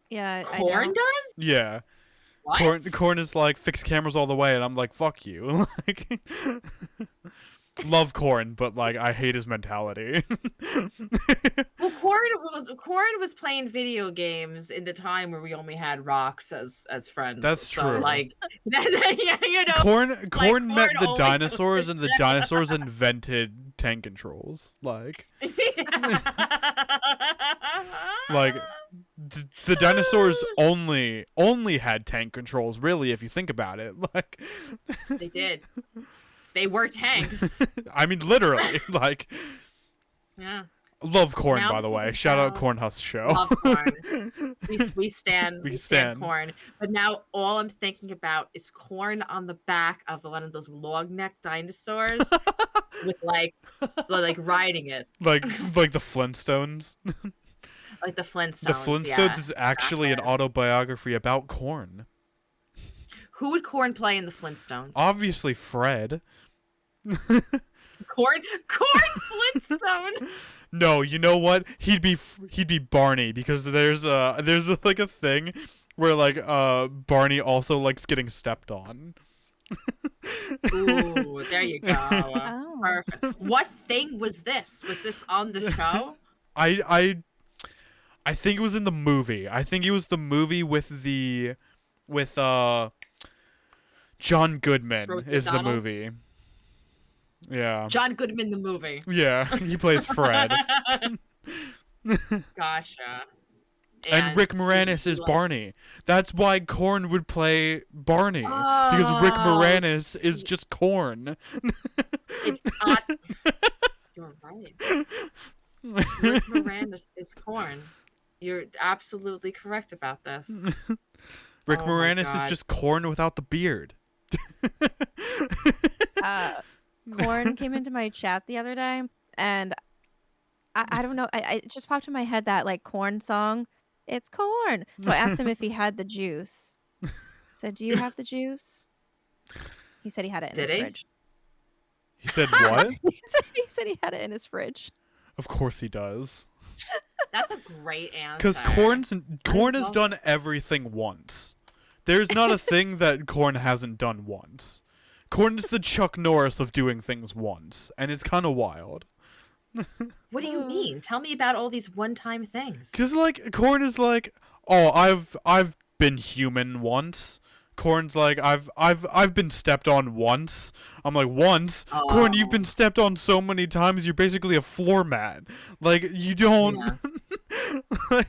Yeah, Corn does? Yeah. What? Corn is like fixed cameras all the way, and I'm like, fuck you. Like, love Corn, but like I hate his mentality. Well, Corn was playing video games in the time where we only had rocks as friends. That's true. Like, you know, Corn met the dinosaurs, and the dinosaurs invented tank controls. Like, like the dinosaurs only had tank controls. Really, if you think about it, like they did. They were tanks. I mean, literally, like. Yeah. Love Corn, by the way. Shout out Corn Husk Show. Love Corn. We stand Corn. But now all I'm thinking about is Corn on the back of one of those long neck dinosaurs with like riding it. Like the Flintstones. Like the Flintstones. The Flintstones is actually an autobiography about Corn. Who would Corn play in the Flintstones? Obviously Fred. Corn Flintstone. No, you know what? He'd be Barney, because there's like a thing where like Barney also likes getting stepped on. Ooh, there you go. Oh. Perfect. What thing was this? Was this on the show? I think it was in the movie. I think it was the movie with John Goodman is the movie. Yeah. John Goodman the movie. Yeah, he plays Fred. Gotcha. And Rick Moranis is Barney. That's why Corn would play Barney. Because Rick Moranis is just Corn. You're right. Rick Moranis is Corn. You're absolutely correct about this. Rick Oh my Moranis is God. just corn without the beard. Corn came into my chat the other day, and I don't know. It just popped in my head that like corn song. It's corn. So I asked him if he had the juice. I said, "Do you have the juice?" He said he had it in Did his he? fridge. He said what? He said he had it in his fridge. Of course he does. That's a great answer. Because corn has done everything once. There's not a thing that corn hasn't done once. Corn is the Chuck Norris of doing things once, and it's kind of wild. What do you mean? Tell me about all these one-time things. Because like corn is like, oh, I've been human once. Corn's like, I've been stepped on once. I'm like, once? Oh. Corn, you've been stepped on so many times, you're basically a floor mat. Like, you don't... Yeah.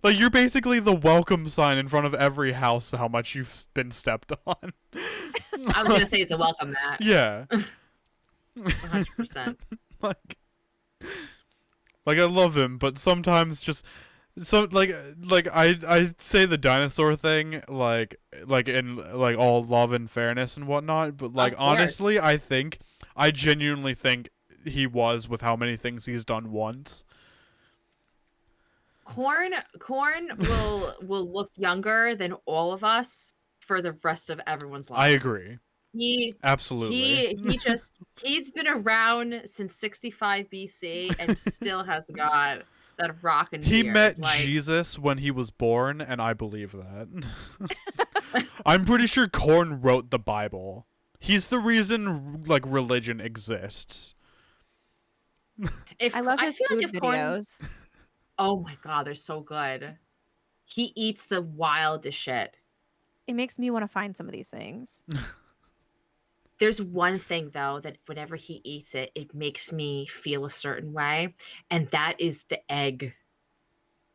like, you're basically the welcome sign in front of every house how much you've been stepped on. I was going to say it's a welcome mat. Yeah. 100%. like, I love him, but sometimes just... So like I say the dinosaur thing like in like all love and fairness and whatnot, but like honestly I genuinely think he was with how many things he's done once. Corn will look younger than all of us for the rest of everyone's life. I agree. Absolutely. He's been around since 65 BC and still has got that rockin' beard. He met Jesus when he was born, and I believe that. I'm pretty sure Corn wrote the Bible. He's the reason like religion exists. I love his food videos. Oh my God, they're so good. He eats the wildest shit. It makes me want to find some of these things. There's one thing, though, that whenever he eats it, it makes me feel a certain way, and that is the egg.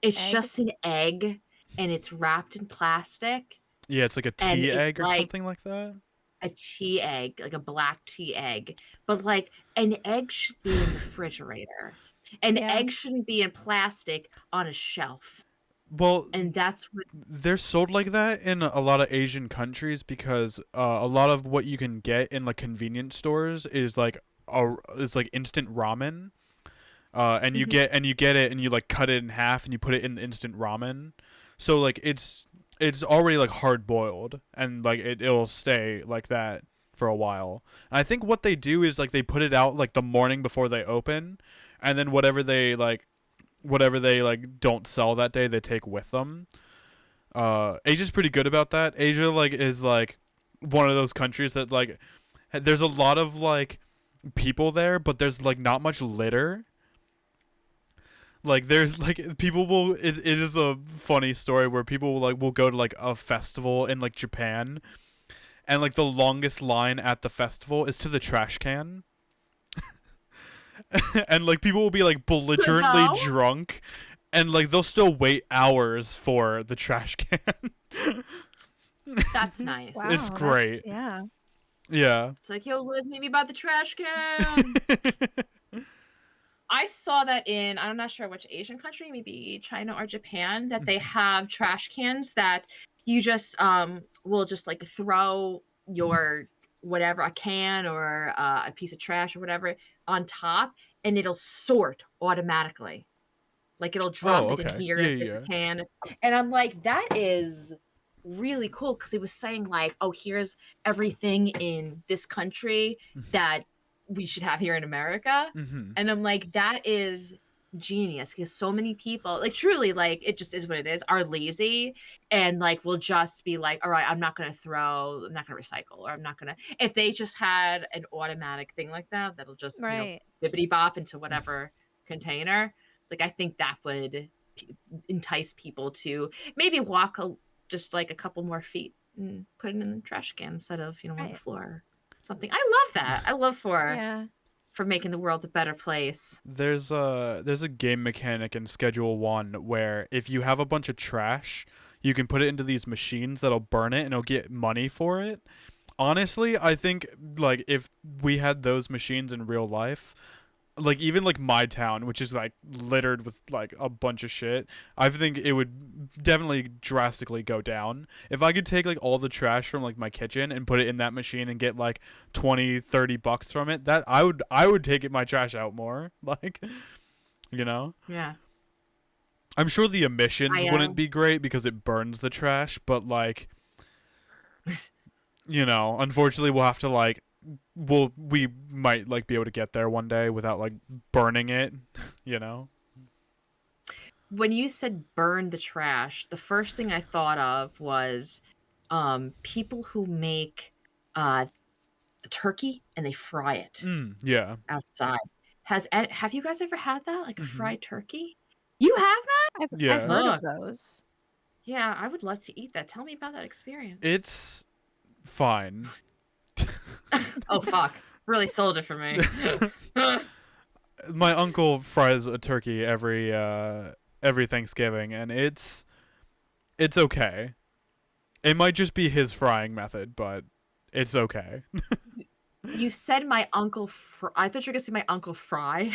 It's just an egg, and it's wrapped in plastic. Yeah, it's like a tea egg or something like that. A tea egg, like a black tea egg. But, like, an egg should be in the refrigerator. An egg shouldn't be in plastic on a shelf. Well, and that's what they're sold like that in a lot of Asian countries because a lot of what you can get in like convenience stores is like instant ramen, and you get it and you like cut it in half and you put it in the instant ramen, so like it's already like hard boiled and like it'll stay like that for a while. And I think what they do is like they put it out like the morning before they open, and then whatever they don't sell that day they take with them. Asia's pretty good about that. Asia like is like one of those countries that like there's a lot of like people there, but there's like not much litter. Like there's like people will it is a funny story where people will go to like a festival in like Japan, and like the longest line at the festival is to the trash can. And like people will be like belligerently drunk, and like they'll still wait hours for the trash can. That's nice. Wow, it's great. Yeah. It's like, yo, meet me by the trash can. I saw that in, I'm not sure which Asian country, maybe China or Japan, that they have trash cans that you just will just like throw your whatever, a can or a piece of trash or whatever on top, and it'll sort automatically. Like it'll drop it in here in the can. And I'm like, that is really cool, because it was saying like, oh, here's everything in this country that we should have here in America. And I'm like, that is genius, because so many people, like truly, like it just is what it is, are lazy and like will just be like, all right, I'm not gonna recycle, or I'm not gonna. If they just had an automatic thing like that that'll just bippity bop into whatever container, like I think that would entice people to maybe walk just like a couple more feet and put it in the trash can instead of on the floor. Something. I love that. I love for making the world a better place. There's a game mechanic in Schedule 1 where if you have a bunch of trash, you can put it into these machines that'll burn it and it'll get money for it. Honestly, I think like if we had those machines in real life, like even like my town, which is like littered with like a bunch of shit, I think it would definitely drastically go down if I could take like all the trash from like my kitchen and put it in that machine and get like 20-30 bucks from it. That I would take my trash out more, like, you know. Yeah. I'm sure the emissions wouldn't be great because it burns the trash, but like, you know, unfortunately we'll have to like we might like be able to get there one day without like burning it, you know. When you said burn the trash, the first thing I thought of was people who make turkey and they fry it Yeah. outside. Have you guys ever had that, like a fried turkey? You have that? I've heard of those. Yeah, I would love to eat that. Tell me about that experience. It's fine. Oh fuck! Really sold it for me. My uncle fries a turkey every Thanksgiving, and it's okay. It might just be his frying method, but it's okay. You said my uncle. I thought you were gonna say my uncle Fry.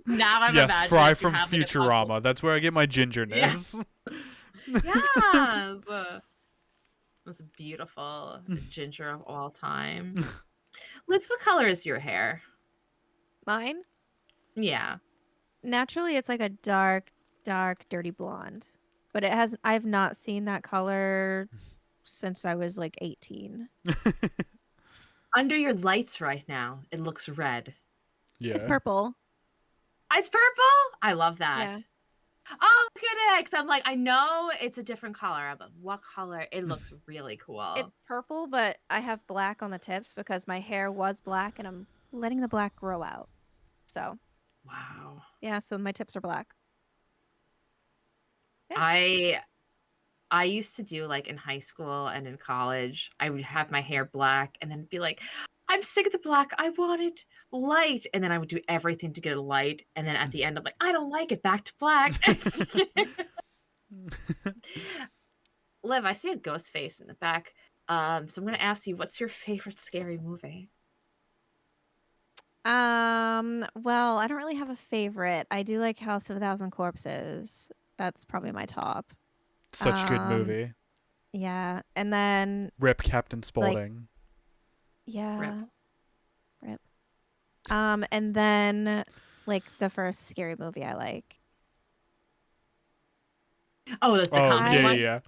Now I'm yes, Fry from Futurama. That's where I get my gingerness. Yes. That's beautiful. Ginger of all time. Liz, what color is your hair? Mine? Yeah. Naturally, it's like a dark, dirty blonde. But I've not seen that color since I was like 18. Under your lights right now, it looks red. Yeah. It's purple. It's purple? I love that. Yeah. Oh, look at it. I'm like, I know it's a different color, but what color? It looks really cool. It's purple, but I have black on the tips because my hair was black and I'm letting the black grow out. So. Wow. Yeah, so my tips are black. Yeah. I used to do like in high school and in college, I would have my hair black and then be like, I'm sick of the black. I want it light. And then I would do everything to get it light. And then at the end, I'm like, I don't like it. Back to black. Liv, I see a ghost face in the back. So I'm going to ask you, what's your favorite scary movie? Well, I don't really have a favorite. I do like House of a Thousand Corpses. That's probably my top. Such a good movie. Yeah. And then Rip Captain Spaulding. Like, yeah. Rip. And then like the first scary movie I like. Oh, the comedy one? Yeah.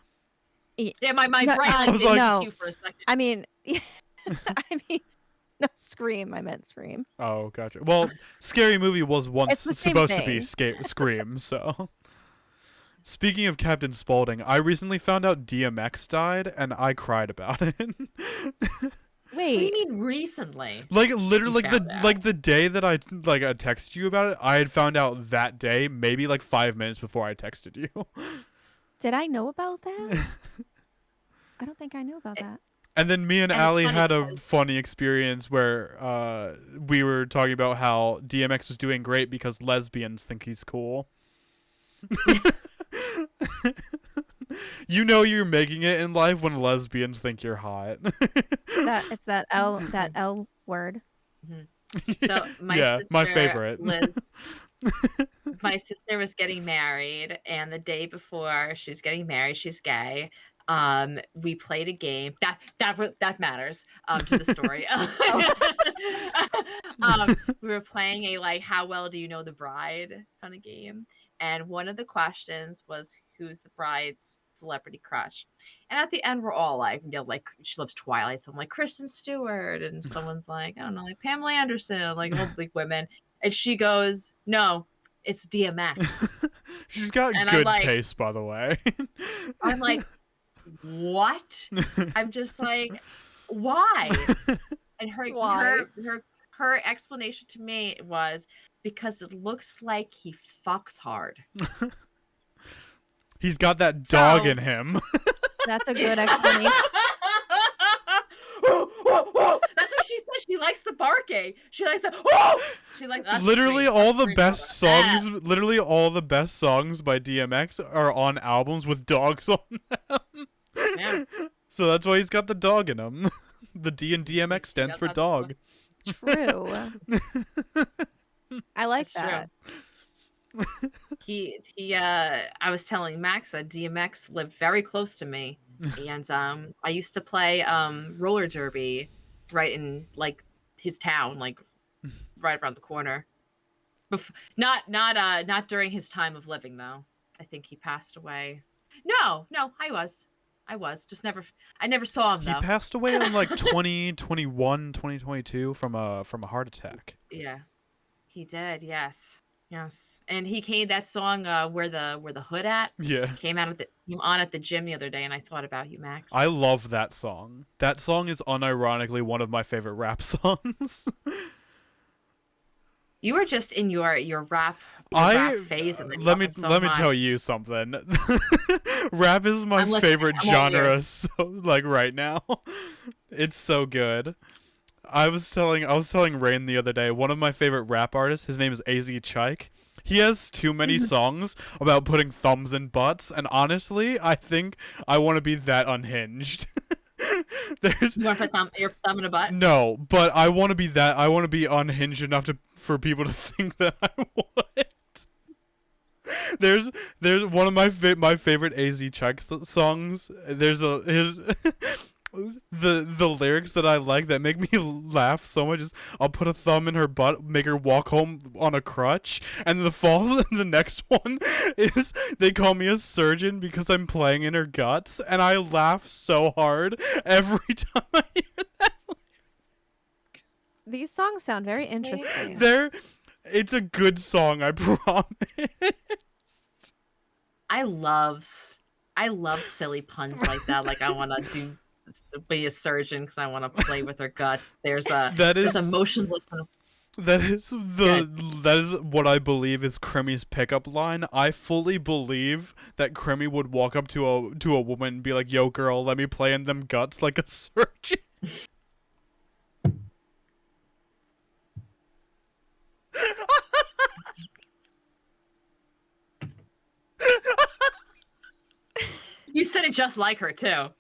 Yeah, my brain like, no. you for a second. I mean, no, Scream. I meant Scream. Oh, gotcha. Well, Scary Movie was once supposed to be Scream, so. Speaking of Captain Spaulding, I recently found out DMX died, and I cried about it. Wait, what do you mean recently? Like literally, the day that I texted you about it, I had found out that day, maybe like 5 minutes before I texted you. Did I know about that? I don't think I knew about that. And then me and Allie had a funny experience where we were talking about how DMX was doing great because lesbians think he's cool. You know you're making it in life when lesbians think you're hot. It's that L word. Mm-hmm. So my sister, my favorite. Liz, my sister was getting married, and the day before she was getting married, she's gay. We played a game that matters to the story. We were playing a like how well do you know the bride kind of game, and one of the questions was who's the bride's celebrity crush, and at the end we're all like, you know, like she loves Twilight, so I'm like Kristen Stewart, and someone's like, I don't know, like Pamela Anderson, like all like women, and she goes, no, it's DMX. She's got good taste, by the way. I'm like, what? I'm just like, why? And her explanation to me was because it looks like he fucks hard. He's got that dog in him. That's a good explanation. That's what she said. She likes the barking. She likes the she like literally all the best songs. Literally all the best songs by DMX are on albums with dogs on them. Yeah. So that's why he's got the dog in him. The D in DMX Yes, stands yeah, for that's dog. True. I like It's that. I was telling Max that DMX lived very close to me, and I used to play roller derby right in like his town, like right around the corner. Not during his time of living though. I think he passed away. No, I was just never. I never saw him He though. passed away in like 2021, 2022 from a heart attack. Yeah, he did. Yes, yes. And he came that song where the hood at Yeah. came on at the gym the other day, and I thought about you, Max. I love that song. That song is unironically one of my favorite rap songs. You were just in your rap phase, and let me tell you something. Rap is my favorite genre, so, like right now. It's so good. I was telling Rain the other day, one of my favorite rap artists, his name is AZ Chike. He has too many songs about putting thumbs in butts, and honestly, I think I want to be that unhinged. You want to put your thumb in a butt? No, but I want to be that. I want to be unhinged enough for people to think that I would. There's one of my favorite AZ Chike songs. There's his the lyrics that I like that make me laugh so much is I'll put a thumb in her butt, make her walk home on a crutch, and the next one is they call me a surgeon because I'm playing in her guts, and I laugh so hard every time I hear that. These songs sound very interesting. It's a good song, I promise. I love silly puns like that. Like I want to be a surgeon because I want to play with her guts. There's a motionless. That is what I believe is Cremmy's pickup line. I fully believe that Cremmy would walk up to a woman and be like, "Yo, girl, let me play in them guts like a surgeon." You said it just like her too.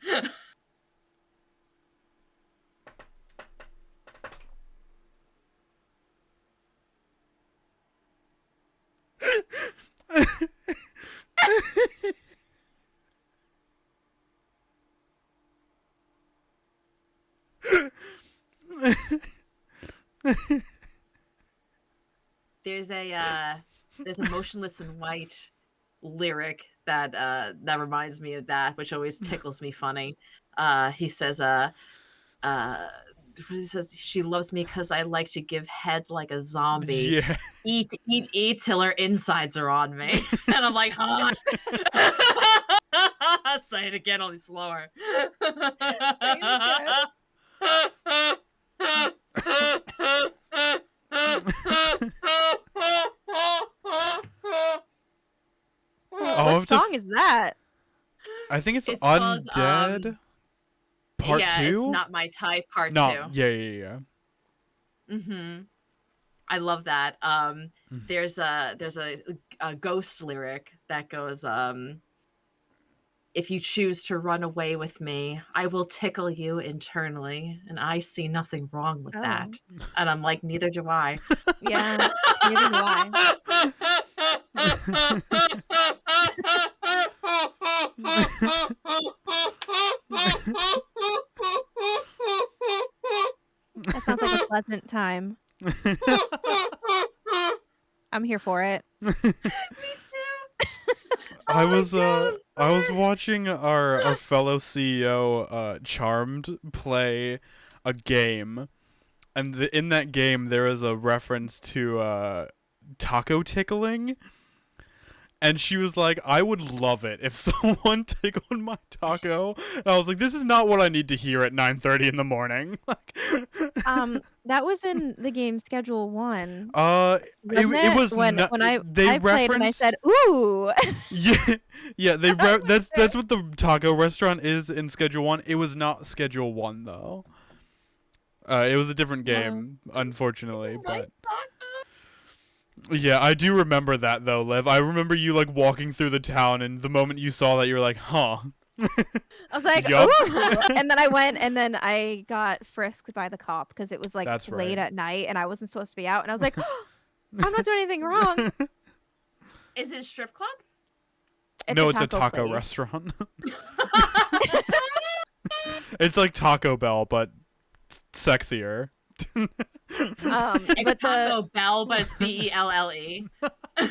There's a motionless in white lyric that reminds me of that, which always tickles me funny. He says she loves me because I like to give head like a zombie. Yeah. Eat till her insides are on me. And I'm like, huh? Say it again, only slower. Say it What song is that? I think it's called, Undead Part 2? Yeah, it's Not My Type Part 2. Yeah. Mm-hmm. I love that. There's a ghost lyric that goes, if you choose to run away with me, I will tickle you internally, and I see nothing wrong with that. And I'm like, neither do I. Yeah, neither do I. That sounds like a pleasant time. I'm here for it. Me too. I was watching our fellow CEO Charmed play a game, and in that game there is a reference to taco tickling. And she was like, I would love it if someone tickled my taco. And I was like, this is not what I need to hear at 9:30 in the morning. That was in the game Schedule 1. It was when I played and I said, ooh. Yeah, that's what the taco restaurant is in Schedule 1. It was not Schedule 1 though. It was a different game, unfortunately, but yeah, I do remember that though, Liv. I remember you like walking through the town, and the moment you saw that, you were like, "Huh, I was like, Yup. ooh. And then I went and then I got frisked by the cop because it was like That's late right. at night and I wasn't supposed to be out. And I was like, I'm not doing anything wrong. Is it a strip club? No, it's a taco place. restaurant. It's like Taco Bell, but sexier. It's But Taco Bell, but it's Belle.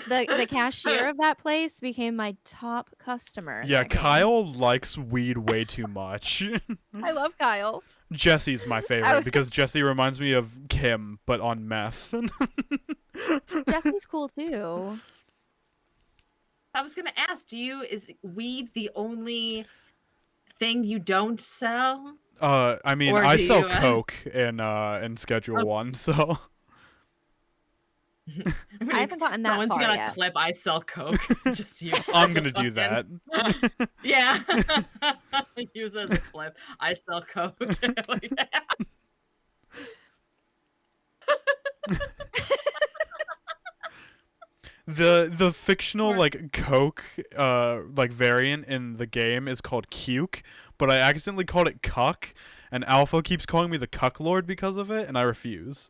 the cashier of that place became my top customer. in Yeah, that game. Kyle likes weed way too much. I love Kyle. Jesse's my favorite because Jesse reminds me of Kim, but on meth. Jesse's cool too. I was gonna ask, is weed the only thing you don't sell? I mean, Or I do sell you, coke in Schedule 1, so I haven't gotten that Someone's far gonna yet. clip I sell coke. Just use it I'm as a gonna do that. Yeah. Use it as a clip. I sell coke. Like, The fictional like coke like variant in the game is called Cuke, but I accidentally called it Cuck, and Alpha keeps calling me the Cuck Lord because of it, and I refuse.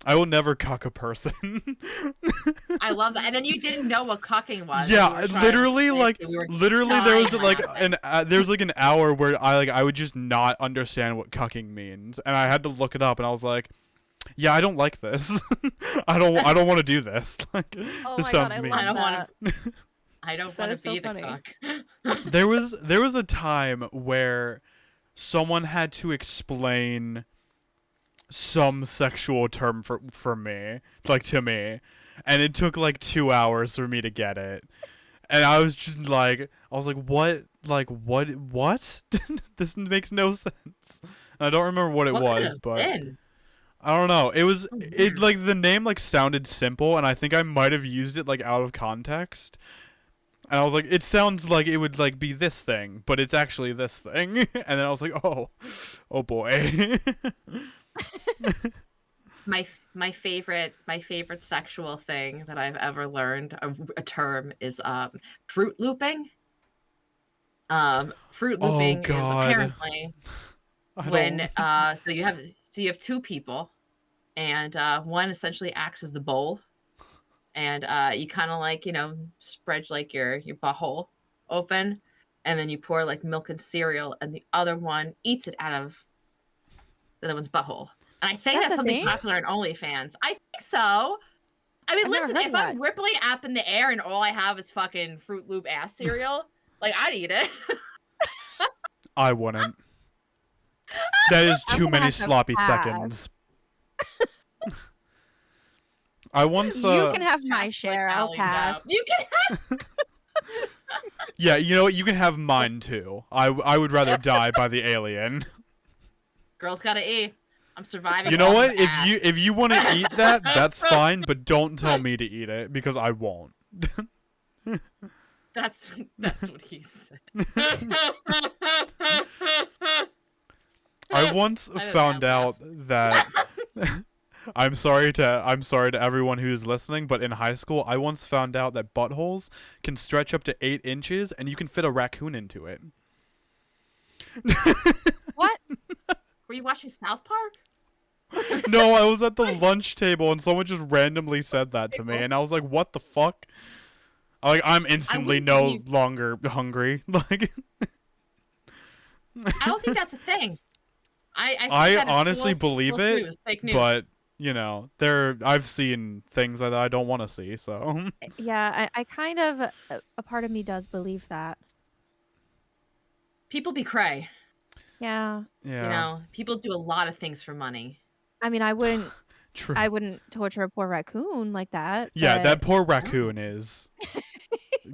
I will never cuck a person. I love that. And then you didn't know what cucking was. Yeah, You were trying to literally, explain like, it. We were literally, there was dying like laughing. there was like an hour where I would just not understand what cucking means, and I had to look it up, and I was like, yeah, I don't like this. I don't want to do this. Like, Oh this my sounds god, I mean. love I don't that. wanna I don't That want is to be so the funny. cuck. There was a time where someone had to explain some sexual term for me, like to me, and it took like 2 hours for me to get it. And I was just like, what? Like, what? This makes no sense. And I don't remember what it What could it was, have but been? I don't know. It was Oh, it weird. like the name like sounded simple, and I think I might have used it like out of context. And I was like, it sounds like it would like be this thing, but it's actually this thing. And then I was like, oh boy. My favorite sexual thing that I've ever learned, a term, is fruit looping. Fruit Oh, looping is God. apparently when so you have two people, and one essentially acts as the bowl, and you kind of like spread like your butthole open, and then you pour like milk and cereal, and the other one eats it out of the other one's butthole. And I think That's that's a something thing? popular in OnlyFans. I think so. I mean, I've never listen, heard if of I'm that. Ripley up in the air and all I have is fucking Fruit Loop ass cereal, like, I'd eat it. I wouldn't. That is I'm too gonna many have to sloppy pass. seconds. I once You can have my Jack's, share. like, I'll bellied pass. up. You can Yeah, you know what? You can have mine too. I would rather die by the alien. Girls gotta eat. I'm surviving. You know off what? of If ass. you want to eat that, that's fine, but don't tell me to eat it because I won't. That's what he said. I once I don't found have out that I'm sorry to everyone who's listening, but in high school I once found out that buttholes can stretch up to 8 inches and you can fit a raccoon into it. What? Were you watching South Park? No, I was at the lunch table and someone just randomly said that to me and I was like, what the fuck? I'm instantly wouldn't no believe- longer hungry. Like I don't think that's a thing. I think I that is honestly false believe it, news, fake news. but you know, I've seen things that I don't want to see, so Yeah, I kind of a part of me does believe that. People be cray. Yeah. yeah. You know, people do a lot of things for money. I mean, I wouldn't True. torture a poor raccoon like that. Yeah, but- that poor raccoon is.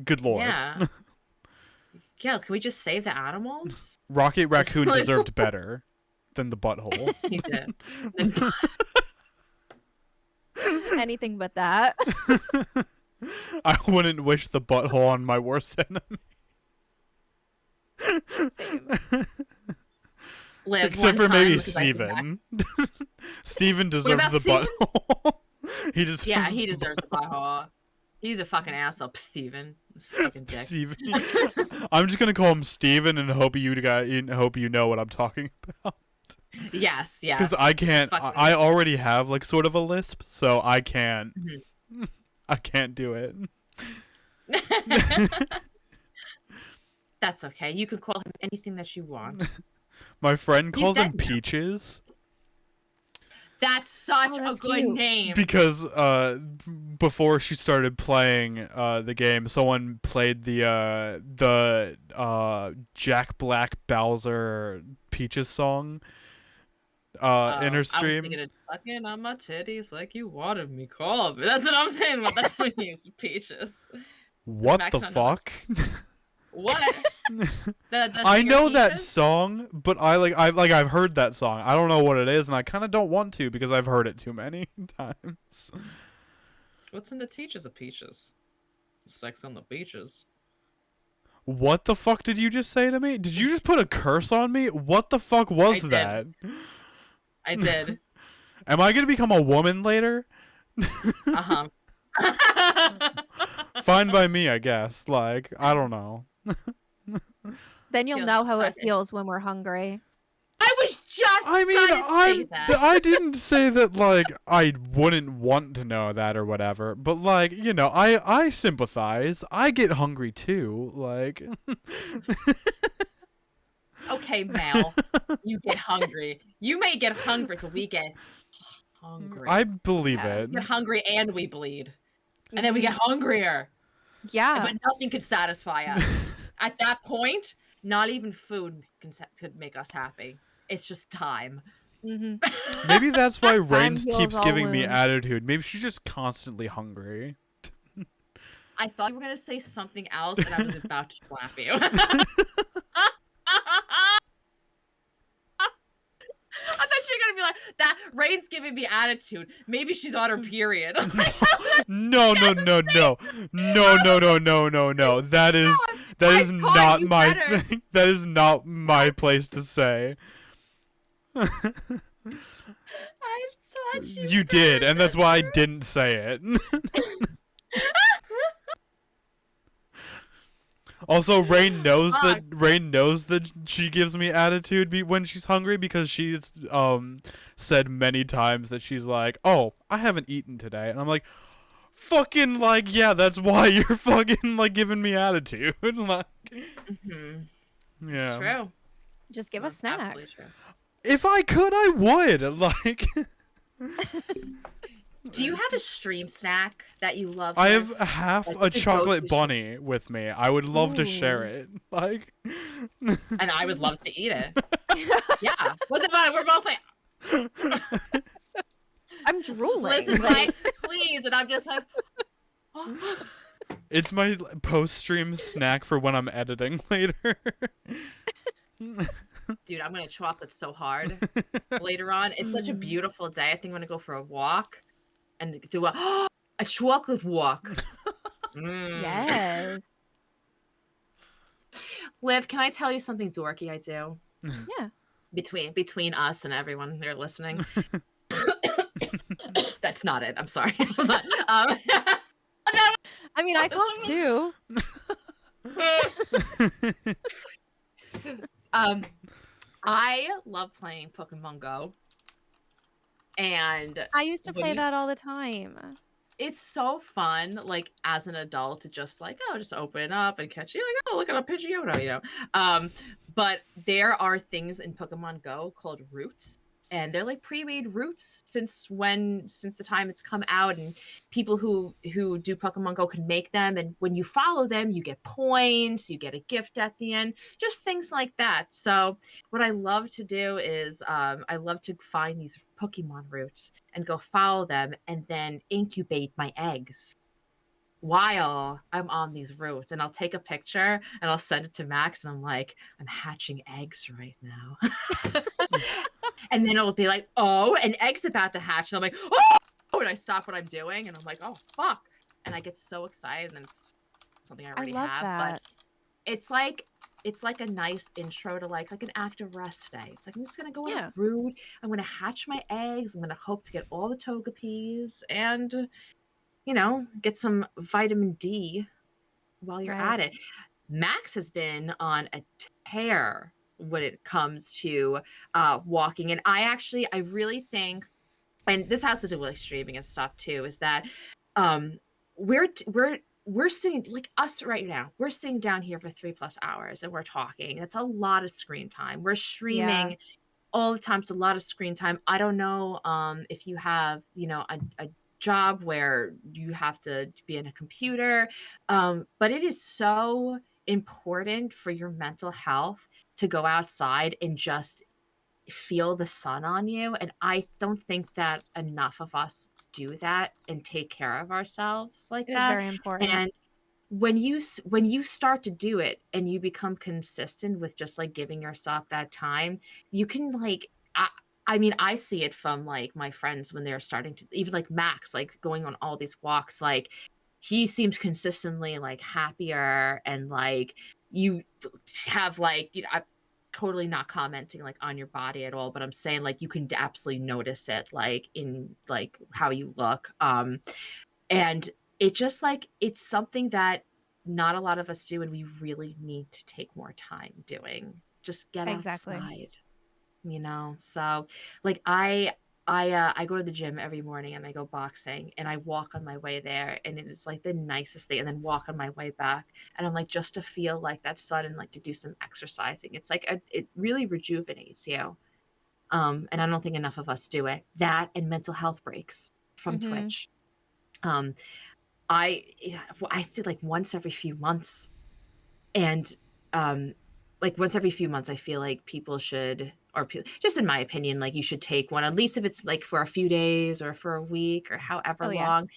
Good lord. Yeah. Yeah, can we just save the animals? Rocket Raccoon like- deserved better than the butthole. He did. anything but that. I wouldn't wish the butthole on my worst enemy. Same. Live Except one for maybe time because I think back- Steven. Steven deserves about the Steven? butthole. He deserves Yeah, he the deserves the butthole. He's a fucking asshole, Steven. Fucking dick. Steven. I'm just gonna call him Steven and hope you know what I'm talking about. Yes. Because I can't. I already have like sort of a lisp, so I can't. Mm-hmm. I can't do it. That's okay. You can call him anything that you want. My friend calls him Peaches. That's such a good name. Because before she started playing the game, someone played the Jack Black Bowser Peaches song in her stream. I was thinking of sucking on my titties like you wanted me call me. That's what I'm thinking about. That's what you use Peaches. What the fuck? What? I know that song, but I've heard that song. I don't know what it is, and I kind of don't want to because I've heard it too many times. What's in the teachers of Peaches? Sex on the beaches. What the fuck did you just say to me? Did you just put a curse on me? What the fuck was that? I did. Am I gonna become a woman later? Uh-huh. Fine by me, I guess. Like, I don't know. Then you'll know how it feels when we're hungry. I was just say that. I didn't say that, like, I wouldn't want to know that or whatever, but, like, you know, I sympathize. I get hungry, too. Like... Okay, Mal. You get hungry. You may get hungry, but we get hungry. I believe it. We get hungry and we bleed. And then we get hungrier. Yeah. But nothing could satisfy us. At that point, not even food could make us happy. It's just time. Mm-hmm. Maybe that's why Rain keeps giving me attitude. Maybe she's just constantly hungry. I thought you were going to say something else, and I was about to slap you. I thought you were gonna be like, that Rain's giving me attitude. Maybe she's on her period. No. That is not my thing. That is not my place to say. I thought you did, and that's why I didn't say it. Also, Rain knows that she gives me attitude when she's hungry because she's said many times that she's like, "Oh, I haven't eaten today," and I'm like, "Fucking like, yeah, that's why you're fucking like giving me attitude." Like, yeah, it's true. Just give us snacks. If I could, I would. Like. Do you have a stream snack that you love? I have half a chocolate bunny with me. I would love to share it. Like, and I would love to eat it. Yeah. What the fuck? We're both like. I'm drooling. Liz is like, please, and I'm just like. Oh. It's my post-stream snack for when I'm editing later. Dude, I'm gonna chocolate so hard later on. It's such a beautiful day. I think I'm gonna go for a walk. And do a chocolate walk. Yes. Liv, can I tell you something dorky I do? Yeah. Between us and everyone there listening. That's not it. I'm sorry. I mean, I cough too. I love playing Pokemon Go. And I used to play that all the time. It's so fun, like, as an adult to just, like, just open it up and catch you. Like, oh, look at a Pidgeotto, you know? But there are things in Pokemon Go called routes. And they're, like, pre-made routes since the time it's come out. And people who do Pokemon Go can make them. And when you follow them, you get points. You get a gift at the end. Just things like that. So what I love to do is I love to find these Pokemon routes and go follow them and then incubate my eggs while I'm on these routes. And I'll take a picture and I'll send it to Max and I'm like, I'm hatching eggs right now. And then it'll be like, oh, an egg's about to hatch. And I'm like, oh, and I stop what I'm doing and I'm like, oh, fuck. And I get so excited and it's something I already have. That. But it's like a nice intro to like an active rest day. It's like, I'm just going to go on a route. I'm going to hatch my eggs. I'm going to hope to get all the Togepi's. And get some vitamin D while you're Right. at it. Max has been on a tear when it comes to walking. And I really think, and this has to do with like streaming and stuff too, is that um we're sitting like us right now. We're sitting down here for 3+ hours and we're talking. That's a lot of screen time. We're Yeah. streaming all the time. It's a lot of screen time. I don't know if you have, a job where you have to be in a computer, but it is so important for your mental health to go outside and just feel the sun on you. And I don't think that enough of us do that and take care of ourselves like It is that. very important. And when you start to do it and you become consistent with just like giving yourself that time, you can like I mean, I see it from like my friends when they're starting to, even like Max, like going on all these walks, like he seems consistently like happier and like you have like, I'm totally not commenting like on your body at all, but I'm saying like you can absolutely notice it like in like how you look. And it just like it's something that not a lot of us do, and we really need to take more time doing. Just get Exactly. outside, you know? So, like, I go to the gym every morning and I go boxing and I walk on my way there and it is like the nicest thing, and then walk on my way back, and I'm like, just to feel like that sun and like to do some exercising. It's like it really rejuvenates you. And I don't think enough of us do it. That and mental health breaks from Mhm. Twitch. Um, I did like once every few months, and um, like once every few months, I feel like people should, or just in my opinion, like you should take one, at least if it's like for a few days or for a week or however Oh yeah. long,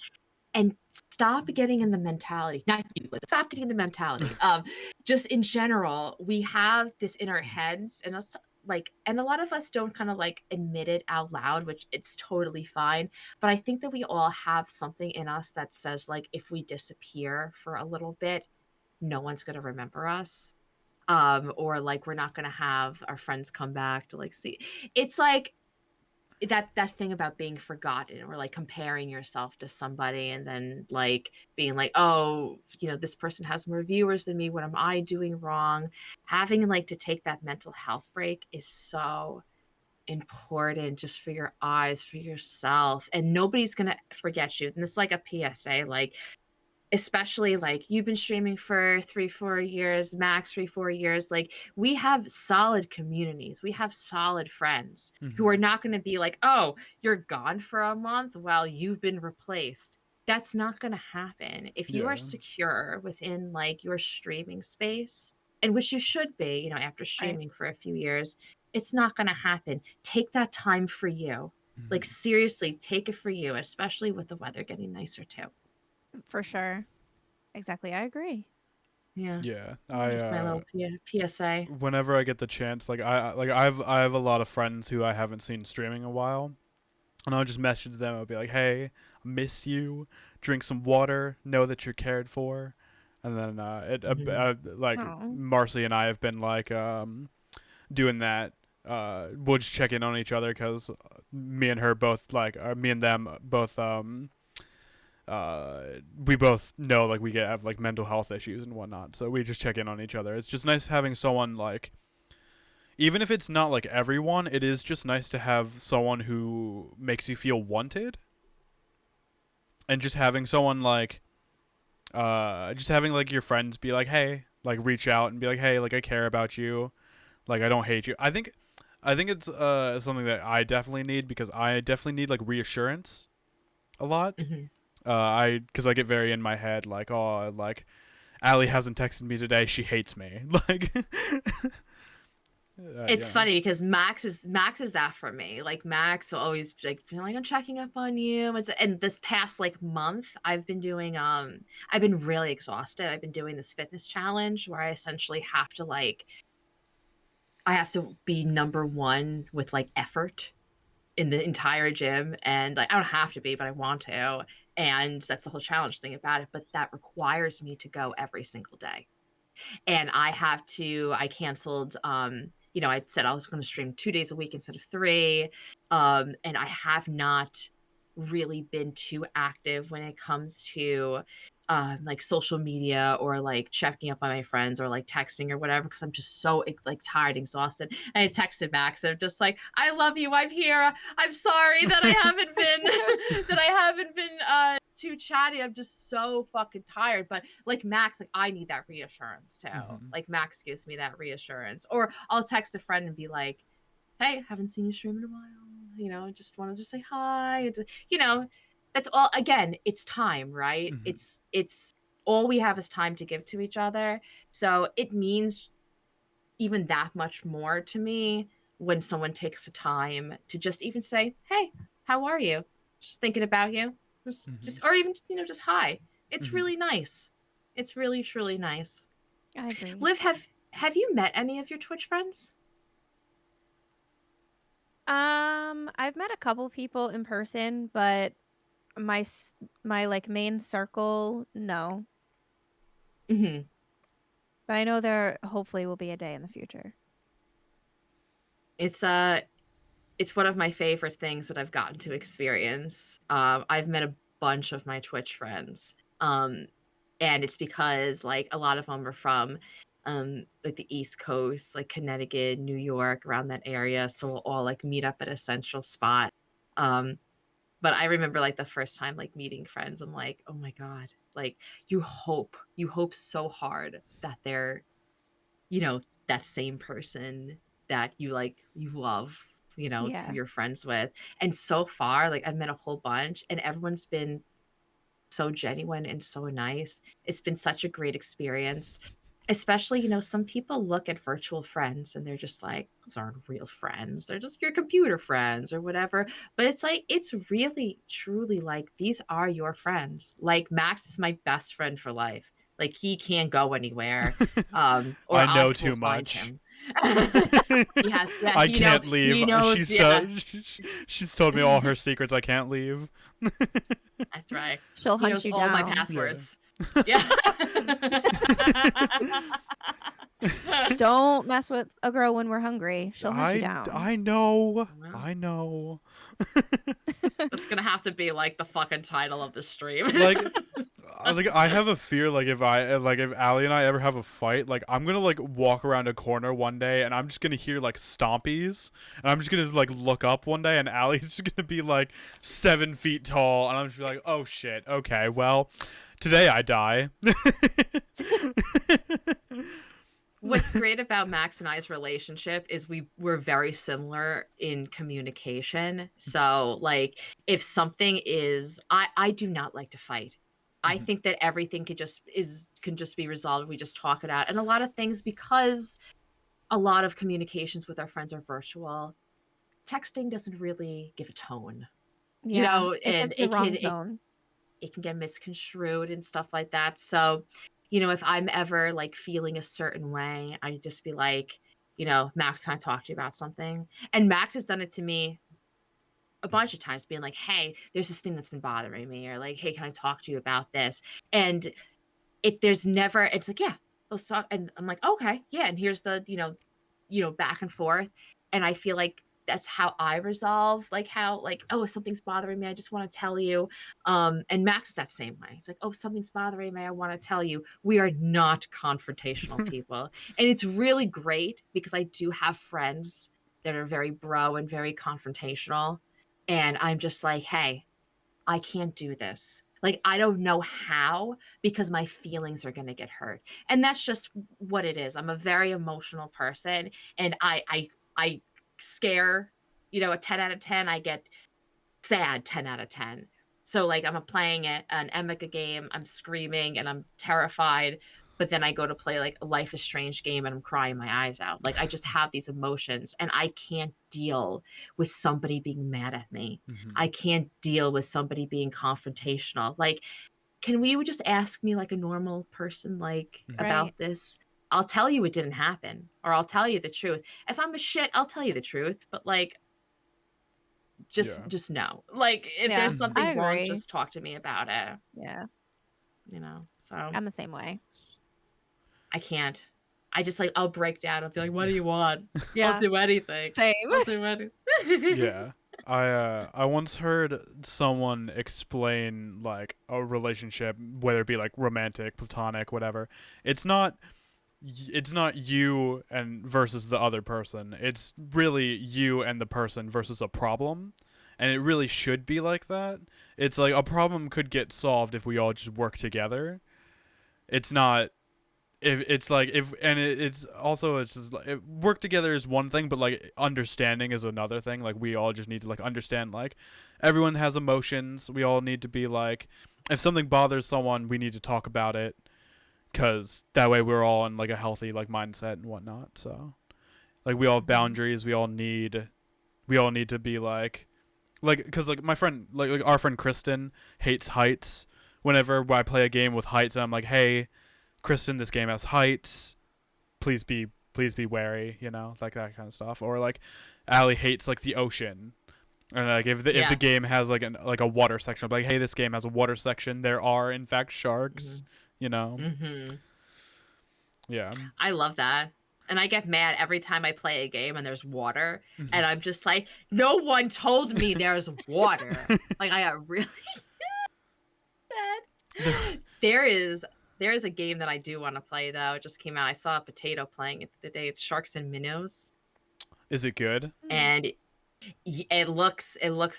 and stop getting in the mentality. Not you, but stop getting in the mentality. Just in general, we have this in our heads, and it's like, and a lot of us don't kind of like admit it out loud, which it's totally fine. But I think that we all have something in us that says like, if we disappear for a little bit, no one's gonna remember us. Or like we're not gonna have our friends come back to like see. It's like that thing about being forgotten, or like comparing yourself to somebody and then like being like, oh, this person has more viewers than me, what am I doing wrong? Having like to take that mental health break is so important, just for your eyes, for yourself, and nobody's gonna forget you. And this is like a PSA, like especially like you've been streaming for 3-4 years, max 3-4 years, like we have solid communities, we have solid friends who are Mhm. not going to be like, oh, you're gone for a month while you've been replaced. That's not going to happen if you are Yeah. secure within like your streaming space, and which you should be, after Right. streaming for a few years. It's not going to happen. Take that time for you, like Mhm. seriously take it for you, especially with the weather getting nicer too. For sure. Exactly. I agree. Yeah. Yeah. Just my little PSA. Whenever I get the chance, like I have a lot of friends who I haven't seen streaming in a while, and I'll just message them. I'll be like, "Hey, I miss you. Drink some water. Know that you're cared for." And then Mhm. like Oh. Marcy and I have been like doing that. We'll just check in on each other because me and her both like me and them both we both know like have like mental health issues and whatnot, so we just check in on each other. It's just nice having someone like, even if it's not like everyone, it is just nice to have someone who makes you feel wanted, and just having someone like just having like your friends be like, hey, like reach out and be like, hey, like I care about you, like I don't hate you. I think it's something that I definitely need, because I definitely need like reassurance a lot. Mhm. Because I get very in my head, like, oh, like Allie hasn't texted me today, she hates me. Like, It's yeah. funny because Max is that for me. Like Max will always be like, I'm checking up on you. And this past like month, I've been really exhausted. I've been doing this fitness challenge where I essentially have to like I have to be number one with like effort in the entire gym, and like I don't have to be, but I want to. And that's the whole challenge thing about it. But that requires me to go every single day. And I canceled, I said I was going to stream 2 days a week instead of 3. And I have not really been too active when it comes to like social media or like checking up on my friends or like texting or whatever, because I'm just so like tired, exhausted. And I texted Max and I'm just like, I love you, I'm here. I'm sorry that I haven't been too chatty. I'm just so fucking tired. But like Max, like I need that reassurance too. Like Max gives me that reassurance. Or I'll text a friend and be like, hey, haven't seen you stream in a while. You know, just wanted to say hi. You know, that's all. Again, it's time, right? It's all we have is time to give to each other. So it means even that much more to me when someone takes the time to just even say, hey, how are you? Just thinking about you. Just or even, you know, just hi. It's really nice. It's really, truly nice. I agree. Liv, have you met any of your Twitch friends? I've met a couple people in person, but my like main circle, no. Mm-hmm. But I know there hopefully will be a day in the future. It's one of my favorite things that I've gotten to experience. I've met a bunch of my Twitch friends. And it's because like a lot of them are from like the East Coast, like Connecticut, New York, around that area. So we'll all like meet up at a central spot. But I remember like the first time like meeting friends, I'm like, oh my God, like you hope so hard that they're, you know, that same person that you love, you know, who Yeah. you're friends with. And so far, like I've met a whole bunch and everyone's been so genuine and so nice. It's been such a great experience. Especially, you know, some people look at virtual friends and they're just like, those aren't real friends. They're just your computer friends or whatever. But it's like, it's really, truly like, these are your friends. Like, Max is my best friend for life. Like, he can't go anywhere. Or I know will too find much. him. He has, yeah, I can't leave. He knows, She's told me all her secrets. I can't leave. That's right. She'll He hunt knows you all my down. passwords. Yeah. Don't mess with a girl when we're hungry. She'll hunt you down. I know. Well. I know. That's gonna have to be like the fucking title of the stream. like I have a fear like if Allie and I ever have a fight, like I'm gonna like walk around a corner one day and I'm just gonna hear like stompies and I'm just gonna like look up one day and Allie's just gonna be like 7 feet tall and I'm just like, oh shit, okay, well, today I die. What's great about Max and I's relationship is we're very similar in communication. So like if something is I do not like to fight. I think that everything can just be resolved. We just talk it out. And a lot of things, because a lot of communications with our friends are virtual, texting doesn't really give a tone. Yeah, You know, it and gives the wrong tone. it can get misconstrued and stuff like that. So, you know, if I'm ever like feeling a certain way, I just be like, you know, Max, can I talk to you about something? And Max has done it to me a bunch of times, being like, hey, there's this thing that's been bothering me, or like, hey, can I talk to you about this? And it's like, yeah, let's talk. And I'm like, okay, yeah. And here's the, you know, back and forth. And I feel like that's how I resolve, like how, like, oh, if something's bothering me, I just want to tell you. And Max is that same way. It's like, oh, something's bothering me, I want to tell you. We are not confrontational people. And it's really great because I do have friends that are very bro and very confrontational. And I'm just like, hey, I can't do this. Like, I don't know how, because my feelings are going to get hurt. And that's just what it is. I'm a very emotional person, and I scare, you know, a 10 out of 10, I get sad 10 out of 10. So like I'm playing an Emeka game, I'm screaming and I'm terrified, but then I go to play like a Life is Strange game and I'm crying my eyes out. Like I just have these emotions and I can't deal with somebody being mad at me. I can't deal with somebody being confrontational. Like, can we just ask me like a normal person, like about this? I'll tell you it didn't happen, or I'll tell you the truth. If I'm a shit, I'll tell you the truth. But like, just know, like, if there's something wrong, just talk to me about it. Yeah, you know. So I'm the same way. I can't. I just I'll break down. I'll be like, what do you want? Yeah, I'll do anything. Same. I'll do anything. Yeah. I once heard someone explain like a relationship, whether it be like romantic, platonic, whatever. It's not it's not you and versus the other person. It's really you and the person versus a problem. And it really should be like that. It's like a problem could get solved if we all just work together. It's not if it's like if and it's also it's just like work together is one thing, but like understanding is another thing. Like we all just need to like understand like everyone has emotions. We all need to be like if something bothers someone, we need to talk about it, because that way we're all in like a healthy like mindset and whatnot. So like we all have boundaries. We all need to be like because like my friend like our friend Kristen hates heights. Whenever I play a game with heights, and I'm like, hey, Kristen, this game has heights. Please be wary, you know, like that kind of stuff. Or like, Allie hates like the ocean, and like if the game has like a water section, I'm like, hey, this game has a water section. There are in fact sharks, you know. Yeah. I love that. And I get mad every time I play a game and there's water, and I'm just like, no one told me there's water. Like I got really bad. There is a game that I do want to play though. It just came out. I saw a potato playing it the other day. It's Sharks and Minnows. Is it good? And it looks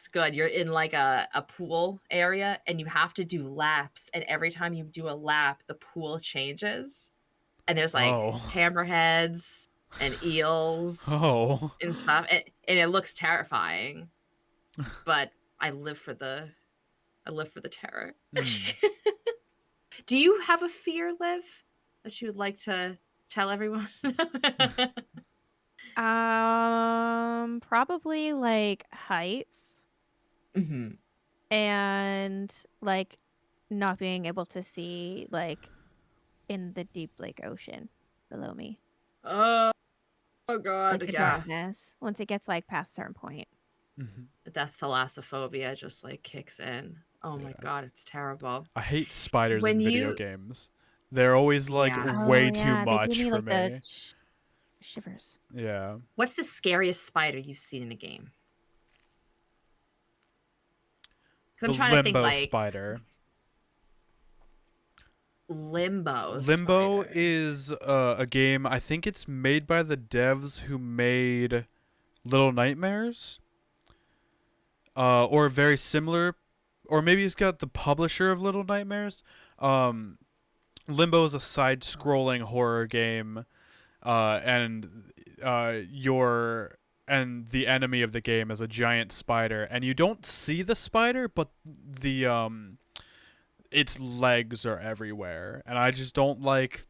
good. You're in like a pool area, and you have to do laps. And every time you do a lap, the pool changes. And there's like hammerheads and eels and stuff. And it looks terrifying. But I live for the terror. Do you have a fear, Liv, that you would like to tell everyone? Probably like heights. And like not being able to see like in the deep like ocean below me. Oh god, like the darkness once it gets like past a certain point. That thalassophobia just like kicks in. Oh my god, it's terrible. I hate spiders in video games. They're always like way too much me, for like, me. Shivers. Yeah. What's the scariest spider you've seen in a game? I'm trying to think like spider. Limbo spider. Spider. Is a game. I think it's made by the devs who made Little Nightmares. Or very similar, or maybe it's got the publisher of Little Nightmares. Limbo is a side-scrolling horror game, and the enemy of the game is a giant spider, and you don't see the spider, but its legs are everywhere, and I just don't like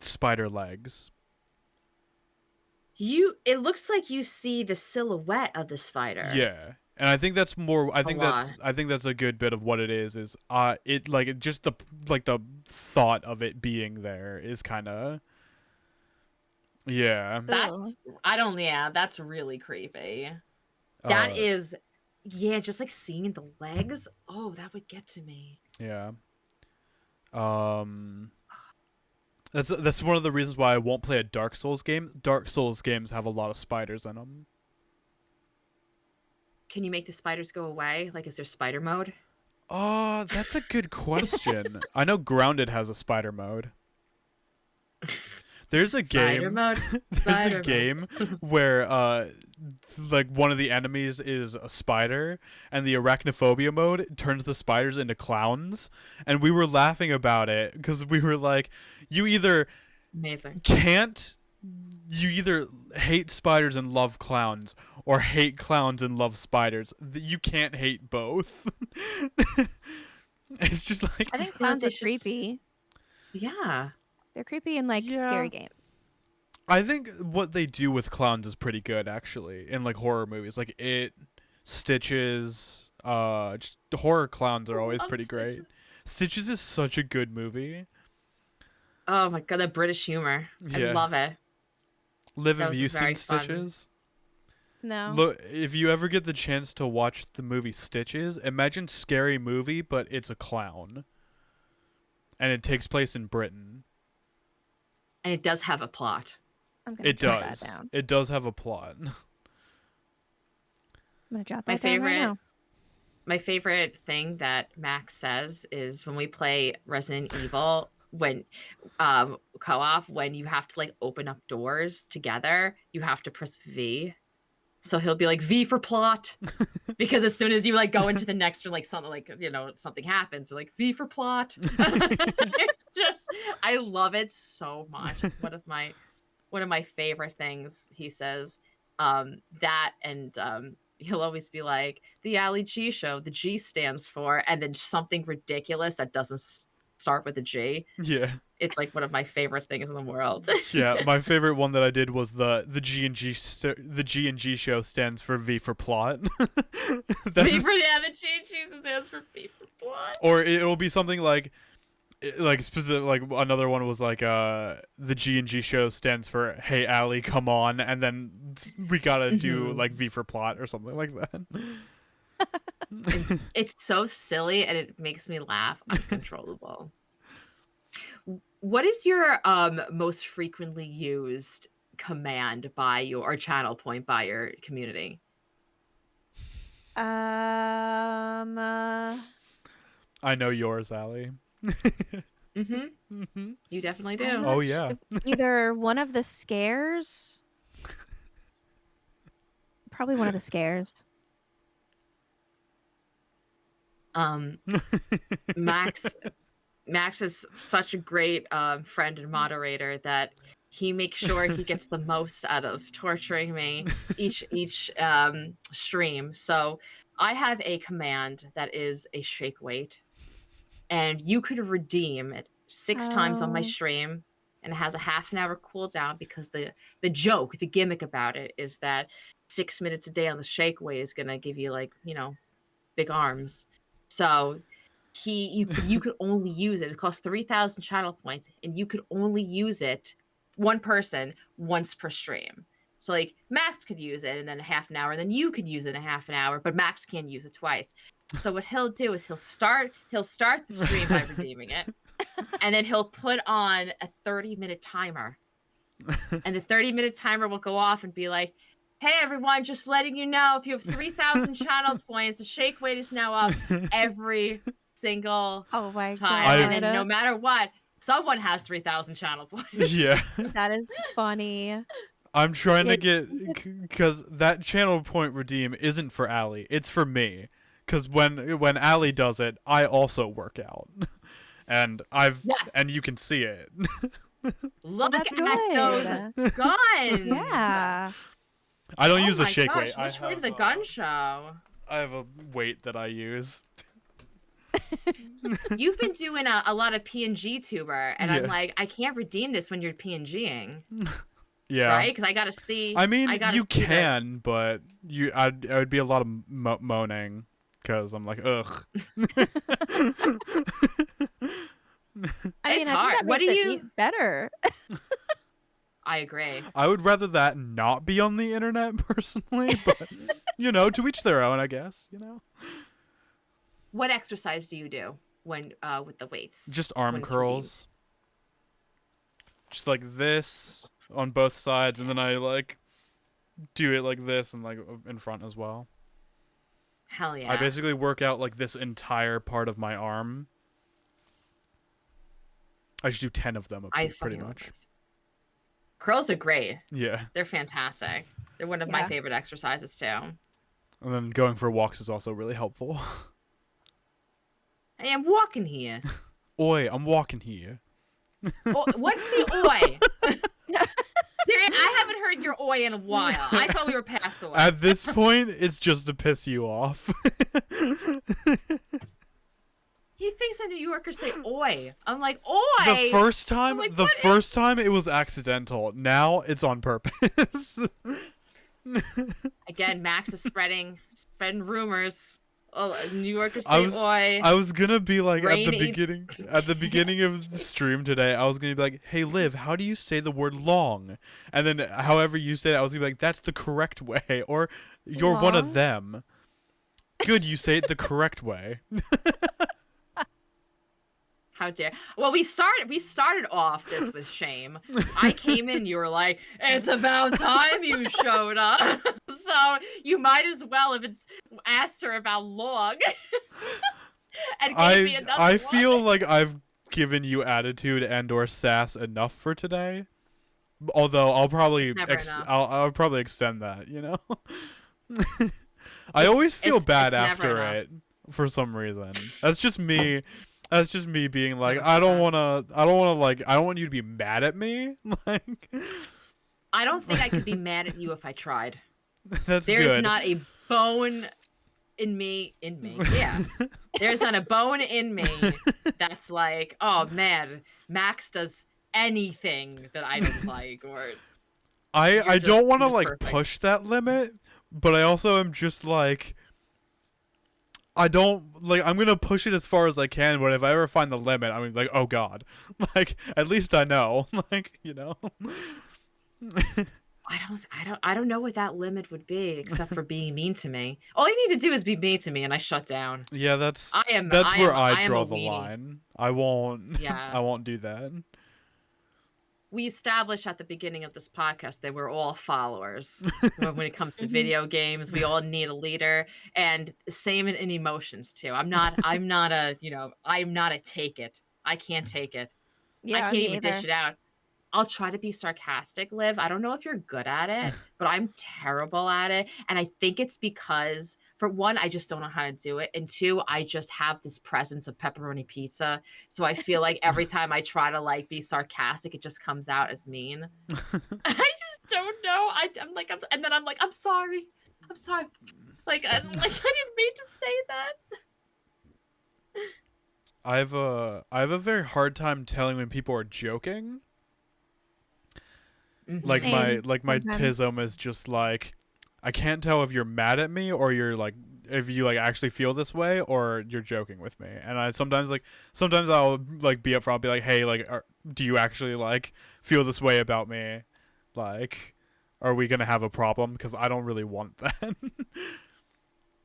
spider legs. It looks like you see the silhouette of the spider. Yeah. And I think that's more. I think that's a good bit of what it is. It like just the thought of it being there is kind of. Yeah. That's really creepy. That is, just like seeing the legs. Oh, that would get to me. Yeah. That's one of the reasons why I won't play a Dark Souls game. Dark Souls games have a lot of spiders in them. Can you make the spiders go away? Like, is there spider mode? Oh, that's a good question. I know Grounded has a spider mode. There's a game. There's a game where like one of the enemies is a spider, and the arachnophobia mode turns the spiders into clowns, and we were laughing about it because we were like, you either hate spiders and love clowns, or hate clowns and love spiders. You can't hate both. It's just like, I think clowns are creepy. Yeah. They're creepy in like scary games. I think what they do with clowns is pretty good, actually, in like horror movies. Like Stitches, just horror clowns are always pretty great. Stitches is such a good movie. Oh my god, the British humor. Yeah. I love it. Liv, have you seen Stitches? No. Look, if you ever get the chance to watch the movie Stitches, imagine Scary Movie, but it's a clown. And it takes place in Britain. And it does have a plot. I'm gonna it does. That down. It does have a plot. gonna jot My that down right favorite now. my favorite thing that Max says is when we play Resident Evil, when co-op, when you have to like open up doors together, you have to press V. So he'll be like V for plot. Because as soon as you like go into the next or like something like something happens, you're like V for plot. I love it so much. It's one of my favorite things he says. That and he'll always be like the Ali G show. The G stands for, and then something ridiculous that doesn't start with a G. Yeah. It's like one of my favorite things in the world. Yeah, my favorite one that I did was the G&G show stands for V for plot. V for the G&G stands for V for plot. Or it'll be something like specific, like another one was like the G&G show stands for Hey Allie, come on, and then we gotta do like V for plot or something like that. It's so silly and it makes me laugh uncontrollable. What is your most frequently used command by your or channel point by your community? I know yours, Allie. You definitely do. Oh yeah. Either one of the scares. Probably one of the scares. Max is such a great friend and moderator that he makes sure he gets the most out of torturing me each stream. So I have a command that is a shake weight, and you could redeem it 6 times on my stream, and it has a half an hour cooldown because the gimmick about it is that 6 minutes a day on the shake weight is gonna give you like big arms. So you could only use it. It costs 3,000 channel points, and you could only use it one person once per stream. So like Max could use it in then a half an hour, and then you could use it in a half an hour, but Max can't use it twice. So what he'll do is he'll start the stream by redeeming it, and then he'll put on a 30-minute timer. And the 30-minute timer will go off and be like, hey everyone, just letting you know, if you have 3,000 channel points, the shake weight is now up every single time. God. And then no matter what, someone has 3,000 channel points. Yeah. That is funny. I'm trying to get, because that channel point redeem isn't for Allie, it's for me. Because when Allie does it, I also work out. And and you can see it. Look at those guns. Yeah. I don't use a shake weight. Which way to the gun show? I have a weight that I use. You've been doing a lot of PNG tuber, and I'm like, I can't redeem this when you're PNGing. Yeah. Right? Because I gotta see. I mean, you can, but I would be a lot of moaning because I'm like, ugh. I mean, it's I hard. think that makes it better. I agree. I would rather that not be on the internet personally, but to each their own, I guess. What exercise do you do when with the weights? Just arm curls. Just like this on both sides, and then I like do it like this and like in front as well. Hell yeah. I basically work out like this entire part of my arm. I just do 10 of them pretty much. Curls are great. Yeah. They're fantastic. They're one of my favorite exercises too. And then going for walks is also really helpful. Hey, I'm walking here. Oi, I'm walking here. Oh, what's the oi? I haven't heard your oi in a while. I thought we were past oi. At this point, it's just to piss you off. He thinks that New Yorkers say oi. I'm like, oi! The first time, like, first time it was accidental. Now it's on purpose. Again, Max is spreading rumors. Oh, New Yorkers say oi. I was gonna be like Rain at the beginning of the stream today, I was gonna be like, hey Liv, how do you say the word long? And then however you say it, I was gonna be like, that's the correct way, or you're one of them. Good, you say it the correct way. How dare? Well, we started off this with shame. I came in, you were like, "It's about time you showed up." So you might as well have asked her about Log and gave me another I one. feel like I've given you attitude and or sass enough for today. Although I'll probably I'll probably extend that, you know. I always feel bad after it for some reason. That's just me. That's just me being like, I don't want you to be mad at me. Like, I don't think I could be mad at you if I tried. There's good. Not a bone in me. Yeah. There's not a bone in me that's like, oh man, Max does anything that I don't like, or I don't want to like push that limit, but I also am just like, I don't like, I'm gonna push it as far as I can, but if I ever find the limit, I'm like, oh god, like at least I know, like, you know. I don't know what that limit would be, except for being mean to me. All you need to do is be mean to me, and I shut down. Yeah, that's where I draw the line. I won't. Yeah. I won't do that. We established at the beginning of this podcast that we're all followers. When it comes to video games, we all need a leader, and same in emotions too. I'm not a take it. I can't take it. Yeah, I can't even dish it out. I'll try to be sarcastic, Liv. I don't know if you're good at it, but I'm terrible at it. And I think it's because, for one, I just don't know how to do it. And two, I just have this presence of pepperoni pizza. So I feel like every time I try to like be sarcastic, it just comes out as mean. I just don't know. I'm like, I'm sorry. I'm sorry. Like, I didn't mean to say that. I have a very hard time telling when people are joking. Like my tism is just like, I can't tell if you're mad at me or you're like, if you like actually feel this way or you're joking with me. And I sometimes I'll like be upfront, be like, hey, like, do you actually like feel this way about me? Like, are we gonna have a problem? Because I don't really want that.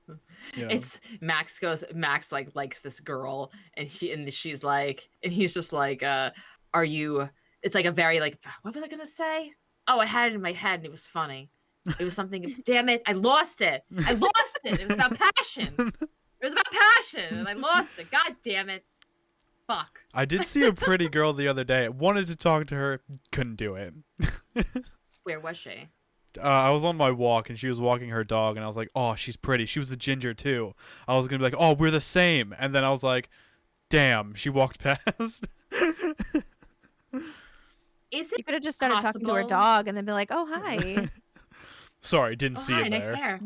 You know? It's Max like likes this girl, and she's like, and he's just like, are you? It's like a very like, what was I gonna say? Oh, I had it in my head and it was funny. It was something, damn it, I lost it. It was about passion. It was about passion and I lost it. God damn it. Fuck. I did see a pretty girl the other day. Wanted to talk to her, couldn't do it. Where was she? I was on my walk and she was walking her dog and I was like, oh, she's pretty. She was a ginger too. I was gonna be like, oh, we're the same. And then I was like, damn, she walked past. Is it you could have just started talking to her dog and then be like, oh, hi. Sorry, didn't see you nice there. Hair.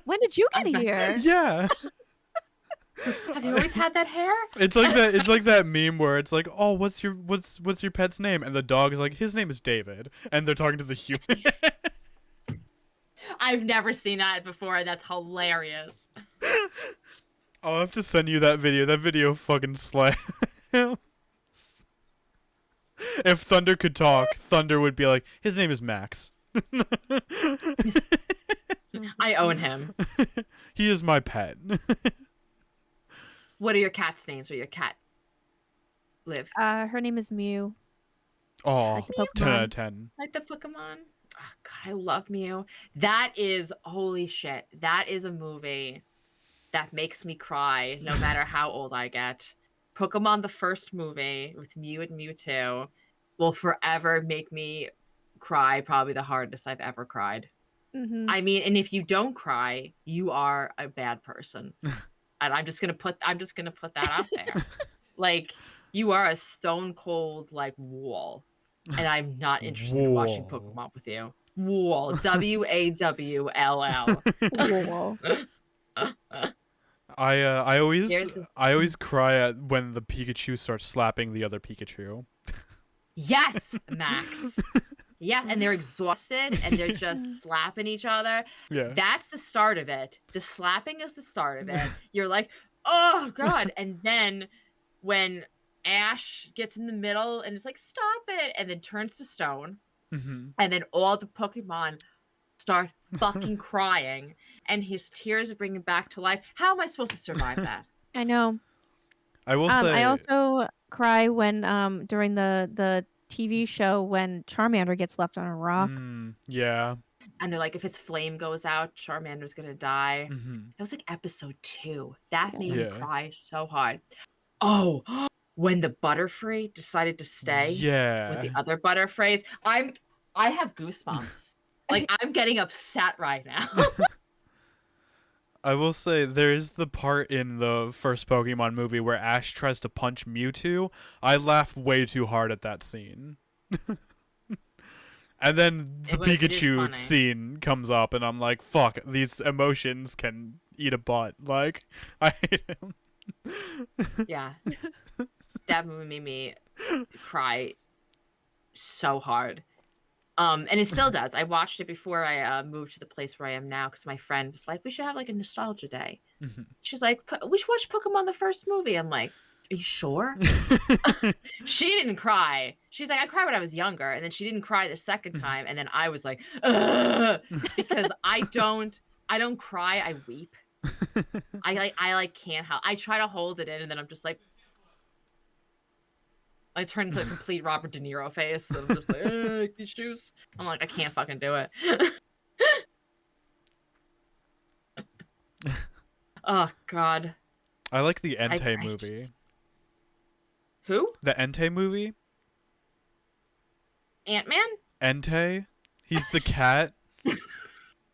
When did you get here? Yeah. Have you always had that hair? It's like that meme where it's like, oh, what's your pet's name? And the dog is like, his name is David. And they're talking to the human. I've never seen that before. That's hilarious. I'll have to send you that video. That video fucking slaps. If Thunder could talk, Thunder would be like, his name is Max. I own him. He is my pet. What are your cat's names or your cat? Liv. Her name is Mew. Oh, like the 10 out of 10. Like the Pokemon? Oh, God, I love Mew. That is, holy shit. That is a movie that makes me cry no matter how old I get. Pokemon, the first movie with Mew and Mewtwo, will forever make me cry, probably the hardest I've ever cried. Mm-hmm. I mean, and if you don't cry, you are a bad person. And I'm just gonna put that out there. Like, you are a stone cold like wall. And I'm not interested in watching Pokemon with you. Wall. WAWLL. Wall. I always cry at when the Pikachu starts slapping the other Pikachu. Yes, Max. Yeah, and they're exhausted and they're just slapping each other. Yeah. That's the start of it. The slapping is the start of it. You're like, oh God. And then when Ash gets in the middle and it's like, stop it, and then turns to stone, and then all the Pokemon start fucking crying, and his tears bring him back to life. How am I supposed to survive that? I know. I will say. I also cry when during the TV show when Charmander gets left on a rock. Yeah. And they're like, if his flame goes out, Charmander's gonna die. Mm-hmm. It was like episode 2. That made me Yeah. cry so hard. Oh, when the Butterfree decided to stay with the Yeah. other Butterfrees, I have goosebumps. Like, I'm getting upset right now. I will say there is the part in the first Pokemon movie where Ash tries to punch Mewtwo. I laughed way too hard at that scene. And then the Pikachu scene comes up, and I'm like, fuck, these emotions can eat a butt. Like, I hate him. Yeah. That movie made me cry so hard. And it still does. I watched it before I moved to the place where I am now because my friend was like, we should have like a nostalgia day. She's like, we should watch Pokemon the first movie. I'm like, are you sure? She didn't cry. She's like, I cried when I was younger. And then she didn't cry the second time. And then I was like, ugh, because I don't cry. I weep. I can't help. I try to hold it in and then I'm just like, I turn into a complete Robert De Niro face. And I'm just like, these shoes. I'm like, I can't fucking do it. Oh, God. I like the Entei movie. Who? The Entei movie? Ant-Man? Entei? He's the cat.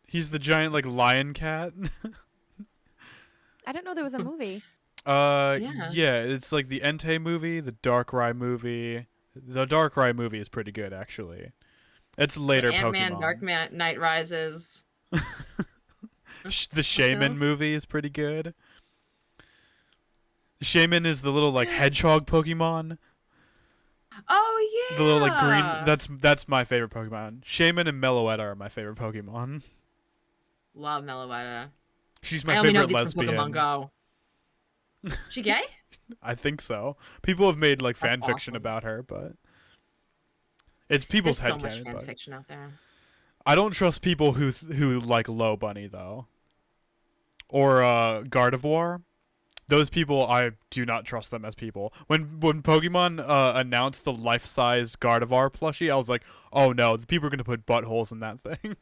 He's the giant, like, lion cat. I didn't know there was a movie. Yeah, it's like the Entei movie, the Darkrai movie. The Darkrai movie is pretty good, actually. It's later Ant-Man, Pokemon. Dark Knight Rises. The Shaman movie is pretty good. The Shaman is the little, like, hedgehog Pokemon. Oh, yeah! The little, like, green... That's my favorite Pokemon. Shaman and Meloetta are my favorite Pokemon. Love Meloetta. She's my favorite lesbian. I only know these from Pokemon Go. She gay? I think so. People have made like fan fiction awesome. about her, but it's people's headcanon. There's so much fan fiction out there. I don't trust people who like Low Bunny though, or Gardevoir. Those people, I do not trust them as people. When Pokemon announced the life-sized Gardevoir plushie, I was like, oh no, the people are gonna put buttholes in that thing.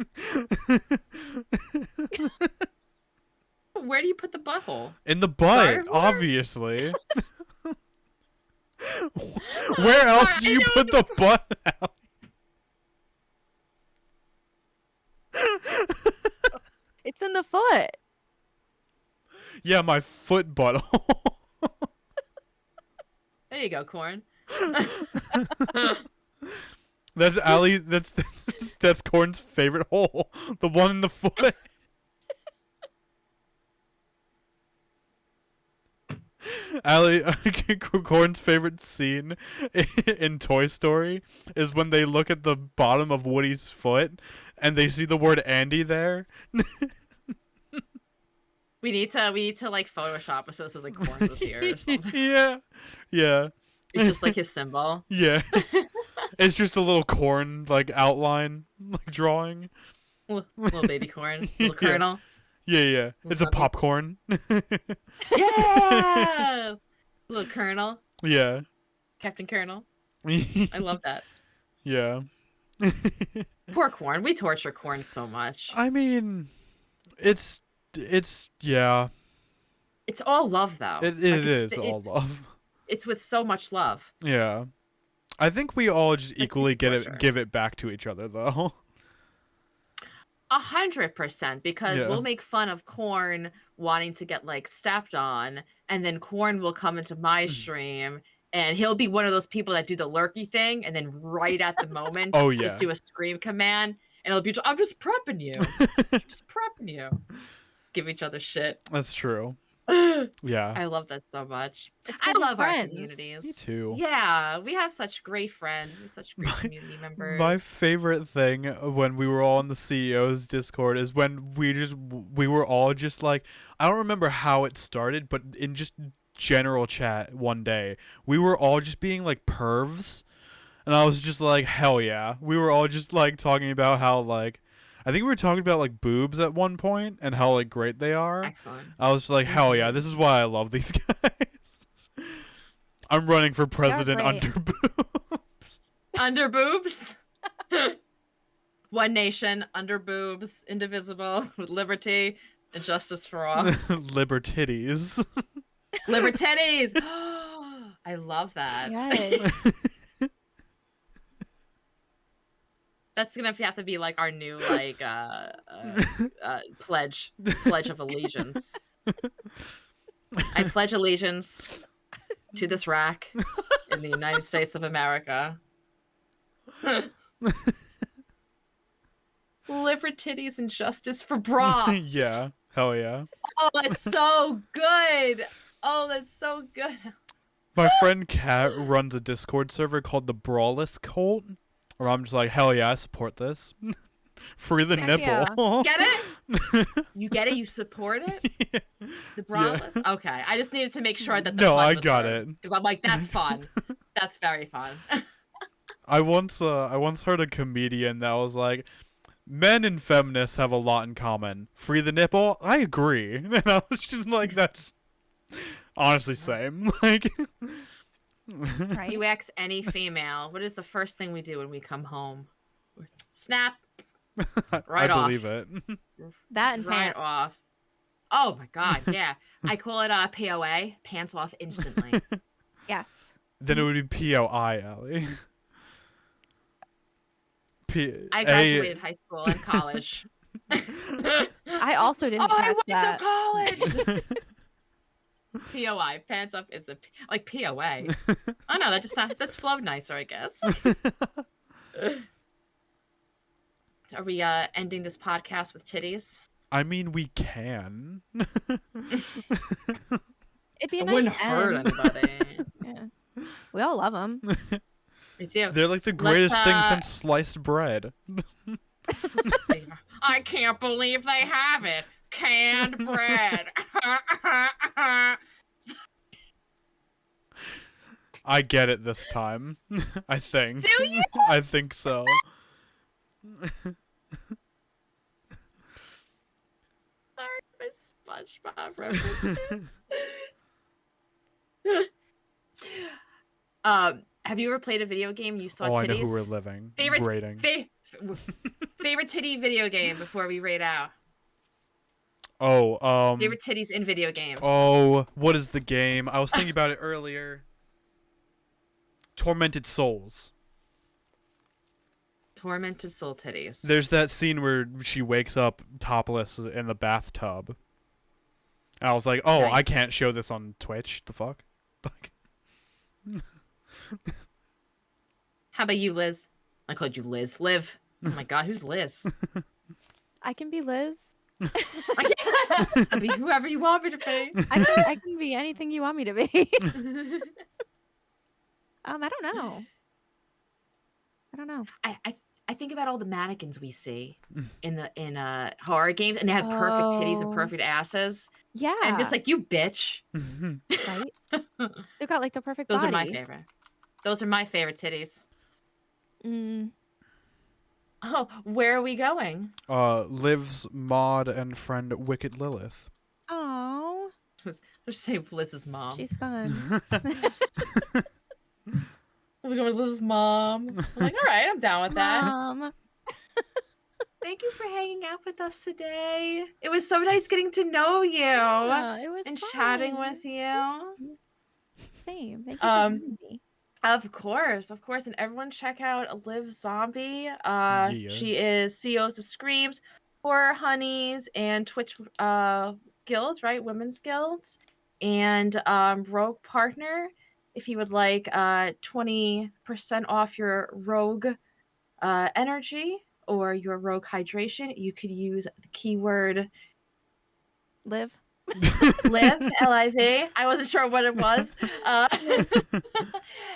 Where do you put the butthole? In the butt, Gardevoir? Obviously. Where else do you put the butt out? It's in the foot. Yeah, my foot butthole. There you go, Corn. That's Allie. That's Corn's favorite hole. The one in the foot. Allie, Corn's favorite scene in Toy Story is when they look at the bottom of Woody's foot and they see the word Andy there. We need to like Photoshop it so it says like Corn was here or something. Yeah. It's just like his symbol. Yeah. It's just a little corn like outline, like drawing. Little baby corn, little kernel. Yeah. It's a popcorn. Yeah. Little Colonel. Yeah. Captain Colonel. I love that. Yeah. Poor Corn. We torture Corn so much. I mean, it's yeah. It's all love though. It is all love. It's with so much love. Yeah. I think we all just equally give it back to each other though. 100%, because we'll make fun of Corn wanting to get like stepped on, and then Corn will come into my stream and he'll be one of those people that do the lurky thing and then right at the moment just do a scream command and it'll be I'm just prepping you. just prepping you. Give each other shit. That's true. Yeah. I love that so much. I love our communities. Me too. Yeah, we have such great friends, such great community members. My favorite thing when we were all in the CEO's Discord is when we were all just like, I don't remember how it started, but in just general chat one day, we were all just being like pervs, and I was just like, hell yeah. We were all just like talking about how like, I think we were talking about like boobs at one point and how like great they are. Excellent. I was like, hell yeah, this is why I love these guys. I'm running for president under boobs. Under boobs. One nation, under boobs, indivisible, with liberty and justice for all. Libertitties. Libertitties. I love that. Yes. That's gonna have to be like our new like pledge of allegiance. I pledge allegiance to this rack in the United States of America. Libertitties and justice for bra. Yeah. Hell yeah. Oh, that's so good. Oh, that's so good. My friend Kat runs a Discord server called the Brawless Cult. Where I'm just like, hell yeah, I support this. Free the Heck nipple. Get it? You get it? You support it? Yeah. The braless? Yeah. Okay. I just needed to make sure that the No, I got it. Because I'm like, that's fun. That's very fun. I once heard a comedian that was like, men and feminists have a lot in common. Free the nipple? I agree. And I was just like, that's honestly same. Like Right. You ask any female, what is the first thing we do when we come home? Snap. Right off. I believe it. That and Right pants. off. Oh my god, yeah. I call it POA, pants off instantly. Yes. Then it would be POI, Allie. I graduated high school and college. I also didn't I catch went that. to college. POI, pants up is like POA. Oh no, that's flowed nicer, I guess. Are we ending this podcast with titties? I mean, we can. It'd be a It nice wouldn't hurt end. anybody. Yeah. We all love them. Me too. They're like the greatest thing since sliced bread. I can't believe they have it. Canned bread. I get it this time. I think. Do you? I think so. Sorry, my SpongeBob references. Have you ever played a video game you saw Oh, titties? I know who we're living. Favorite Rating. favorite titty video game before we rate out. Oh, Favorite titties in video games. Oh, what is the game? I was thinking about it earlier. Tormented Souls. Tormented Soul titties. There's that scene where she wakes up topless in the bathtub. And I was like, oh, I Nice. can't show this on Twitch. The fuck? Like, How about you, Liz? I called you Liz. Liv. Oh my god, who's Liz? I can be Liz. I'll be whoever you want me to be. I can be anything you want me to be. I don't know. I think about all the mannequins we see in horror games, and they have perfect titties and Oh. perfect asses. Yeah. And I'm just like, you bitch. right? They've got like the perfect Those body. are my favorite. Those are my favorite titties. Mm. Oh, where are we going? Liv's mod and friend Wicked Lilith. Oh, Let's say Liz's mom. she's fun. We're going to Liz's mom. I'm like, all right, I'm down with that. Mom. Thank you for hanging out with us today. It was so nice getting to know you It was and fun. chatting with you. Same. Thank you for Um, having me. Of course, and everyone check out Liv Zombie. Yeah. She is CEOs of Screams, Horror Honeys, and Twitch guilds, right? Women's guilds, and Rogue Partner. If you would like 20% off your Rogue energy or your Rogue hydration, you could use the keyword Liv. Liv, Liv. I wasn't sure what it was.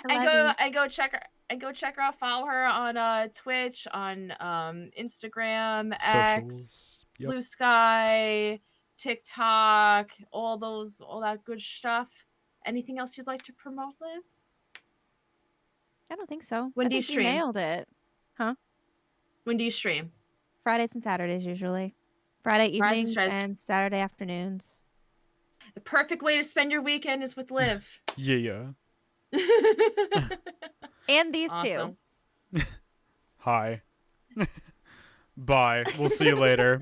And go check her out. Follow her on Twitch, on Instagram, X, Socials. Yep. Blue Sky, TikTok, all that good stuff. Anything else you'd like to promote, Liv? I don't think so. When I do you think stream? nailed it. When do you stream? Fridays and Saturdays usually. Friday Fridays and evenings Saturdays. and Saturday afternoons. The perfect way to spend your weekend is with Liv. Yeah. And these two. Awesome. Hi. Bye. We'll see you later.